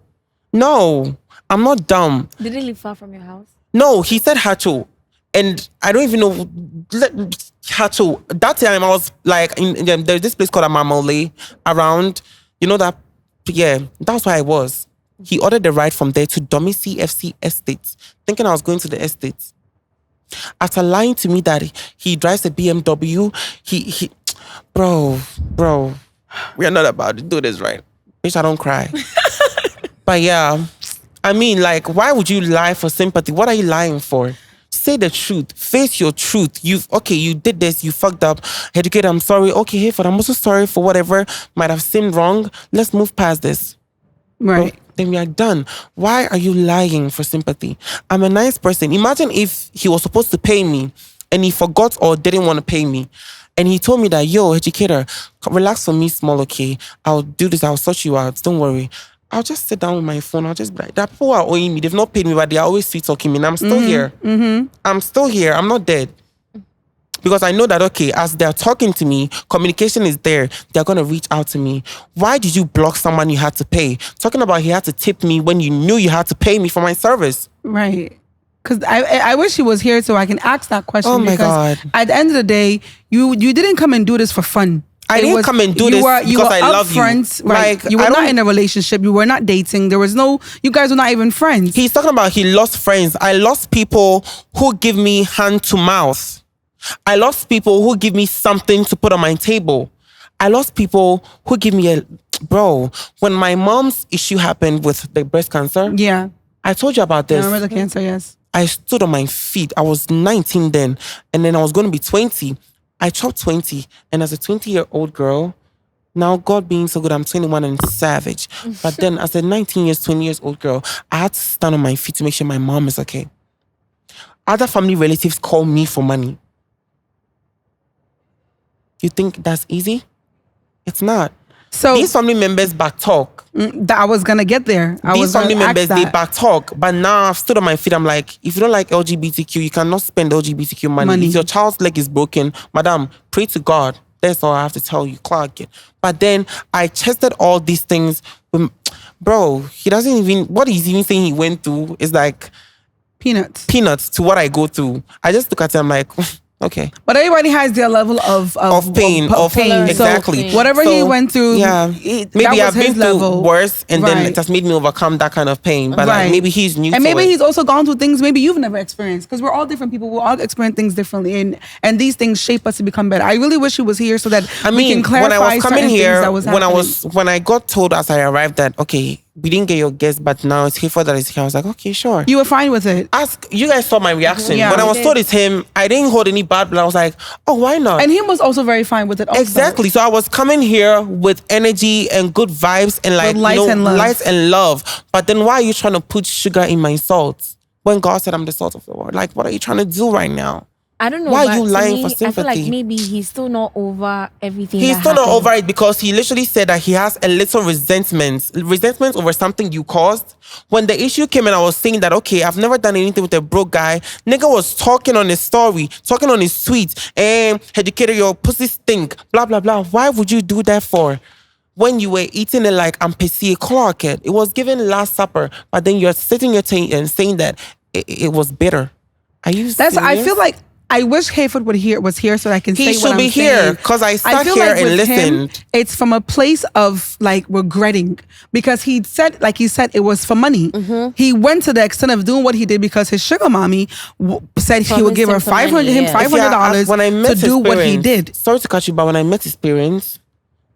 Speaker 1: No, I'm not dumb.
Speaker 4: Did it live far from your house?
Speaker 1: No, he said Hacho. And I don't even know Hacho. That time I was like, there's this place called Amamole around, you know that? Yeah, that's where I was. He ordered the ride from there to Domi CFC Estate, thinking I was going to the estate. After lying to me that he drives a BMW, he bro, we are not about to do this, right? Bitch, I don't cry. But yeah, I mean, like, why would you lie for sympathy? What are you lying for? Say the truth. Face your truth. You did this. You fucked up. Educator, I'm sorry. Okay, Hayford, I'm also sorry for whatever might have seemed wrong. Let's move past this.
Speaker 3: Right.
Speaker 1: Bro, then we are done. Why are you lying for sympathy? I'm a nice person. Imagine if he was supposed to pay me and he forgot or didn't want to pay me. And he told me that, yo, Educator, relax for me small, okay? I'll do this. I'll sort you out. Don't worry. I'll just sit down with my phone. I'll just be like, that people are owing me. They've not paid me, but they are always sweet talking me. And I'm still here. I'm still here. I'm not dead. Because I know that, okay, as they're talking to me, communication is there. They're going to reach out to me. Why did you block someone you had to pay? Talking about he had to tip me when you knew you had to pay me for my service.
Speaker 3: Right. Because I wish he was here so I can ask that question.
Speaker 1: Oh my
Speaker 3: because
Speaker 1: God.
Speaker 3: At the end of the day, you didn't come and do this for fun.
Speaker 1: I didn't come and do this because I love you.
Speaker 3: Upfront, right?
Speaker 1: Like,
Speaker 3: You were
Speaker 1: I
Speaker 3: not
Speaker 1: don't-
Speaker 3: in a relationship. You were not dating. There was no. You guys were not even friends.
Speaker 1: He's talking about he lost friends. I lost people who give me hand to mouth. I lost people who give me something to put on my table. I lost people who give me bro, when my mom's issue happened with the breast cancer,
Speaker 3: Yeah.
Speaker 1: I told you about
Speaker 3: I
Speaker 1: this.
Speaker 3: remember the cancer. Yes.
Speaker 1: I stood on my feet. I was 19 then, and then I was going to be 20. I chopped 20, and as a 20-year-old girl, now God being so good, I'm 21 and savage. But then as a 19 years, 20 years old girl, I had to stand on my feet to make sure my mom is okay. Other family relatives call me for money. You think that's easy? It's not.
Speaker 3: So
Speaker 1: These family members back talk.
Speaker 3: that I was gonna get there. I
Speaker 1: These
Speaker 3: was gonna
Speaker 1: family
Speaker 3: ask
Speaker 1: members, they
Speaker 3: that.
Speaker 1: back talk. But now I've stood on my feet. I'm like, if you don't like LGBTQ, you cannot spend LGBTQ money. If your child's leg is broken, madam, pray to God. That's all I have to tell you, Clark. But then I tested all these things. Bro, he doesn't even, what he's even saying he went through is like, peanuts to what I go through. I just look at it, I'm like, okay.
Speaker 3: But everybody has their level of
Speaker 1: pain. Exactly.
Speaker 3: So whatever he went through,
Speaker 1: yeah, maybe I've been through worse, and then it has made me overcome that kind of pain. But like, maybe he's new,
Speaker 3: and
Speaker 1: to
Speaker 3: maybe
Speaker 1: it.
Speaker 3: he's also gone through things maybe you've never experienced. Because we're all different people. We all experience things differently, and these things shape us to become better. I really wish he was here so that we can clarify.
Speaker 1: When I was coming here,
Speaker 3: that was
Speaker 1: when I got told as I arrived that okay, we didn't get your guest, but now it's Hayford that is here. I was like, okay, sure.
Speaker 3: You were fine with it.
Speaker 1: You guys saw my reaction.
Speaker 3: Yeah,
Speaker 1: when I was told it's him, I didn't hold any bad blood. I was like, oh, why not?
Speaker 3: And him was also very fine with it also.
Speaker 1: Exactly. So I was coming here with energy and good vibes and like,
Speaker 3: light and love.
Speaker 1: But then why are you trying to put sugar in my salt? When God said I'm the salt of the world. Like, what are you trying to do right now?
Speaker 4: I don't know.
Speaker 1: Why are you lying for sympathy?
Speaker 4: I feel like maybe he's still not over everything.
Speaker 1: He's still not over it because he literally said that he has a little resentment over something you caused. When the issue came and I was saying that, okay, I've never done anything with a broke guy. Nigga was talking on his story, talking on his tweets, and educator, your pussy stink, blah, blah, blah. Why would you do that for? When you were eating it like I'm P.C. Clark, it was given Last Supper, but then you're sitting here and saying that it was bitter. Are you serious?
Speaker 3: I feel like I wish Hayford was here so I can say what I'm saying.
Speaker 1: He should be here because I sat here
Speaker 3: like
Speaker 1: and listened.
Speaker 3: It's from a place of like regretting because he said it was for money. Mm-hmm. He went to the extent of doing what he did because his sugar mommy said he would give her $500 to do what he did.
Speaker 1: Sorry to cut you, but when I met his parents,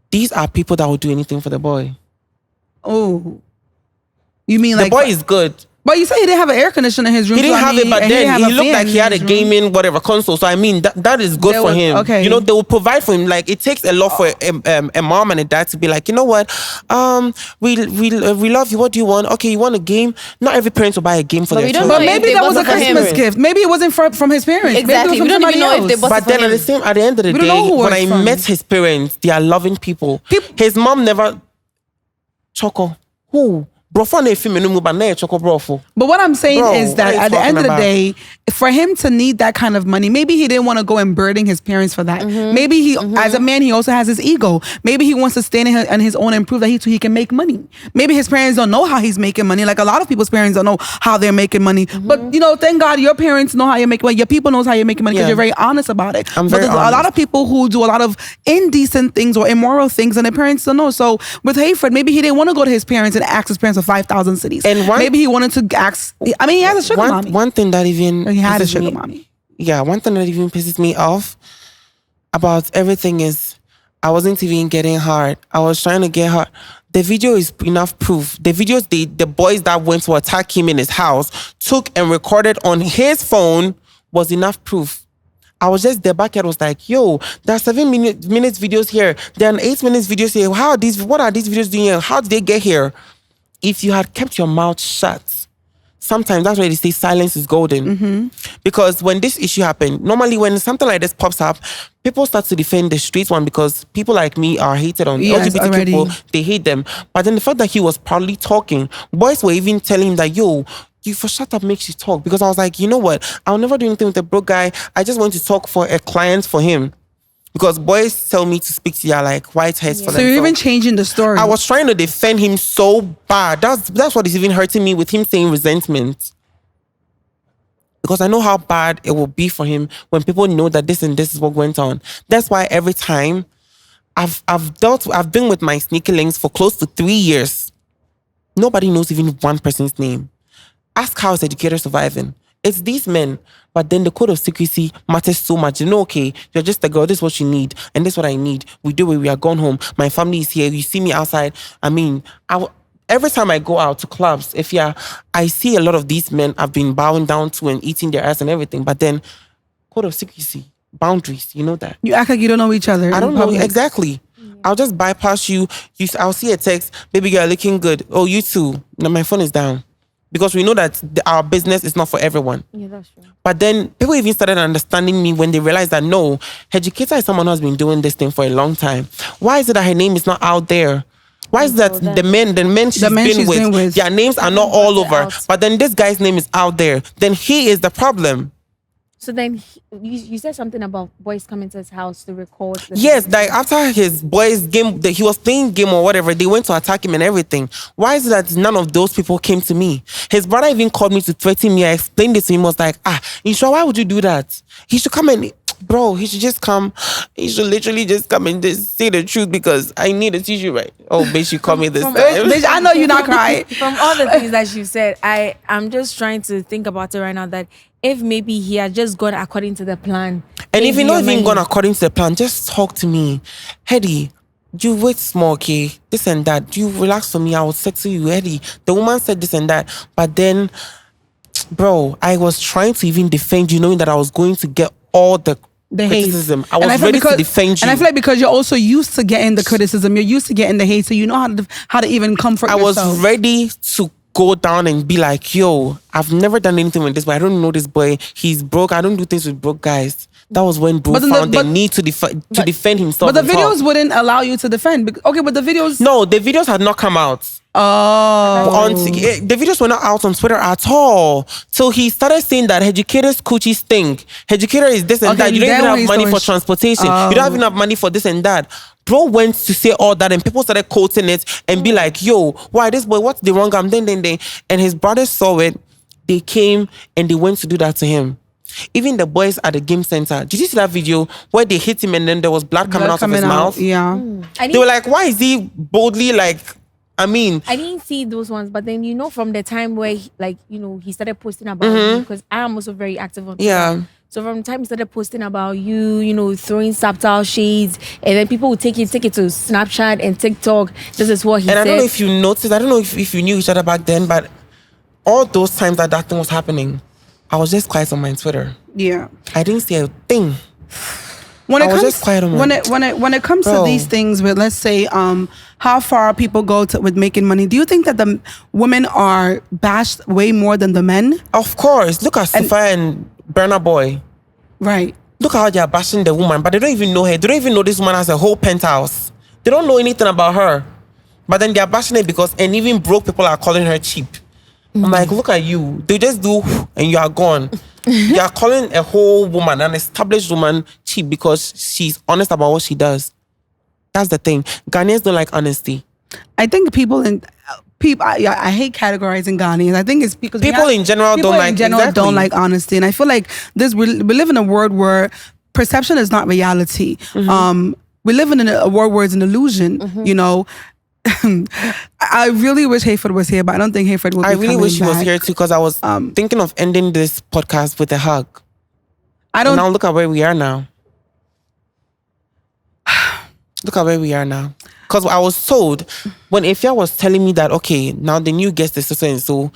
Speaker 1: these are people that will do anything for the boy.
Speaker 3: Oh, you mean
Speaker 1: the boy is good.
Speaker 3: But you said he didn't have an air conditioner in his room.
Speaker 1: He didn't have it, but then he looked like he had a gaming whatever console. So I mean, that is good for him.
Speaker 3: Okay.
Speaker 1: You know, they will provide for him. Like it takes a lot for a mom and a dad to be like, you know what, we love you. What do you want? Okay, you want a game? Not every parent will buy a game for their children.
Speaker 3: But maybe that was a Christmas gift. Maybe it wasn't from his parents.
Speaker 5: Exactly. We don't even know if they bought it.
Speaker 1: But then at the end of the day, when I met his parents, they are loving people. His mom never Choco. Who? But what I'm
Speaker 3: saying is that at the end of the day, for him to need that kind of money, maybe he didn't want to go and burden his parents for that. Mm-hmm. Maybe he, as a man, he also has his ego. Maybe he wants to stand on his own and prove that he can make money. Maybe his parents don't know how he's making money. Like a lot of people's parents don't know how they're making money. Mm-hmm. But you know, thank God your parents know how you're making money. Your people knows how you're making money because you're very honest about it.
Speaker 1: But
Speaker 3: there's a lot of people who do a lot of indecent things or immoral things and their parents don't know. So with Hayford, maybe he didn't want to go to his parents and ask his parents for 5,000 cities. And maybe he wanted to ask. I mean, he has a sugar mommy.
Speaker 1: One thing that even
Speaker 3: he had a sugar mommy.
Speaker 1: Yeah, one thing that even pisses me off about everything is I wasn't even getting hard. I was trying to get hard. The video is enough proof. The videos the boys that went to attack him in his house took and recorded on his phone was enough proof. I was just there. Back was like, yo, there are 7 minutes videos here. There are 8 minutes videos here. What are these videos doing here? How did they get here? If you had kept your mouth shut, sometimes that's why they say silence is golden. Mm-hmm. Because when this issue happened, normally when something like this pops up, people start to defend the street one because people like me are hated on. LGBT people, they hate them. But then the fact that he was proudly talking, boys were even telling him that, yo, you for shut up makes you talk. Because I was like, you know what? I'll never do anything with a broke guy. I just want to talk for a client for him. Because boys tell me to speak to you like white heads for them.
Speaker 3: So you're even changing the story.
Speaker 1: I was trying to defend him so bad. That's what is even hurting me with him saying resentment. Because I know how bad it will be for him when people know that this and this is what went on. That's why every time I've been with my sneaky links for close to 3 years. Nobody knows even one person's name. Ask how is educator surviving. It's these men, but then the code of secrecy matters so much. You know, okay, you're just a girl, this is what you need, and this is what I need. We do it, we are gone home. My family is here, you see me outside. I mean, every time I go out to clubs, I see a lot of these men I've been bowing down to and eating their ass and everything, but then code of secrecy, boundaries, you know that.
Speaker 3: You act like you don't know each other.
Speaker 1: I don't know, exactly. I'll just bypass you. I'll see a text, baby girl, looking good. Oh, you too. No, my phone is down. Because we know that our business is not for everyone.
Speaker 4: Yeah, that's true.
Speaker 1: But then people even started understanding me when they realized that no, educator is someone who has been doing this thing for a long time. Why is it that her name is not out there? Why is that the men she's been with, their names are not all over? But then this guy's name is out there. Then he is the problem.
Speaker 4: So then you said something about boys coming to his house to record.
Speaker 1: Yes, like after his boys' game, he was playing game or whatever, they went to attack him and everything. Why is it that none of those people came to me? His brother even called me to threaten me. I explained it to him. I was like, you sure? Why would you do that? He should come and... Bro, he should just come. He should literally just come and just say the truth because I need a tissue, right? Oh, bitch, you call me this time.
Speaker 3: Bitch, I know you're not crying.
Speaker 4: From all the things that you said, I'm just trying to think about it right now that if maybe he had just gone according to the plan.
Speaker 1: And if you're not even gone according to the plan, just talk to me. Hedy, you wait small, okay? This and that. You relax for me. I will settle you, Hedy. The woman said this and that. But then, bro, I was trying to even defend you, knowing that I was going to get all the criticism. I was ready to defend you.
Speaker 3: And I feel like because you're also used to getting the criticism, you're used to getting the hate, so you know how to even comfort yourself.
Speaker 1: I was ready to go down and be like, yo, I've never done anything with this boy. I don't know this boy. He's broke. I don't do things with broke guys. That was when bro found the need to defend himself.
Speaker 3: But the videos wouldn't allow you to defend. Okay, but the videos...
Speaker 1: No, the videos had not come out.
Speaker 3: Oh.
Speaker 1: The videos were not out on Twitter at all. So he started saying that Educator's coochie stink. Educator is this and that. You don't even have money for transportation. You don't even have money for this and that. Bro went to say all that and people started quoting it and be like, yo, why this boy, what's the wrong arm? Then. And his brothers saw it. They came and they went to do that to him. Even the boys at the game center. Did you see that video where they hit him and then there was blood coming out of his mouth?
Speaker 3: Yeah.
Speaker 1: They were like, why is he boldly like... I
Speaker 4: didn't see those ones, but then from the time where he started posting about you, because I am also very active on Twitter.
Speaker 1: Yeah.
Speaker 4: So from the time he started posting about you, throwing subtle shades, and then people would take it to Snapchat and TikTok. This is what he said.
Speaker 1: And I don't know if you noticed, I don't know if you knew each other back then, but all those times that thing was happening, I was just quiet on my Twitter.
Speaker 3: Yeah.
Speaker 1: I didn't say a thing.
Speaker 3: When it comes
Speaker 1: Bro.
Speaker 3: to these things with, let's say, how far people go with making money, do you think that the women are bashed way more than the men?
Speaker 1: Of course. Look at Sophia and Burna Boy.
Speaker 3: Right.
Speaker 1: Look at how they are bashing the woman, but they don't even know her. They don't even know this woman has a whole penthouse. They don't know anything about her. But then they are bashing it and even broke people are calling her cheap. I'm like, look at you. They just do and you are gone. You are calling a whole woman, an established woman, cheap because she's honest about what she does. That's the thing. Ghanaians don't like honesty.
Speaker 3: I think I hate categorizing Ghanaians. I think it's because
Speaker 1: people in general
Speaker 3: don't like honesty. And I feel like we live in a world where perception is not reality. We live in a world where it's an illusion, I really wish Hayford was here, but I don't think Hayford will be coming back.
Speaker 1: I really wish he was here too, because I was thinking of ending this podcast with a hug. And now look at where we are now. Look at where we are now. Because I was told, when Ifya was telling me that, okay, now the new guest is so and so,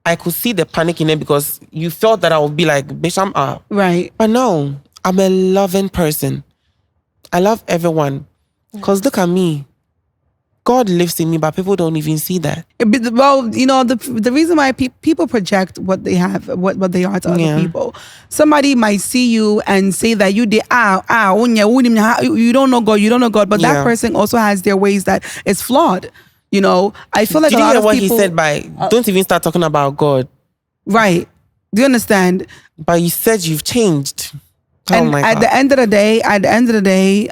Speaker 1: I could see the panic in it because you felt that I would be like, bitch, I'm up.
Speaker 3: Right.
Speaker 1: But no, I'm a loving person. I love everyone. Because look at me. God lives in me, but people don't even see that.
Speaker 3: Well, the reason why people project what they have, what they are to other people. Somebody might see you and say that you don't know God, but that person also has their ways that is flawed. I feel like
Speaker 1: Did
Speaker 3: a lot
Speaker 1: you hear
Speaker 3: of
Speaker 1: what
Speaker 3: people,
Speaker 1: he said by don't even start talking about God?
Speaker 3: Right. Do you understand?
Speaker 1: But you said you've changed.
Speaker 3: And at the end of the day,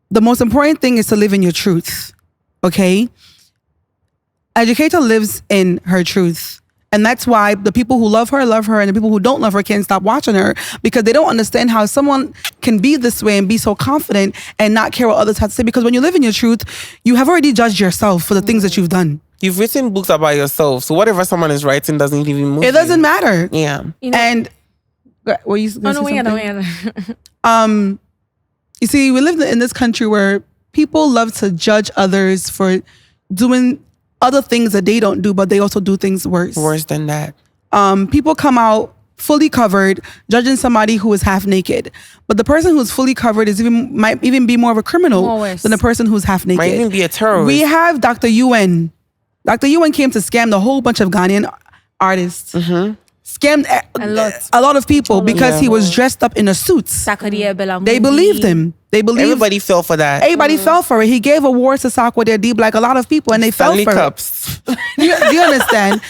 Speaker 3: the most important thing is to live in your truth, okay? Educator lives in her truth. And that's why the people who love her, and the people who don't love her can't stop watching her, because they don't understand how someone can be this way and be so confident and not care what others have to say. Because when you live in your truth, you have already judged yourself for the things that you've done.
Speaker 1: You've written books about yourself, so whatever someone is writing doesn't even move you.
Speaker 3: It doesn't matter.
Speaker 1: Yeah.
Speaker 3: And... were you going to say
Speaker 4: something?
Speaker 3: You see, we live in this country where people love to judge others for doing other things that they don't do, but they also do things worse.
Speaker 1: Worse than that.
Speaker 3: People come out fully covered, judging somebody who is half naked. But the person who's fully covered might even be more of a criminal than the person who's half naked.
Speaker 1: Might even be a terrorist.
Speaker 3: We have Dr. UN. Dr. UN came to scam the whole bunch of Ghanaian artists. Scammed a lot of people because he was dressed up in a suit. They believed him.
Speaker 1: Everybody fell for that.
Speaker 3: Everybody fell for it. He gave awards to Sakwa Deep, like a lot of people, and they fell for
Speaker 1: cups.
Speaker 3: Do you understand?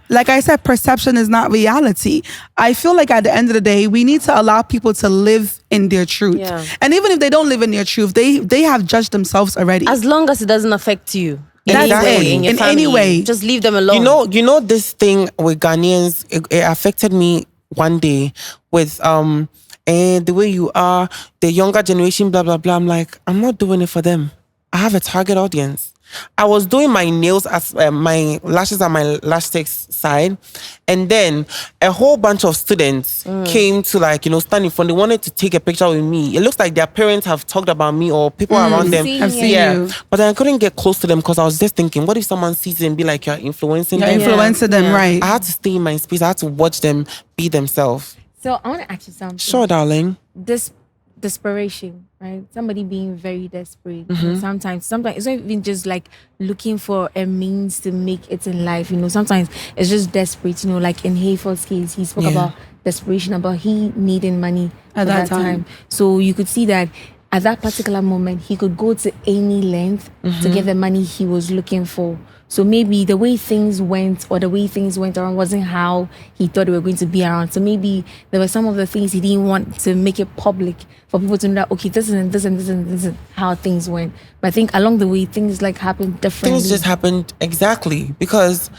Speaker 3: Like I said, perception is not reality. I feel like at the end of the day, we need to allow people to live in their truth.
Speaker 5: Yeah.
Speaker 3: And even if they don't live in their truth, they have judged themselves already.
Speaker 5: As long as it doesn't affect you. In
Speaker 3: That's
Speaker 5: any way,
Speaker 3: it.
Speaker 5: in your
Speaker 3: In
Speaker 5: family,
Speaker 3: any way.
Speaker 5: just leave them alone.
Speaker 1: You know this thing with Ghanaians, it affected me one day with and the way you are, the younger generation, blah blah blah. I'm like, I'm not doing it for them. I have a target audience. I was doing my nails as my lashes on my lash sticks side, and then a whole bunch of students came to stand in front. They wanted to take a picture with me. It looks like their parents have talked about me or people around them.
Speaker 3: I've seen you.
Speaker 1: But I couldn't get close to them because I was just thinking, what if someone sees it and be like, you're influencing
Speaker 3: You're
Speaker 1: them?
Speaker 3: influencing them, right?
Speaker 1: I had to stay in my space. I had to watch them be themselves.
Speaker 4: So I want to ask you something.
Speaker 1: Sure, darling.
Speaker 4: This desperation, right? Somebody being very desperate. Sometimes it's not even just like looking for a means to make it in life. Sometimes it's just desperate. Like in Hayford's case, he spoke about desperation, about he needing money
Speaker 3: At that time.
Speaker 4: So you could see that at that particular moment, he could go to any length to get the money he was looking for. So maybe the way things went or the way things went around wasn't how he thought they were going to be around. So maybe there were some of the things he didn't want to make it public for people to know that, okay, this is how things went. But I think along the way, things happened differently.
Speaker 1: Things just happened exactly because,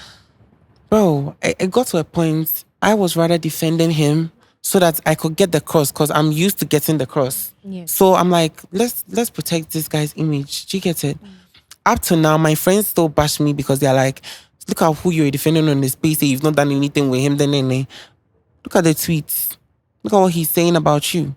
Speaker 1: bro, it got to a point I was rather defending him so that I could get the cross because I'm used to getting the cross.
Speaker 4: Yeah.
Speaker 1: So I'm like, let's protect this guy's image. Do you get it? Up to now, my friends still bash me because they're like, look at who you're defending on the space. Say you've not done anything with him. Then look at the tweets. Look at what he's saying about you.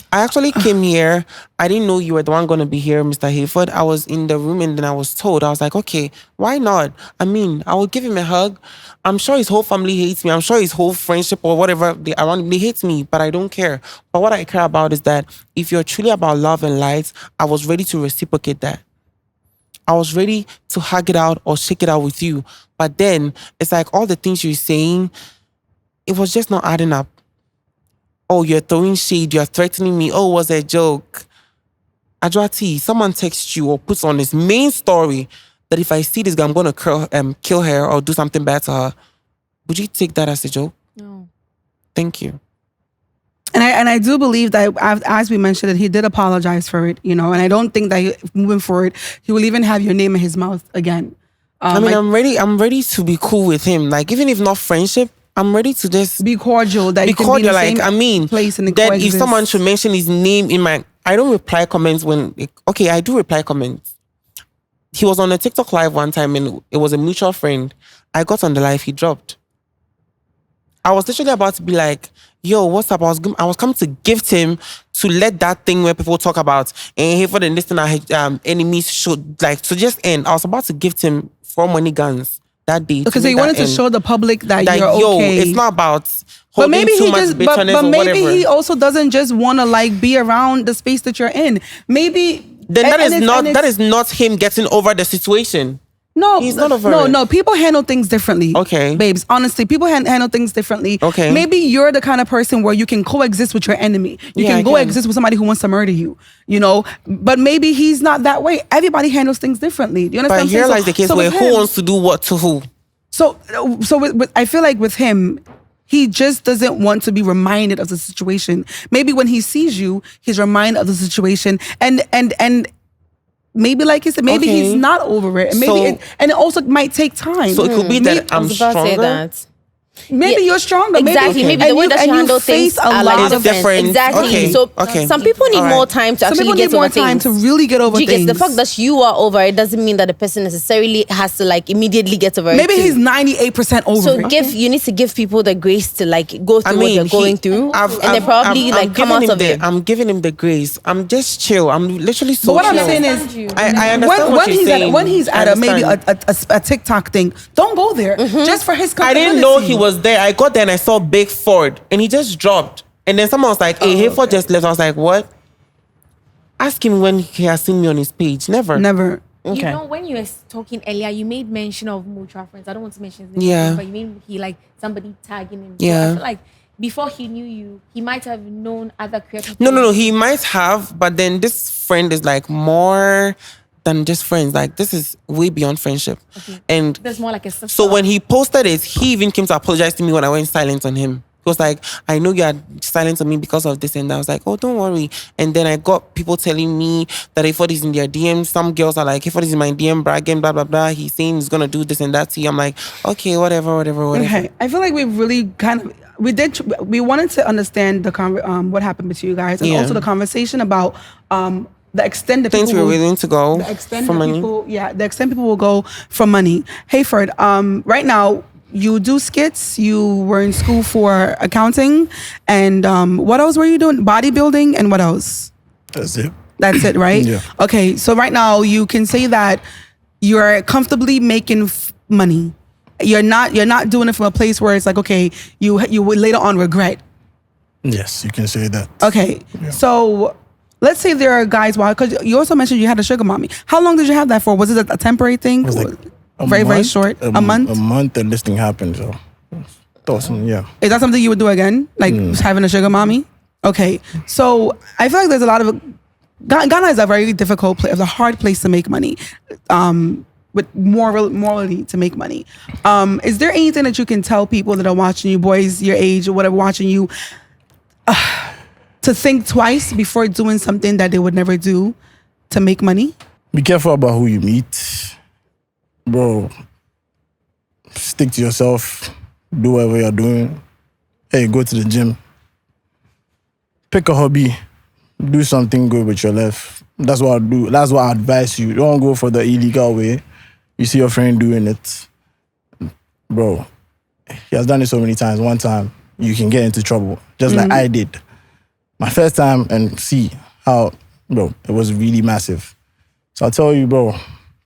Speaker 1: I actually came here. I didn't know you were the one going to be here, Mr. Hayford. I was in the room and then I was told. I was like, okay, why not? I mean, I will give him a hug. I'm sure his whole family hates me. I'm sure his whole friendship or whatever they hate me, but I don't care. But what I care about is that if you're truly about love and light, I was ready to reciprocate that. I was ready to hug it out or shake it out with you. But then it's like all the things you're saying, it was just not adding up. Oh, you're throwing shade, you're threatening me. Oh, it was a joke. Adwati, someone texts you or puts on his main story that if I see this guy, I'm going to kill her or do something bad to her. Would you take that as a joke?
Speaker 4: No.
Speaker 1: Thank you.
Speaker 3: And I do believe that, as we mentioned, that he did apologize for it, and I don't think that moving forward, he will even have your name in his mouth again.
Speaker 1: I'm ready to be cool with him. Like, even if not friendship, I'm ready to just
Speaker 3: be cordial. That
Speaker 1: be
Speaker 3: you can
Speaker 1: cordial.
Speaker 3: be in the same place and
Speaker 1: then if
Speaker 3: coexist.
Speaker 1: someone should mention his name in my, I don't reply comments I do reply comments. He was on a TikTok live one time and it was a mutual friend. I got on the live, he dropped. I was literally about to be like, yo, what's up? I was coming to gift him to let that thing where people talk about and Hayford and this and enemies should to just end. I was about to gift him 4 money guns that day.
Speaker 3: Because he wanted to show the public that you're okay.
Speaker 1: It's not about
Speaker 3: but maybe
Speaker 1: too much bitterness
Speaker 3: but
Speaker 1: or
Speaker 3: maybe
Speaker 1: whatever.
Speaker 3: he also doesn't just want to be around the space that you're in. Maybe
Speaker 1: then that is not him getting over the situation.
Speaker 3: No,
Speaker 1: he's not over it.
Speaker 3: No. People handle things differently.
Speaker 1: Okay,
Speaker 3: babes. Honestly, people handle things differently.
Speaker 1: Okay,
Speaker 3: maybe you're the kind of person where you can coexist with your enemy. You can coexist with somebody who wants to murder you. But maybe he's not that way. Everybody handles things differently. Do you understand?
Speaker 1: But here lies the case where who wants to do what to who.
Speaker 3: So I feel like with him, he just doesn't want to be reminded of the situation. Maybe when he sees you, he's reminded of the situation, and maybe like you said, maybe he's not over it, and maybe it also might take time.
Speaker 1: So it could be that I'm stronger.
Speaker 3: Maybe you're stronger.
Speaker 5: Exactly. Maybe the way that you handle things are different. Exactly. So some people need more time to actually get over things.
Speaker 3: Some people need more time to really get over things.
Speaker 5: The fact that you are over it doesn't mean that the person necessarily has to immediately get over it.
Speaker 3: Maybe he's 98% over it.
Speaker 5: So you need to give people the grace to go through what they're going through, and then probably come out of it.
Speaker 1: I'm giving him the grace. I'm just chill. I'm literally so.
Speaker 3: But what
Speaker 1: chill.
Speaker 3: I'm saying is,
Speaker 1: I understand what you're saying.
Speaker 3: When he's at maybe a TikTok thing, don't go there just for his comfortability.
Speaker 1: I didn't know he was there. I got there and I saw Big Ford and he just dropped. And then someone was like, hey, Hayford just left. I was like, what? Ask him when he has seen me on his page. Never.
Speaker 4: Okay. When you were talking earlier, you made mention of mutual friends. I don't want to mention his name, but you made he somebody tagging him. So I feel like before he knew you, he might have known other creators.
Speaker 1: No. He might have, but then this friend is more than just friends. Like, this is way beyond friendship. And
Speaker 4: There's more like a sister.
Speaker 1: so when he posted it, he even came to apologize to me when I went silent on him. He was like, I know you are silent on me because of this and that. I was like, oh, don't worry. And then I got people telling me that Hayford is in their DM. Some girls are like, Hayford is in my DM bragging, blah, blah, blah. He's saying he's going to do this and that to you. I'm like, okay, whatever.
Speaker 3: Okay, I feel like we really kind of we wanted to understand the what happened between you guys, and also the conversation about the extent that
Speaker 1: Things
Speaker 3: people
Speaker 1: we're willing to go
Speaker 3: the extent
Speaker 1: for
Speaker 3: that
Speaker 1: money.
Speaker 3: people, the extent people will go for money. Hayford, right now you do skits. You were in school for accounting, and what else were you doing? Bodybuilding, and what else?
Speaker 2: That's it.
Speaker 3: That's it, right?
Speaker 2: Yeah.
Speaker 3: Okay, so right now you can say that you're comfortably making money. You're not doing it from a place where it's like, okay, you would later on regret.
Speaker 2: Yes, you can say that.
Speaker 3: Okay, so let's say there are guys. Well, because you also mentioned you had a sugar mommy. How long did you have that for? Was it a temporary thing?
Speaker 2: It was like
Speaker 3: very
Speaker 2: month,
Speaker 3: short. A month.
Speaker 2: A month, and this thing happened. So, yeah.
Speaker 3: Is that something you would do again? Like having a sugar mommy? Okay, so I feel like there's a lot of Ghana is a very difficult place, a hard place to make money. With morally to make money. Is there anything that you can tell people that are watching you, boys your age or whatever, watching you, to think twice before doing something that they would never do to make money?
Speaker 2: Be careful about who you meet. Bro, stick to yourself. Do whatever you're doing. Hey, go to the gym. Pick a hobby. Do something good with your life. That's what I do. That's what I advise you. Don't go for the illegal way. You see your friend doing it. Bro, he has done it so many times. One time, you can get into trouble. Just like I did. My first time, and see how, bro, it was really massive. So I tell you, bro,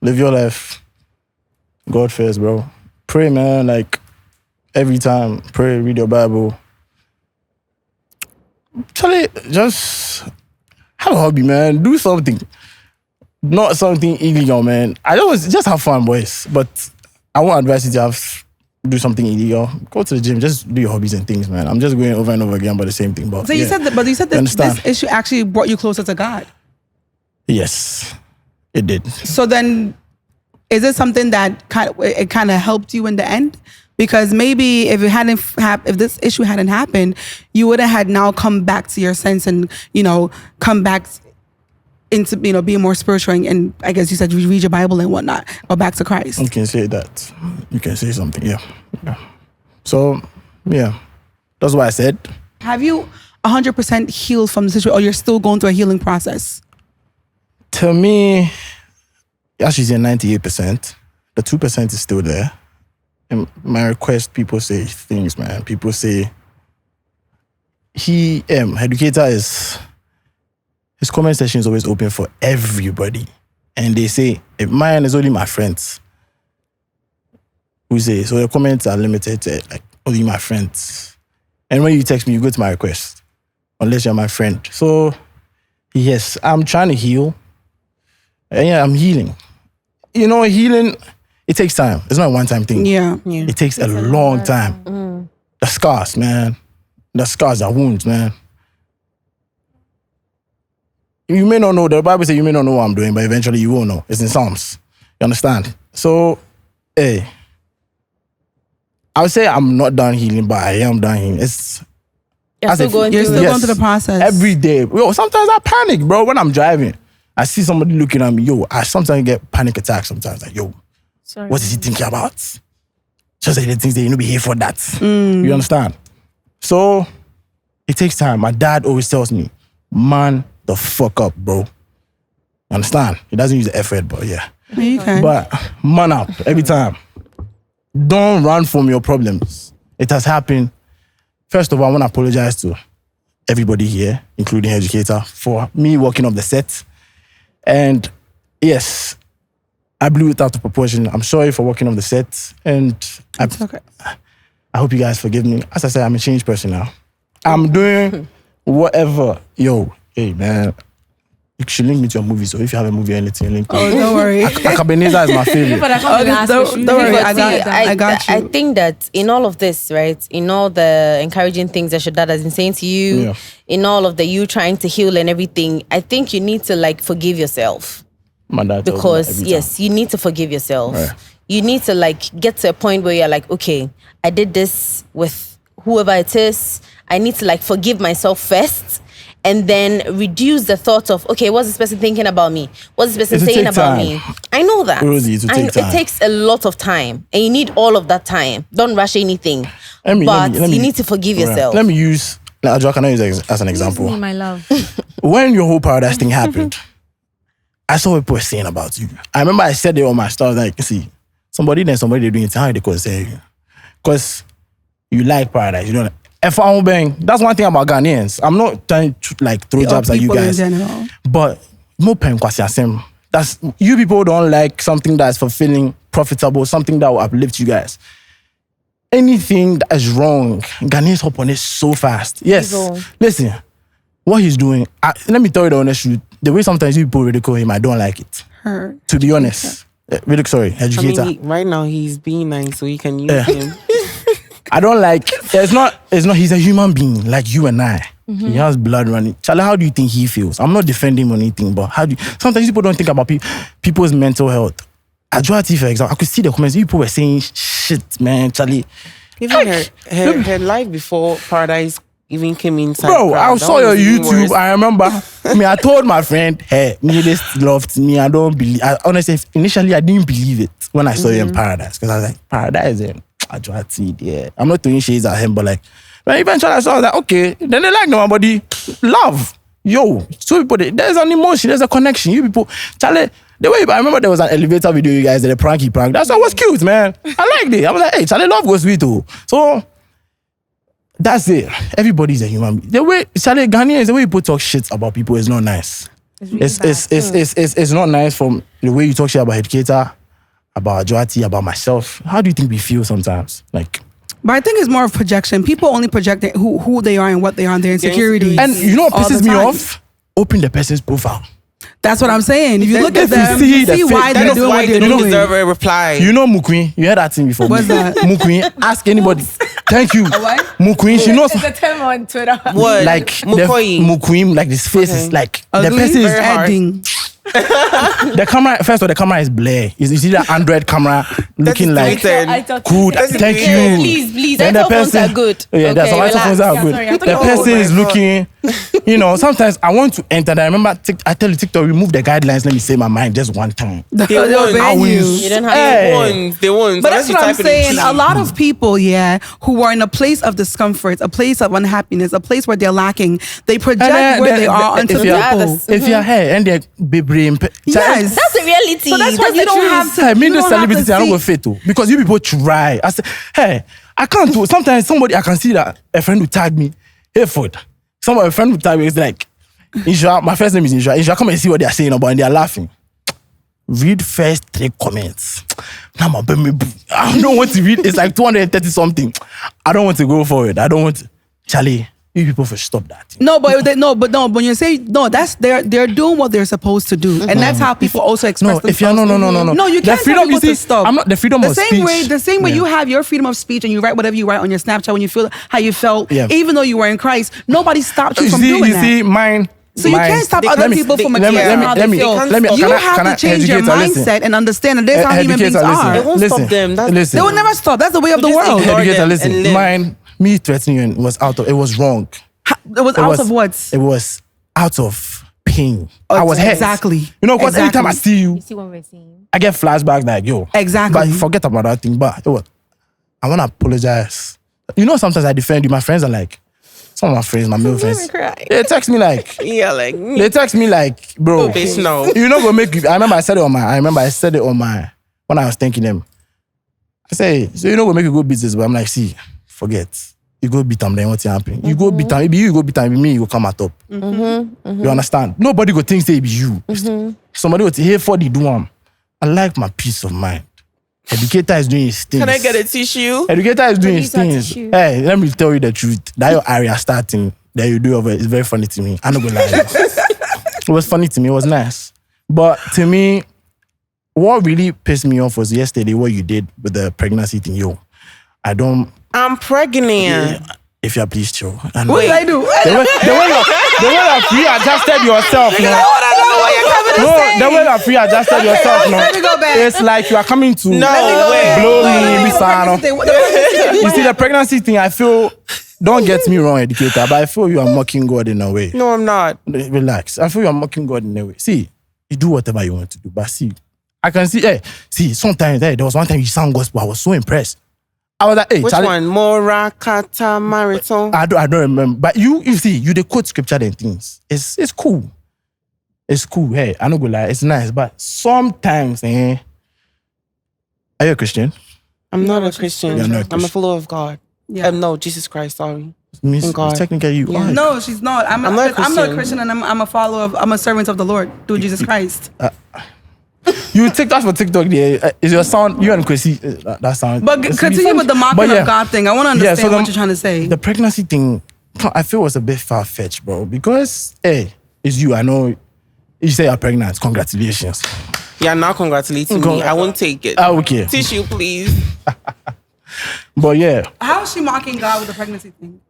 Speaker 2: live your life. God first, bro. Pray, man, like every time. Pray, read your Bible. Charlie, just have a hobby, man. Do something. Not something illegal, man. I just have fun, boys. But I won't advise you to do something illegal. Go to the gym. Just do your hobbies and things, man. I'm just going over and over again about the same thing. But
Speaker 3: So you said that, this issue actually brought you closer to God.
Speaker 2: Yes, it did.
Speaker 3: So then, is it something that kind of helped you in the end? Because maybe if it hadn't if this issue hadn't happened, you would have had now come back to your sense and come back into being more spiritual, and I guess you said you read your Bible and whatnot, or back to Christ.
Speaker 2: You can say that. You can say something, yeah. So, yeah, that's what I said.
Speaker 3: Have you 100% healed from the situation, or you're still going through a healing process?
Speaker 2: To me, actually, say 98%. The 2% is still there. And my request, people say things, man. People say Educator his comment section is always open for everybody. And they say, if mine is only my friends. We say, so the comments are limited to like only my friends. And when you text me, you go to my request. Unless you're my friend. So, yes, I'm trying to heal. And yeah, I'm healing. Healing, it takes time. It's not a one-time thing.
Speaker 3: Yeah.
Speaker 2: It takes a long time. The scars, man. The scars are wounds, man. You may not know, the Bible says you may not know what I'm doing, but eventually you will know. It's in Psalms. You understand? So, I would say I'm not done healing, but I am done healing.
Speaker 5: You're still going
Speaker 3: through the process.
Speaker 2: Every day. Yo, sometimes I panic, bro, when I'm driving. I see somebody looking at me, I sometimes get panic attacks sometimes. Like, what is he thinking about? Just like the things that be here for that. You understand? So, it takes time. My dad always tells me, man, the fuck up, bro. Understand? He doesn't use the F word, but yeah.
Speaker 3: You can.
Speaker 2: But man up every time. Don't run from your problems. It has happened. First of all, I want to apologize to everybody here, including Educator, for me walking off the set. And yes, I blew it out of proportion. I'm sorry for walking off the set. And
Speaker 3: It's okay.
Speaker 2: I hope you guys forgive me. As I said, I'm a changed person now. I'm doing whatever. Hey, man. You should link me to your movie. So if you have a movie or anything, link me.
Speaker 3: Oh, don't worry.
Speaker 2: Akabeneza is my favorite.
Speaker 3: Don't worry. I got you.
Speaker 5: I think that in all of this, right, in all the encouraging things that your dad has been saying to you,
Speaker 2: Yeah.
Speaker 5: in all of the you trying to heal and everything, I think you need to forgive yourself.
Speaker 2: My dad tells me that
Speaker 5: because
Speaker 2: every
Speaker 5: yes, you need to forgive yourself.
Speaker 2: Right.
Speaker 5: You need to like get to a point where you're like, okay, I did this with whoever it is. I need to like forgive myself first, and then reduce the thought of, okay, what's this person thinking about me? What's this person
Speaker 2: It'll
Speaker 5: saying
Speaker 2: take
Speaker 5: about
Speaker 2: time.
Speaker 5: me? I know that.
Speaker 2: Rosie, it'll take time.
Speaker 5: It takes a lot of time, and you need all of that time. Don't rush anything.
Speaker 2: Let me-
Speaker 5: You need to forgive yourself.
Speaker 2: Let me use, like, Adjoa, can I use as an example?
Speaker 4: Me, my love.
Speaker 2: When your whole paradise thing happened, I saw what people were saying about you. I remember I said it on my story, like, see, somebody they're doing it, how they could say you. Because you like paradise, you know. If I'm bang, that's one thing about Ghanaians. I'm not trying to like throw jabs at you
Speaker 3: People in
Speaker 2: guys.
Speaker 3: general.
Speaker 2: But more pen kwasi. That's you people don't like something that's fulfilling, profitable, something that will uplift you guys. Anything that is wrong, Ghanaians hop on it so fast. Yes.
Speaker 5: Evil.
Speaker 2: Listen, what he's doing, let me tell you the honest truth. The way sometimes you people ridicule him, I don't like it.
Speaker 3: Hurt.
Speaker 2: To be honest. Really sorry,
Speaker 1: I
Speaker 2: educator.
Speaker 1: mean, right now he's being nice, so you can use
Speaker 2: Yeah.
Speaker 1: him.
Speaker 2: I don't like, it's not, he's a human being like you and I. He has blood running. Charlie, how do you think he feels? I'm not defending him or anything, but sometimes people don't think about people's mental health. Adjoa, for example, I could see the comments, people were saying shit, man, Charlie.
Speaker 1: Even her life before Paradise even came inside.
Speaker 2: Bro,
Speaker 1: crowd,
Speaker 2: I
Speaker 1: that
Speaker 2: saw your
Speaker 1: was even
Speaker 2: YouTube.
Speaker 1: worse.
Speaker 2: I remember. I told my friend, hey, me this loved me. I don't believe. Honestly, initially, I didn't believe it when I saw you in Paradise. Because I was like, Paradise, yeah. I'm not throwing shades at him, but like, when eventually I saw that, okay, then they like nobody. Love. Yo, so people, there's an emotion, there's a connection. You people, Charlie, the way I remember there was an elevator video you guys did, a prank. That's what was cute, man. I liked it. I was like, hey, Charlie, love goes sweet too. So, that's it. Everybody's a human being. The way Charlie Ghanaians, the way people talk shit about people is not nice. It's not nice from the way you talk shit about Educator, about Joati, about myself. How do you think we feel sometimes? Like,
Speaker 3: But I think it's more of projection. People only project who they are and what they are and their insecurities.
Speaker 2: and you know what
Speaker 3: all
Speaker 2: pisses
Speaker 3: the
Speaker 2: me
Speaker 3: time.
Speaker 2: off? Open the person's profile.
Speaker 3: That's what I'm saying. If you look at
Speaker 2: If you
Speaker 3: them,
Speaker 2: see
Speaker 3: you
Speaker 2: the
Speaker 3: see
Speaker 2: face,
Speaker 3: why
Speaker 2: that
Speaker 3: they're
Speaker 2: is
Speaker 3: doing
Speaker 1: Why
Speaker 3: what
Speaker 1: they
Speaker 3: they're
Speaker 1: don't
Speaker 3: doing.
Speaker 1: deserve a reply.
Speaker 2: You know Mukwi? You heard that thing before.
Speaker 3: What's that?
Speaker 2: Mukwi, ask anybody. Thank you.
Speaker 3: What?
Speaker 2: Mukwi, she knows.
Speaker 4: It's a term on Twitter.
Speaker 1: What?
Speaker 2: Like
Speaker 1: Mukoi.
Speaker 2: Mukwi, like this face is
Speaker 1: Okay.
Speaker 2: like the
Speaker 3: Ugly?
Speaker 2: person is
Speaker 1: Very hard.
Speaker 3: Heading.
Speaker 2: the camera. First of all, the camera is blare. You see that Android camera looking like
Speaker 1: Twitter.
Speaker 2: good.
Speaker 1: That's
Speaker 2: Thank
Speaker 1: it.
Speaker 2: you.
Speaker 5: Please.
Speaker 2: Then the
Speaker 5: iPhone phones
Speaker 2: person-
Speaker 5: are good.
Speaker 2: Yeah, that's
Speaker 5: Okay,
Speaker 2: some iPhone phones are
Speaker 5: relax.
Speaker 2: good.
Speaker 4: sorry, I'm
Speaker 2: The
Speaker 4: talking
Speaker 2: person
Speaker 1: about-
Speaker 2: is looking, sometimes I want to enter. I remember, I tell you, TikTok, remove the guidelines. Let me say my mind just one time.
Speaker 3: They'll
Speaker 1: won't.
Speaker 3: ban
Speaker 2: I will
Speaker 3: you.
Speaker 2: use-
Speaker 5: You don't have
Speaker 2: Hey.
Speaker 1: They won.
Speaker 3: But that's what I'm saying. A lot of people, who are in a place of discomfort, a place of unhappiness, a place where they're lacking, they project
Speaker 2: And
Speaker 3: where
Speaker 2: then-
Speaker 3: they are onto
Speaker 2: if
Speaker 3: people.
Speaker 2: you're- If you're here and they're baby,
Speaker 3: Yes.
Speaker 5: That's the reality.
Speaker 3: So that's why you
Speaker 5: the
Speaker 3: don't
Speaker 5: truth.
Speaker 3: have to.
Speaker 2: I mean,
Speaker 3: you
Speaker 2: the
Speaker 3: don't have
Speaker 2: celebrity
Speaker 3: to
Speaker 2: thing, I don't
Speaker 3: see-
Speaker 2: go fit to because you people try. I say, hey, I can't do. Sometimes somebody I can see that a friend will tag me, Hayford. A friend will tag me. It's like, Isha, my first name is Isha. Isha, come and see what they are saying about, and they are laughing. Read first 3 comments. Now my baby, I don't want to read. It's like 230 something. I don't want to go forward. I don't want to. Charlie, you people should stop that.
Speaker 3: When you say no, that's they're doing what they're supposed to do, and that's how people also express
Speaker 2: No, if
Speaker 3: themselves.
Speaker 2: you're no.
Speaker 3: No, you
Speaker 2: The
Speaker 3: can't
Speaker 2: freedom,
Speaker 3: tell people
Speaker 2: you
Speaker 3: to
Speaker 2: see,
Speaker 3: stop.
Speaker 2: I'm not the freedom of speech.
Speaker 3: The same way
Speaker 2: Yeah.
Speaker 3: you have your freedom of speech and you write whatever you write on your Snapchat when you feel how you felt,
Speaker 2: Yeah.
Speaker 3: even though you were in Christ, nobody stopped you from doing
Speaker 2: you
Speaker 3: that.
Speaker 2: see, mine.
Speaker 3: So you can't stop other people from expressing how they feel. You have to change your mindset and understand that that's how human beings are.
Speaker 1: It won't stop them.
Speaker 2: Listen.
Speaker 3: They will never stop. That's the way of the
Speaker 1: just
Speaker 3: world.
Speaker 1: ignore
Speaker 2: Educator,
Speaker 1: them
Speaker 2: listen.
Speaker 1: and live.
Speaker 2: Mine, me threatening you was it was wrong.
Speaker 3: It was out of what?
Speaker 2: It was out of pain. I was hurt.
Speaker 3: Exactly.
Speaker 2: You know, because anytime I
Speaker 3: Exactly.
Speaker 2: see you,
Speaker 4: You see what we're saying?
Speaker 2: I get flashbacks like, yo.
Speaker 3: Exactly.
Speaker 2: But forget about that thing. But I want to apologize. You know, sometimes I defend you. My friends are like, some of my friends, my male friends, they text me like,
Speaker 1: Yeah, like
Speaker 2: they text me like, bro,
Speaker 1: bitch, no.
Speaker 2: you know, go make you. I remember I said it on my, when I was thanking them. I say, so you know, go make you go beat this, but I'm like, see, forget. You go beat them, then what's happening? You go beat them, maybe you go beat them, maybe me, you go come at top. You understand? Nobody go think say it be you. Somebody will say, hey, for the do one. I like my peace of mind. Educator is doing his things.
Speaker 1: Can I get a tissue?
Speaker 2: Educator is doing his
Speaker 4: Producer
Speaker 2: things.
Speaker 4: tissue.
Speaker 2: Hey, let me tell you the truth. That your area starting, that you do over, it's very funny to me. I'm not gonna lie. It was funny to me. It was nice. But to me, what really pissed me off was yesterday what you did with the pregnancy thing. Yo,
Speaker 1: I'm pregnant.
Speaker 2: if you are please chill. And
Speaker 3: What did I do?
Speaker 2: the way that you adjusted yourself,
Speaker 3: I want to know what you're coming to say.
Speaker 2: the way that you adjusted yourself,
Speaker 3: Let me go back.
Speaker 2: it's like you are coming to
Speaker 1: No way.
Speaker 2: blow me,
Speaker 3: No,
Speaker 2: Miss
Speaker 3: the
Speaker 2: Ano.
Speaker 3: pregnancy thing. What the pregnancy thing?
Speaker 2: You see, the pregnancy thing, I feel, don't get me wrong, educator, but I feel you are mocking God in a way.
Speaker 1: No, I'm not.
Speaker 2: Relax. I feel you are mocking God in a way. See, you do whatever you want to do, but see, I can see, sometimes there was one time you sang gospel, I was so impressed. I was like, hey,
Speaker 1: Which
Speaker 2: Charlie,
Speaker 1: one? Morakata Mariton.
Speaker 2: I don't remember. But you see, you they quote scripture and things. It's cool. It's cool. Hey, I don't go lie, it's nice. But sometimes, are you a Christian?
Speaker 1: I'm not a Christian.
Speaker 2: You're not a
Speaker 1: I'm a
Speaker 2: Christian.
Speaker 1: follower of God.
Speaker 3: Yeah.
Speaker 1: No, Jesus Christ, sorry.
Speaker 2: Miss,
Speaker 1: God.
Speaker 2: technically you are.
Speaker 3: No, she's not. I'm not a Christian, and I'm a follower of. I'm a servant of the Lord through Jesus Christ.
Speaker 2: You TikTok for TikTok there. Is your sound, you and Chrissy, that sound.
Speaker 3: But
Speaker 2: it's
Speaker 3: continue
Speaker 2: funny.
Speaker 3: with the mocking
Speaker 2: But yeah.
Speaker 3: of God thing. I want to
Speaker 2: Yeah,
Speaker 3: understand
Speaker 2: so
Speaker 3: what you're trying to say.
Speaker 2: The pregnancy thing, I feel was a bit far-fetched, bro. Because, hey, it's you. I know you say you're pregnant. Congratulations.
Speaker 1: Yeah, now congratulating me. I won't take it.
Speaker 2: Okay.
Speaker 1: Tissue, please.
Speaker 2: But yeah,
Speaker 3: How is she mocking God with the pregnancy thing?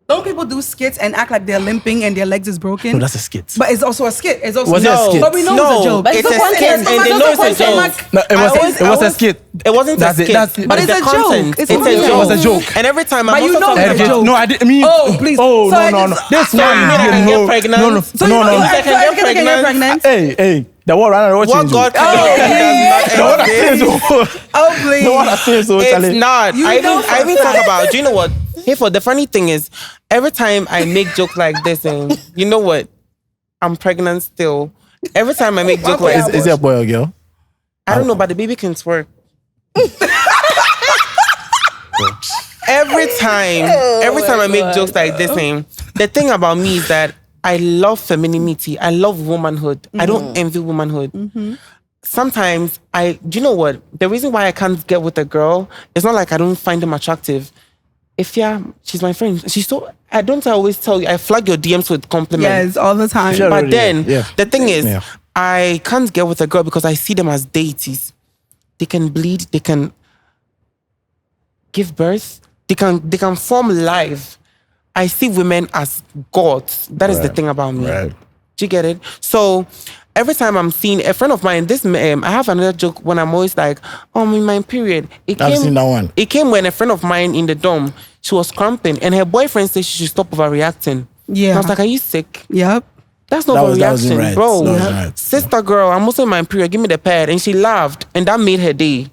Speaker 3: Don't people do skits and act like they're limping and their legs is broken?
Speaker 2: no, that's a skit.
Speaker 3: But it's also a skit. It's also
Speaker 2: Was it a skit?
Speaker 3: But we know it's a joke.
Speaker 1: But it's a skit, and they know it's a joke.
Speaker 2: No, it was a skit.
Speaker 1: It wasn't
Speaker 2: That's
Speaker 1: a
Speaker 2: it,
Speaker 1: skit.
Speaker 2: that's it.
Speaker 3: But it's
Speaker 1: the
Speaker 3: a joke.
Speaker 1: content.
Speaker 3: It's
Speaker 1: a
Speaker 3: a joke.
Speaker 1: joke.
Speaker 2: It was a joke.
Speaker 1: And every time
Speaker 3: But
Speaker 1: I'm
Speaker 3: you
Speaker 1: also
Speaker 3: know
Speaker 1: talking
Speaker 3: it's a
Speaker 1: about
Speaker 3: joke.
Speaker 2: No, I didn't mean.
Speaker 3: Oh, please.
Speaker 2: Oh,
Speaker 3: So I
Speaker 2: no.
Speaker 3: just-
Speaker 2: This
Speaker 1: So
Speaker 2: one
Speaker 1: you mean I
Speaker 2: didn't
Speaker 1: can get
Speaker 2: know.
Speaker 1: pregnant?
Speaker 2: No.
Speaker 3: So you know
Speaker 1: I
Speaker 3: I
Speaker 1: can get
Speaker 3: get pregnant.
Speaker 2: Hey, the one runner watching.
Speaker 1: What God
Speaker 2: The one that says
Speaker 1: created
Speaker 2: so.
Speaker 3: Oh, please.
Speaker 2: The one that says so.
Speaker 1: it's
Speaker 2: Charlie.
Speaker 1: not.
Speaker 3: You
Speaker 1: I
Speaker 3: know
Speaker 1: even
Speaker 3: for a
Speaker 1: talk
Speaker 3: fact.
Speaker 1: about. Do you know what? Hey, for the funny thing is, every time I make joke like this, and you know what, I'm pregnant still. Every time I make joke like
Speaker 2: Is
Speaker 1: this,
Speaker 2: it a boy or girl?
Speaker 1: I don't know, but the baby can twerk. Every time I make jokes like this, the thing about me is that I love femininity. I love womanhood. I don't envy womanhood. Sometimes do you know what? The reason why I can't get with a girl, it's not like I don't find them attractive. If she's my friend. I always tell you, I flag your DMs with compliments.
Speaker 3: Yes, all the time.
Speaker 2: Sure.
Speaker 1: But then
Speaker 2: Yeah.
Speaker 1: the thing is,
Speaker 2: Yeah.
Speaker 1: I can't get with a girl because I see them as deities. They can bleed, they can give birth, they can form life. I see women as gods. That is the
Speaker 2: Right.
Speaker 1: thing about me.
Speaker 2: Right.
Speaker 1: Do you get it? So every time I'm seeing a friend of mine, I have another joke when I'm always like, oh, I'm in my period.
Speaker 2: I've seen that one.
Speaker 1: It came when a friend of mine in the dorm, she was cramping and her boyfriend said she should stop overreacting.
Speaker 3: Yeah.
Speaker 1: And I was like, are you sick?
Speaker 3: Yep.
Speaker 1: That's not
Speaker 2: That wasn't
Speaker 1: overreaction,
Speaker 2: right.
Speaker 1: bro.
Speaker 2: That wasn't right.
Speaker 1: Sister girl, I'm also in my period. Give me the pad. And she laughed. And that made her day.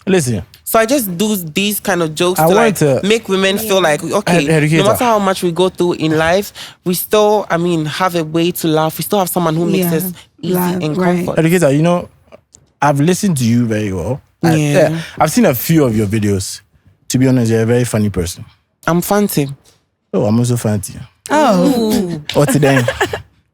Speaker 2: Listen,
Speaker 1: So I just do these kind of jokes
Speaker 2: I
Speaker 1: to
Speaker 2: want to-
Speaker 1: make women feel like, okay,
Speaker 2: Educator.
Speaker 1: no matter how much we go through in life, we still, have a way to laugh. We still have someone who makes
Speaker 3: Yeah.
Speaker 1: us easy
Speaker 3: Laugh,
Speaker 1: and
Speaker 3: right.
Speaker 1: comfort.
Speaker 2: educator, I've listened to you very well.
Speaker 1: Yeah.
Speaker 2: I've seen a few of your videos. To be honest, you're a very funny person.
Speaker 1: I'm fancy.
Speaker 2: Oh, I'm also fancy.
Speaker 3: Oh.
Speaker 2: What's it then?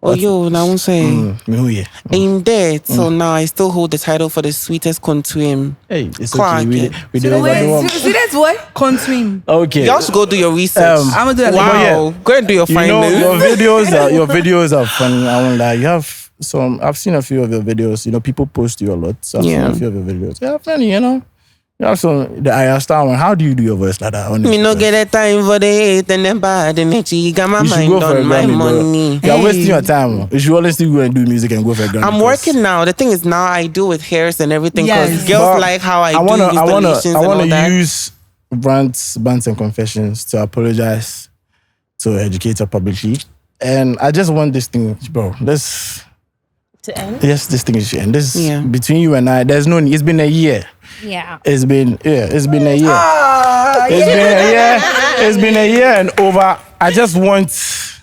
Speaker 1: Oh, yo, now I'm saying.
Speaker 2: Yeah.
Speaker 1: I'm dead. So now I still hold the title for the sweetest con to him.
Speaker 2: Hey, it's
Speaker 1: Clark,
Speaker 2: okay.
Speaker 1: yeah.
Speaker 2: We did
Speaker 4: Wait, see that's what?
Speaker 3: Consume.
Speaker 2: Okay.
Speaker 1: Y'all should go do your research.
Speaker 3: I'm gonna do that
Speaker 1: Wow.
Speaker 3: later.
Speaker 1: Go and do your
Speaker 2: You know,
Speaker 1: findings.
Speaker 2: your videos are funny. I won't lie. You have some. I've seen a few of your videos. People post you a lot. So I've seen
Speaker 1: Yeah.
Speaker 2: a few of your videos. Yeah, funny. You have some. The I Star one. How do you do your voice like that?
Speaker 1: Me no get a time for the hate and the bad energy. Got my
Speaker 2: You should
Speaker 1: mind
Speaker 2: go for a
Speaker 1: on my
Speaker 2: Grammy,
Speaker 1: money.
Speaker 2: bro. You're wasting your time. You should always still go and do music and go for a Grammy.
Speaker 1: I'm working now. The thing is now I do with hairs and everything because
Speaker 3: Yes.
Speaker 1: girls
Speaker 2: But
Speaker 1: like how I do
Speaker 2: wanna,
Speaker 1: installations and
Speaker 2: I
Speaker 1: all
Speaker 2: wanna
Speaker 1: that.
Speaker 2: use Rants, Bants, and Confessions to apologize to Educator publicly. And I just want this thing, bro.
Speaker 5: To end?
Speaker 2: Yes, this thing is end. This
Speaker 1: Yeah.
Speaker 2: between you and I. There's no. It's been a year.
Speaker 4: Yeah.
Speaker 2: It's been a year. It's been a year. It's been a year and over. I just want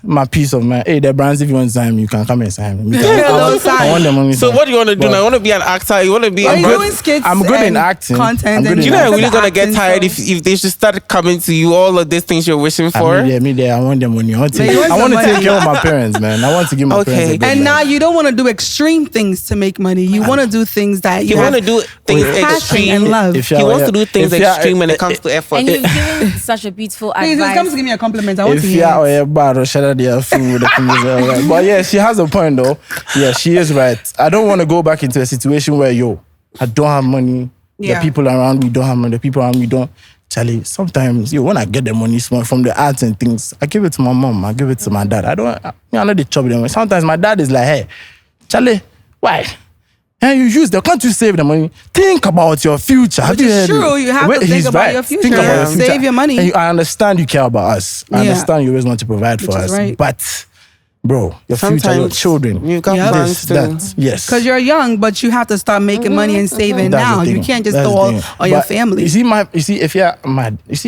Speaker 2: my peace of mind. Hey, the brands, if you want to sign me, you can come and sign me. I want them on me.
Speaker 1: So what do you want to do now? You want to be an actor? You want to be
Speaker 3: Are
Speaker 1: a
Speaker 3: you
Speaker 1: good?
Speaker 3: doing skits?
Speaker 2: I'm good in
Speaker 3: and
Speaker 2: acting.
Speaker 3: Content.
Speaker 2: I'm good
Speaker 3: and
Speaker 2: in
Speaker 1: You know, I'm
Speaker 2: acting.
Speaker 1: really gonna get
Speaker 3: acting,
Speaker 1: tired
Speaker 3: so-
Speaker 1: if they should start coming to you all of these things you're wishing for.
Speaker 2: Me there. I want them money. I want to
Speaker 3: Man, you want
Speaker 2: take
Speaker 3: some money.
Speaker 2: care of my parents, man. I want to give my
Speaker 1: Okay.
Speaker 2: parents a good
Speaker 3: And now
Speaker 2: life.
Speaker 3: you don't want to do extreme things to make money. You want to do things that
Speaker 1: You want to do things
Speaker 3: passion
Speaker 1: extreme.
Speaker 3: and love.
Speaker 2: If
Speaker 1: He
Speaker 2: you are-
Speaker 1: wants to do things
Speaker 2: if you are-
Speaker 1: extreme when it comes to effort.
Speaker 4: And you've given such a beautiful
Speaker 3: Please, just come
Speaker 4: advice.
Speaker 3: to give me a compliment. I want
Speaker 2: If
Speaker 3: to
Speaker 2: you
Speaker 3: hear.
Speaker 2: are a bar or shut out their food, but yeah, she has a point though. Yeah, she is right. I don't want to go back into a situation where I don't have money.
Speaker 3: Yeah.
Speaker 2: The people around me don't have money. The people around me don't. Charlie, sometimes when I get the money from the arts and things, I give it to my mom, I give it to my dad. I let it chop them. Sometimes my dad is like, hey, Charlie, why? And you use them. Can't you save the money? Think about your future.
Speaker 3: Which is true. You have to think about your future.
Speaker 2: Think about your future.
Speaker 3: Save your money.
Speaker 2: And I understand you care about us. I understand you always want to provide for us.
Speaker 3: Right.
Speaker 2: But bro, your future, your children.
Speaker 1: You got
Speaker 2: this, that. Yes.
Speaker 3: Because you're young, but you have to start making money and saving now. You can't just throw all on your family.
Speaker 2: You see,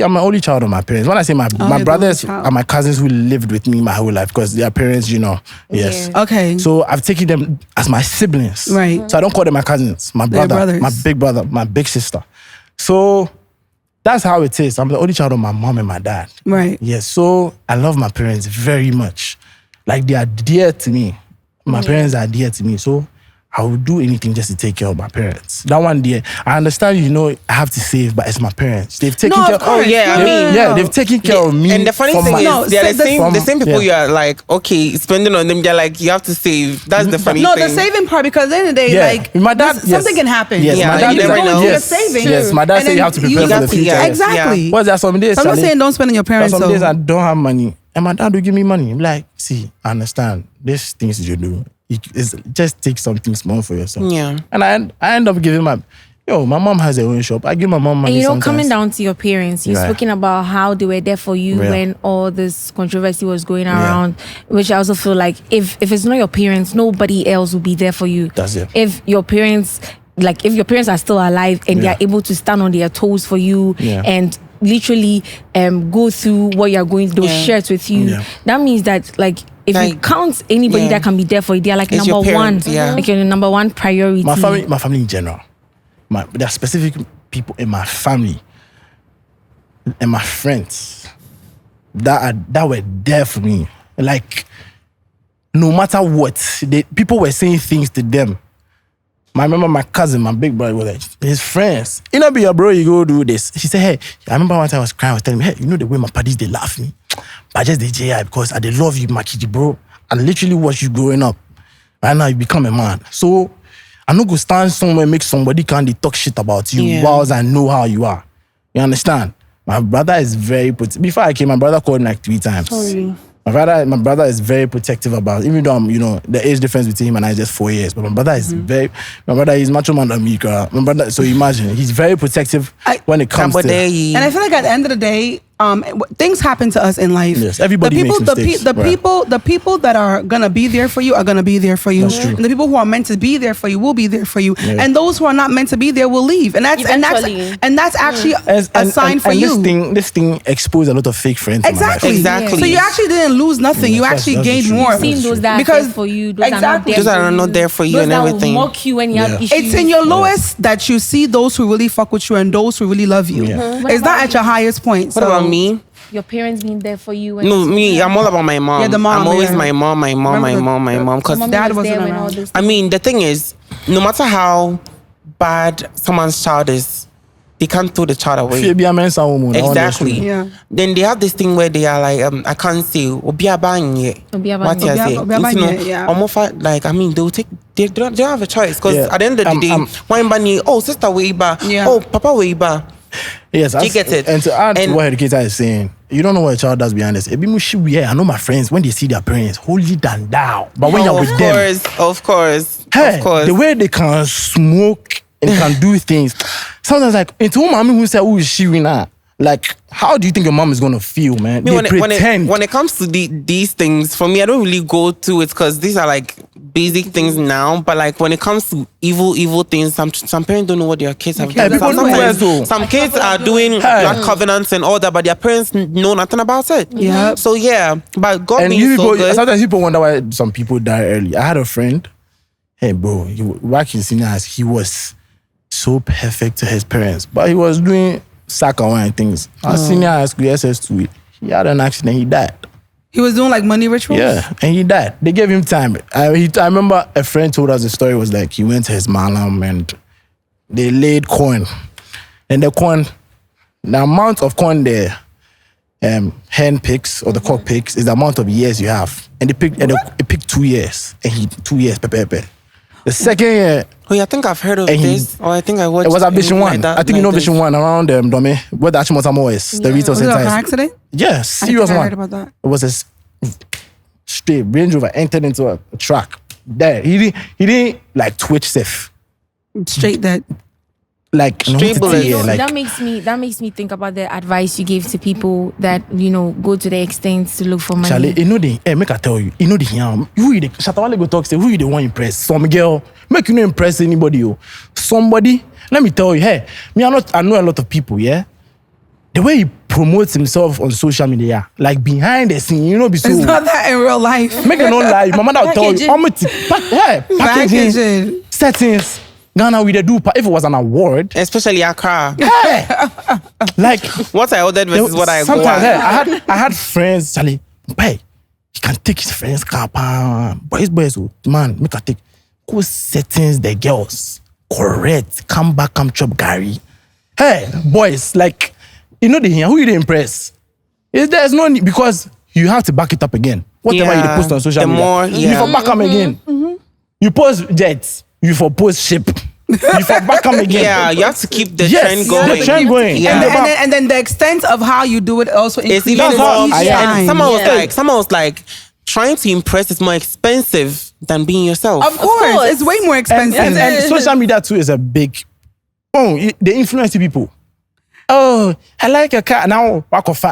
Speaker 2: I'm an only child of my parents. When I say my brothers and my cousins who lived with me my whole life, because their parents, yes.
Speaker 3: Yeah. Okay.
Speaker 2: So I've taken them as my siblings.
Speaker 3: Right.
Speaker 2: So I don't call them my cousins. My brother, my big brother, my big sister. So that's how it is. I'm the only child of my mom and my dad.
Speaker 3: Right.
Speaker 2: Yes. So I love my parents very much. Like they are dear to me. My parents are dear to me. So I would do anything just to take care of my parents. That one day, I understand, I have to save, but it's my parents. They've taken care of
Speaker 1: Oh, yeah,
Speaker 2: they've taken care of me.
Speaker 1: And the funny thing is, they're the same people you are like, okay, spending on them, they're like, you have to save. That's the funny thing.
Speaker 3: No, the saving part, because at the end of the day, like,
Speaker 2: my dad,
Speaker 3: something can happen.
Speaker 2: Yes, my dad,
Speaker 3: you never know. Saving.
Speaker 2: Yes, my dad said you have to prepare for the future.
Speaker 3: Yeah, exactly.
Speaker 2: Yeah. What's that? Some days,
Speaker 3: I'm not saying don't spend on your parents.
Speaker 2: Some days I don't have money. And my dad will give me money. I'm like, see, I understand. These things you do, just take something small for yourself.
Speaker 1: Yeah.
Speaker 2: And I end up giving my mom has her own shop. I give my mom money.
Speaker 4: And coming down to your parents, you've spoken about how they were there for you when all this controversy was going around, which I also feel like if it's not your parents, nobody else will be there for you.
Speaker 2: That's it.
Speaker 4: If your parents are still alive and they are able to stand on their toes for you and literally go through what you're going through, share it with you, that means that if you count anybody that can be there for you, they're like
Speaker 1: it's
Speaker 4: number one, like your number one priority.
Speaker 2: My family in general, there are specific people in my family and my friends that were there for me. Like no matter what, people were saying things to them. I remember my cousin, my big brother, was like, his friends, be your bro, you go do this. She said, hey, I remember one time I was crying, I was telling me, hey, the way my parties, they laugh me. But I just did JI because they love you, my kid, bro. I literally watch you growing up. Right now, you become a man. So I'm not going to stand somewhere and make somebody talk shit about you whilst I know how you are. You understand? My brother is very before I came, my brother called me like 3 times.
Speaker 3: Sorry.
Speaker 2: My brother is very protective about, even though the age difference between him and I is just 4 years. But my brother is he's macho man than me. My brother, so imagine, he's very protective when it comes to.
Speaker 3: And I feel like at the end of the day, things happen to us in life.
Speaker 2: Yes, everybody makes mistakes.
Speaker 3: The people that are gonna be there for you are gonna be there for you.
Speaker 2: That's true.
Speaker 3: And the people who are meant to be there for you will be there for you.
Speaker 2: Yeah.
Speaker 3: And those who are not meant to be there will leave. And that's actually a sign for you.
Speaker 2: This thing exposed a lot of fake friends.
Speaker 3: Exactly.
Speaker 1: Exactly.
Speaker 3: So you actually didn't lose nothing. You actually gained more.
Speaker 4: You've seen those that are there for you, those
Speaker 1: those are not there for you,
Speaker 4: those
Speaker 1: and
Speaker 4: that
Speaker 1: everything.
Speaker 4: will mock you when you have issues.
Speaker 3: It's in your lowest that you see those who really fuck with you and those who really love you.
Speaker 2: Yeah.
Speaker 3: It's not at your highest point.
Speaker 1: What about me?
Speaker 4: Your parents being there for you.
Speaker 1: No, me. I'm all about my mom.
Speaker 3: Yeah, the mom.
Speaker 1: I'm always my mom. Because
Speaker 3: dad wasn't around.
Speaker 1: I mean, the thing is, no matter how bad someone's child is, they can't throw the child away. Exactly.
Speaker 3: Yeah.
Speaker 1: Then they have this thing where they are like, I can't say, what you say? Like, I mean, they don't have a choice because at the end of the day, one bunny, sister Weiba, papa Weiba.
Speaker 2: Yes,
Speaker 1: you get it.
Speaker 2: And to add to what Educator is saying, you don't know what a child does behind this. I know my friends, when they see their parents, holier than thou. But when you're with them,
Speaker 1: of course,
Speaker 2: the way they can smoke and can do things. Sometimes like, into mommy who say, who is she now? Like, how do you think your mom is gonna feel, man? They pretend.
Speaker 1: When it comes to these things, for me, I don't really go to it because these are like basic things now. But like when it comes to evil things, some parents don't know what their kids have done. Some kids are doing blood covenants and all that, but their parents know nothing about it.
Speaker 3: Yeah.
Speaker 1: So but God being so good.
Speaker 2: Sometimes people wonder why some people die early. I had a friend. Hey, bro, back in senior high, he was so perfect to his parents, but he was doing soccer and things. Senior high school, SS2, he had an accident, he died.
Speaker 3: He was doing like money rituals?
Speaker 2: Yeah, and he died. They gave him time. I remember a friend told us the story was like, he went to his malam and they laid corn. And the corn, the amount of corn the hen picks or the cock picks is the amount of years you have. And it picked 2 years. And 2 years, pepe. The second year,
Speaker 1: Oh, yeah, I think I've heard of
Speaker 2: And
Speaker 1: this. Or I think I watched
Speaker 2: It was at Vision
Speaker 1: anything
Speaker 2: 1.
Speaker 1: that,
Speaker 2: I think you know Vision 1 around Dome, where the Achimotamo is, the retail
Speaker 3: Was it a
Speaker 2: center
Speaker 3: car
Speaker 2: is.
Speaker 3: accident?
Speaker 2: Yes,
Speaker 3: I
Speaker 2: serious
Speaker 3: think I
Speaker 2: one.
Speaker 3: heard about that.
Speaker 2: It was a straight Range Rover entered into a track. There, he didn't like twitch safe.
Speaker 3: Straight dead.
Speaker 2: Like
Speaker 1: Straight bullets.
Speaker 2: yeah, like
Speaker 4: that makes me think about the advice you gave to people that go to the extent to look for money.
Speaker 2: Charlie, you know the make I tell you, you know the who you the Shatawale go talk say who you the one impress? Some girl make you no impress anybody. Somebody, let me tell you, hey, I know a lot of people, yeah. The way he promotes himself on social media, like behind the scene, be so.
Speaker 3: It's not that in real life.
Speaker 2: Make it not lie. My mother will tell you, I'm packaging
Speaker 3: Packaging.
Speaker 2: settings. Ghana with the do if it was an award.
Speaker 1: Especially Accra.
Speaker 2: Hey, like
Speaker 1: What I ordered versus what I
Speaker 2: sometimes
Speaker 1: got.
Speaker 2: I had friends, Charlie, hey, he can take his friends car, boys, man, make a take cool settings, the girls, correct, come back, come chop Gary. Hey, boys, like, who you impress? There's no need, because you have to back it up again. Whatever you post on social
Speaker 1: the
Speaker 2: media,
Speaker 1: more,
Speaker 2: you
Speaker 1: yeah.
Speaker 2: for back them again. You post jets, you for post ship, you for back them again.
Speaker 1: Yeah, you have to keep the
Speaker 2: Yes,
Speaker 1: trend going.
Speaker 2: the trend going.
Speaker 1: Yeah.
Speaker 3: And then the extent of how you do it also
Speaker 1: It's
Speaker 3: increases
Speaker 1: even more.
Speaker 3: each
Speaker 2: Yeah.
Speaker 3: time.
Speaker 1: And someone was like, trying to impress is more expensive than being yourself.
Speaker 3: Of course, it's way more expensive.
Speaker 2: And social media too is a big. They influence people. Oh, I like your car now. Walk off.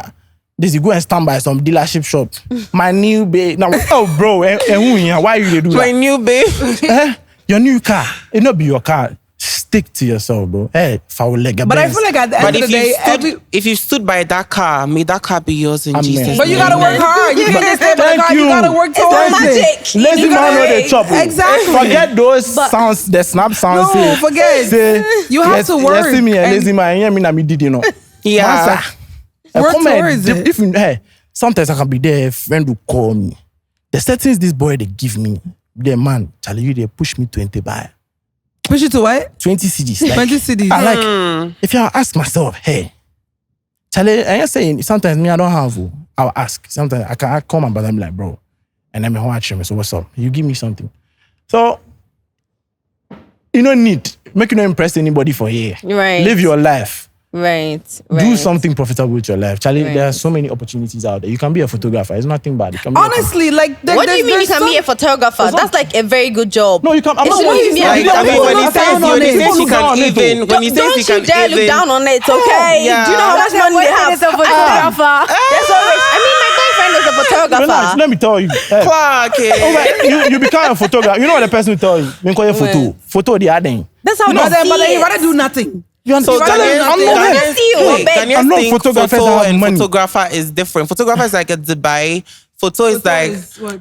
Speaker 2: This you go and stand by some dealership shop. My new babe. Now, bro, why you do
Speaker 1: My
Speaker 2: that?
Speaker 1: new babe.
Speaker 2: Your new car. It not be your car. Stick to yourself, bro. Hey, foul leg.
Speaker 3: But I feel like at the end
Speaker 1: But
Speaker 3: of the day,
Speaker 1: if you stood by that car, may that car be yours in
Speaker 2: Amen.
Speaker 1: Jesus'
Speaker 3: but you
Speaker 1: name.
Speaker 3: gotta work hard. You can't just stay by the
Speaker 2: Thank
Speaker 3: car. You
Speaker 2: you.
Speaker 3: gotta work towards it.
Speaker 2: Lazy
Speaker 3: You
Speaker 2: man
Speaker 3: gotta-
Speaker 2: know the chop.
Speaker 3: Exactly.
Speaker 2: Forget those sounds, the snap sounds.
Speaker 3: No, forget. You have to work
Speaker 2: You see me a
Speaker 3: and-
Speaker 2: lazy man. You mean I did,
Speaker 1: Yeah.
Speaker 2: Master,
Speaker 3: Work
Speaker 2: come and
Speaker 3: towards it.
Speaker 2: If you, hey, sometimes I can be there. A friend will call me. The settings this boy they give me, the man, Charlie, you they push me 20 by
Speaker 3: Push it to what?
Speaker 2: 20 CDs. Like,
Speaker 3: 20 CDs.
Speaker 2: I like if you ask myself, hey, Charlie, I ain't saying sometimes me I don't have. I'll ask. Sometimes I call my brother and be like, bro, and then me watch him. So what's up? You give me something. So you don't need make you not impress anybody for here.
Speaker 5: Right.
Speaker 2: Live your life.
Speaker 5: Right.
Speaker 2: Do something profitable with your life. Charlie,
Speaker 5: Right.
Speaker 2: there are so many opportunities out there. You can be a photographer. It's nothing bad. You can be
Speaker 3: Honestly, like,
Speaker 5: What do you mean you can be a photographer? That's like a very good job.
Speaker 2: No, you can. I'm
Speaker 5: It's
Speaker 2: not
Speaker 5: not
Speaker 2: saying
Speaker 5: even-
Speaker 1: Like, I mean, when he
Speaker 3: look
Speaker 1: says
Speaker 3: down on it.
Speaker 1: she
Speaker 3: People
Speaker 1: can
Speaker 2: look
Speaker 1: even, when he says
Speaker 5: Don't
Speaker 1: he
Speaker 5: you
Speaker 1: can
Speaker 5: dare look
Speaker 1: even,
Speaker 5: down on it, okay?
Speaker 1: Yeah.
Speaker 5: Do you know how much money they have?
Speaker 4: Is a photographer.
Speaker 5: They're so rich. I mean, my boyfriend is a
Speaker 2: Relax,
Speaker 5: photographer.
Speaker 2: let me tell you. Hey,
Speaker 1: Clark,
Speaker 2: you become a photographer. You know what the person will tell you? When call you photo. Photo the adding.
Speaker 5: That's how
Speaker 3: But
Speaker 5: they see
Speaker 3: then you
Speaker 5: it.
Speaker 3: rather do nothing.
Speaker 2: You
Speaker 1: So
Speaker 2: understand? I'm not there.
Speaker 5: see you, I beg.
Speaker 2: I'm not
Speaker 1: think
Speaker 2: photographers
Speaker 1: photo
Speaker 2: that have
Speaker 1: and
Speaker 2: money.
Speaker 1: photographer is different. Photographer is like a Dubai. Photo is like,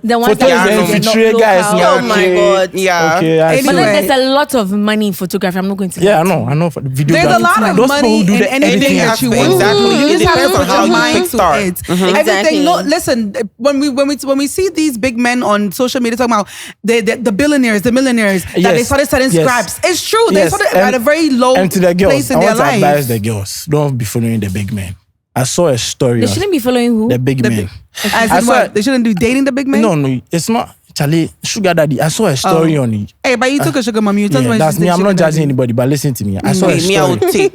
Speaker 4: The ones
Speaker 2: Photo is
Speaker 4: that
Speaker 2: the
Speaker 4: are
Speaker 2: infiltrate
Speaker 4: not
Speaker 2: guys.
Speaker 4: local.
Speaker 5: Oh my God.
Speaker 1: yeah.
Speaker 2: Okay, I see.
Speaker 4: But
Speaker 3: Anyway.
Speaker 4: then there's a lot of money in photography. I'm not going to.
Speaker 2: Yeah, I know. For the video.
Speaker 3: There's a lot of
Speaker 2: Those
Speaker 3: money
Speaker 2: people who do
Speaker 3: in
Speaker 2: the
Speaker 3: anything
Speaker 2: editing
Speaker 3: that you want.
Speaker 1: Exactly.
Speaker 3: You
Speaker 1: It
Speaker 3: just have to
Speaker 1: depends on
Speaker 3: put
Speaker 1: how
Speaker 3: your
Speaker 1: you
Speaker 3: mind to
Speaker 1: kickstart.
Speaker 3: it.
Speaker 5: Exactly.
Speaker 3: Everything. No, listen. When we see these big men on social media talking about the billionaires, the millionaires, that they
Speaker 2: Yes.
Speaker 3: started selling
Speaker 2: Yes.
Speaker 3: scraps. It's true. They
Speaker 2: Yes.
Speaker 3: started at a very low
Speaker 2: And to the girls,
Speaker 3: place in
Speaker 2: I
Speaker 3: their
Speaker 2: want to advise
Speaker 3: life.
Speaker 2: the girls. Don't be following the big men. I saw a story
Speaker 4: They
Speaker 2: on
Speaker 4: shouldn't be following who?
Speaker 2: the big men.
Speaker 3: As
Speaker 2: I
Speaker 3: in
Speaker 2: saw
Speaker 3: what?
Speaker 2: it.
Speaker 3: They shouldn't do dating the big men.
Speaker 2: No, it's not. Charlie, sugar daddy. I saw a story on it.
Speaker 3: Hey, but you took a sugar mommy. You told
Speaker 2: Yeah,
Speaker 3: me
Speaker 2: that's me. I'm not judging anybody, but listen to me. I saw a
Speaker 1: Me, I
Speaker 2: story.
Speaker 1: would take.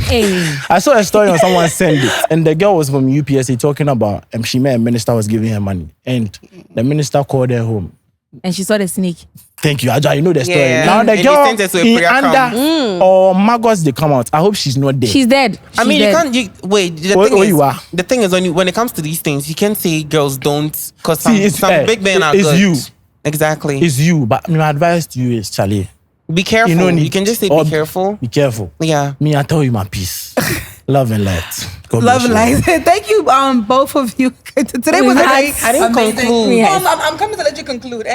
Speaker 4: Hey.
Speaker 2: I saw a story on someone send it, and the girl was from UPSA talking about she met a minister was giving her money, and the minister called her home.
Speaker 4: And she saw the snake.
Speaker 2: Thank you, Aja. You know the story.
Speaker 1: Yeah.
Speaker 2: Now the
Speaker 1: And he
Speaker 2: girl
Speaker 1: sent her to a
Speaker 2: in
Speaker 1: prayer
Speaker 2: under or maggots they come out. I hope she's not dead.
Speaker 4: She's dead.
Speaker 1: I mean,
Speaker 4: She's
Speaker 1: you
Speaker 4: dead.
Speaker 1: can't. Wait. The
Speaker 2: Oh,
Speaker 1: thing
Speaker 2: oh,
Speaker 1: is,
Speaker 2: you are.
Speaker 1: the thing is, when it comes to these things, you can't say girls don't, because some,
Speaker 2: See, it's,
Speaker 1: big men are
Speaker 2: it's
Speaker 1: good.
Speaker 2: you.
Speaker 1: Exactly.
Speaker 2: It's you. But my advice to you is, Charlie,
Speaker 1: Be careful.
Speaker 2: you know,
Speaker 1: You can just say
Speaker 2: or
Speaker 1: be careful.
Speaker 2: Be careful.
Speaker 1: Yeah.
Speaker 2: Me, I tell you my peace. Love and light. God
Speaker 3: Love
Speaker 2: bless you.
Speaker 3: life. Thank you, both of you. Today was
Speaker 4: I
Speaker 1: didn't conclude.
Speaker 3: No, I'm coming to let you conclude.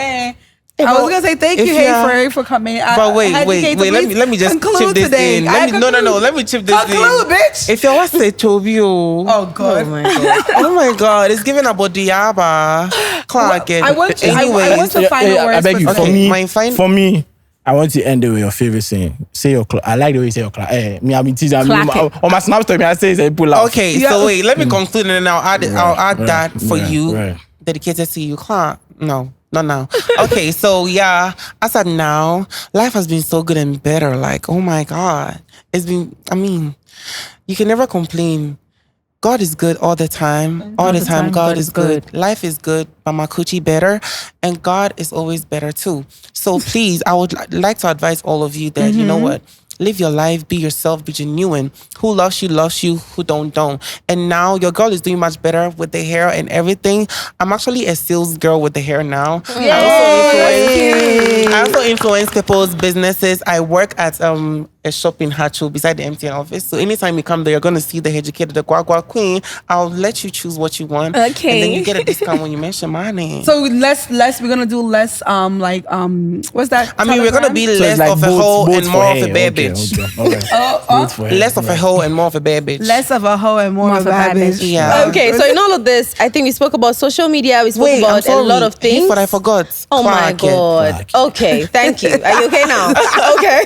Speaker 3: I was gonna say thank you,
Speaker 1: if you are-
Speaker 3: Hayford, for coming.
Speaker 1: But wait.
Speaker 3: Educator,
Speaker 1: Let me just
Speaker 3: conclude
Speaker 1: chip this
Speaker 3: today.
Speaker 1: in.
Speaker 3: I
Speaker 1: No.
Speaker 3: conclude.
Speaker 1: Let me chip this in.
Speaker 3: Conclude, bitch.
Speaker 1: If you want to say Tobio.
Speaker 3: Oh God.
Speaker 5: Oh my God.
Speaker 1: Oh my God, it's giving about Diaba. Clark.
Speaker 3: I want to. I
Speaker 1: Anyway,
Speaker 3: want to find
Speaker 2: I
Speaker 3: words.
Speaker 2: beg you.
Speaker 3: for
Speaker 2: For
Speaker 1: Okay,
Speaker 2: me,
Speaker 1: mine,
Speaker 2: for me, I want to end it with your favorite saying. Say your clock. I like the way you say your clock. Me, I've been teasing.
Speaker 4: Clack it.
Speaker 2: On my snap story, I say pull out.
Speaker 1: Okay,
Speaker 3: Yeah.
Speaker 1: so wait, let me conclude and then I'll add
Speaker 2: Right,
Speaker 1: that for
Speaker 2: right,
Speaker 1: you.
Speaker 2: right.
Speaker 1: Dedicated to you, Clark. No. Not now. Okay, so yeah, as of now, life has been so good and better. Like, oh my God. It's been, I mean, you can never complain. God is good all the time. All the time, God is good. Life is good, but my coochie better. And God is always better too. So please, I would like to advise all of you that, you know what? Live your life, be yourself, be genuine. Who loves you, who don't. And now your girl is doing much better with the hair and everything. I'm actually a sales girl with the hair now. I also influence people's businesses. I work at a shop in Hachu beside the MTN office. So anytime you come there, you're going to see the educator, the Guagua Queen. I'll let you choose what you want.
Speaker 4: Okay.
Speaker 1: And then you get a discount when you mention my name.
Speaker 3: So we're gonna do less what's that?
Speaker 1: I mean, we're going to be
Speaker 2: So it's
Speaker 1: less
Speaker 2: like
Speaker 1: of a
Speaker 2: both-
Speaker 1: hoe
Speaker 2: both
Speaker 1: and
Speaker 2: for
Speaker 1: more of
Speaker 2: hair.
Speaker 1: a bad
Speaker 2: Okay,
Speaker 1: bitch.
Speaker 2: okay. Both for hair.
Speaker 1: Less of a hoe and more of a bad bitch.
Speaker 3: Less of a hoe and more of a bad bitch.
Speaker 1: Yeah.
Speaker 5: Okay, so in all of this, I think we spoke about social media. We spoke
Speaker 1: Wait, I'm
Speaker 5: about a
Speaker 1: sorry.
Speaker 5: lot of things.
Speaker 1: But I forgot.
Speaker 5: Oh my
Speaker 1: Quack it.
Speaker 5: God. Okay, thank you. Are you okay now? Okay.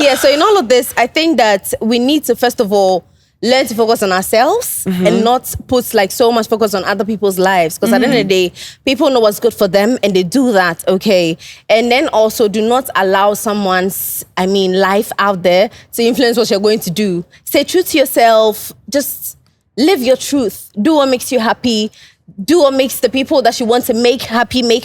Speaker 5: Yeah, so in all of this, I think that we need to, first of all, learn to focus on ourselves and not put like so much focus on other people's lives. Because at the end of the day, people know what's good for them and they do that, okay? And then also do not allow someone's, life out there to influence what you're going to do. Stay true to yourself. Just live your truth. Do what makes you happy. Do what makes the people that you want to make happy, make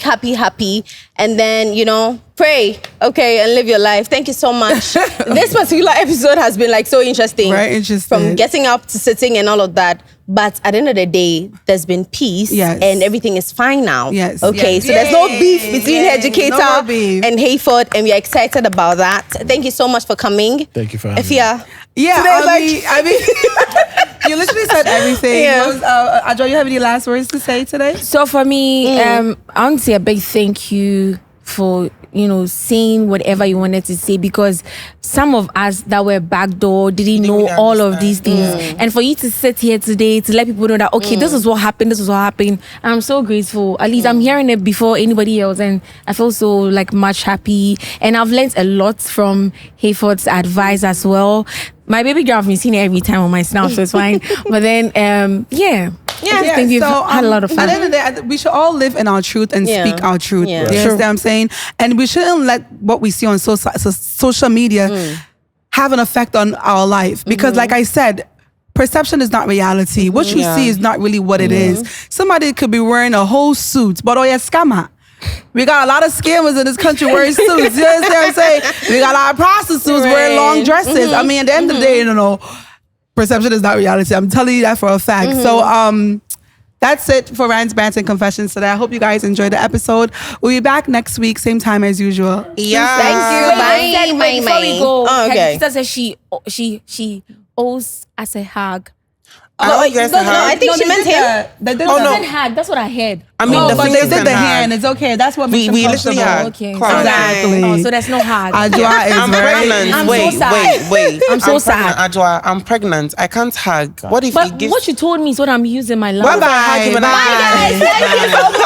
Speaker 5: happy. And then, pray, okay, and live your life. Thank you so much. This particular episode has been like so interesting.
Speaker 3: Very interesting.
Speaker 5: From getting up to sitting and all of that. But at the end of the day, there's been peace and everything is fine now.
Speaker 3: Yes.
Speaker 5: Okay,
Speaker 3: Yes.
Speaker 5: so there's no beef between
Speaker 3: Yay.
Speaker 5: Educator
Speaker 3: No more beef.
Speaker 5: and Hayford, and we are excited about that. Thank you so much for coming.
Speaker 2: Thank you for having me.
Speaker 5: Ifya.
Speaker 3: Yeah,
Speaker 5: Today,
Speaker 3: I mean, you literally said everything.
Speaker 5: Yeah.
Speaker 3: Adjo, you have any last words to say today?
Speaker 4: So for me, I want to say a big thank you for saying whatever you wanted to say, because some of us that were backdoor didn't know
Speaker 1: even
Speaker 4: all of
Speaker 1: understand.
Speaker 4: these things. And for you to sit here today to let people know that, okay, this is what happened, I'm so grateful. At least I'm hearing it before anybody else, and I feel so like much happy. And I've learned a lot from Hayford's advice as well. My baby girl, I've been seeing it every time on my snap, so it's fine. But then, I think we've had a lot of fun.
Speaker 3: At the end of the day, we should all live in our truth and speak our truth.
Speaker 5: Yeah.
Speaker 3: You understand what I'm saying? And we shouldn't let what we see on social media have an effect on our life. Because like I said, perception is not reality. What you see is not really what it is. Somebody could be wearing a whole suit, but scammer. We got a lot of scammers in this country wearing suits. You understand what I'm saying? We got a lot of prostitutes wearing long dresses. I mean, at the end of the day, perception is not reality. I'm telling you that for a fact. So that's it for Rants, Bants, and Confessions today. I hope you guys enjoyed the episode. We'll be back next week, same time as usual.
Speaker 1: Yeah.
Speaker 5: Thank you. Bye.
Speaker 4: Before we go,
Speaker 5: Oh, okay.
Speaker 4: her sister says she owes us a hug.
Speaker 1: I guess
Speaker 5: I think she meant him.
Speaker 1: Oh, no.
Speaker 4: Said hug. That's what I heard.
Speaker 1: I mean,
Speaker 3: No,
Speaker 1: the
Speaker 3: but
Speaker 1: thing
Speaker 3: they
Speaker 1: is
Speaker 3: did
Speaker 1: an
Speaker 3: the
Speaker 1: hug.
Speaker 3: hand. It's okay. That's what makes
Speaker 1: We
Speaker 3: them
Speaker 1: literally
Speaker 3: comfortable.
Speaker 1: hug.
Speaker 4: Okay.
Speaker 1: Quite.
Speaker 3: Exactly.
Speaker 4: Oh, so there's no hug.
Speaker 3: Adjoa is
Speaker 1: I'm
Speaker 3: very...
Speaker 1: pregnant.
Speaker 4: I'm so
Speaker 1: wait.
Speaker 4: sad. I'm so
Speaker 1: I'm
Speaker 4: sad.
Speaker 1: pregnant, Adjoa. I'm pregnant. I can't hug. What if
Speaker 4: But
Speaker 1: he gives...
Speaker 4: what you told me is what I'm using my love.
Speaker 1: Bye-bye.
Speaker 3: Bye,
Speaker 1: Bye.
Speaker 3: guys.
Speaker 5: Thank you so much.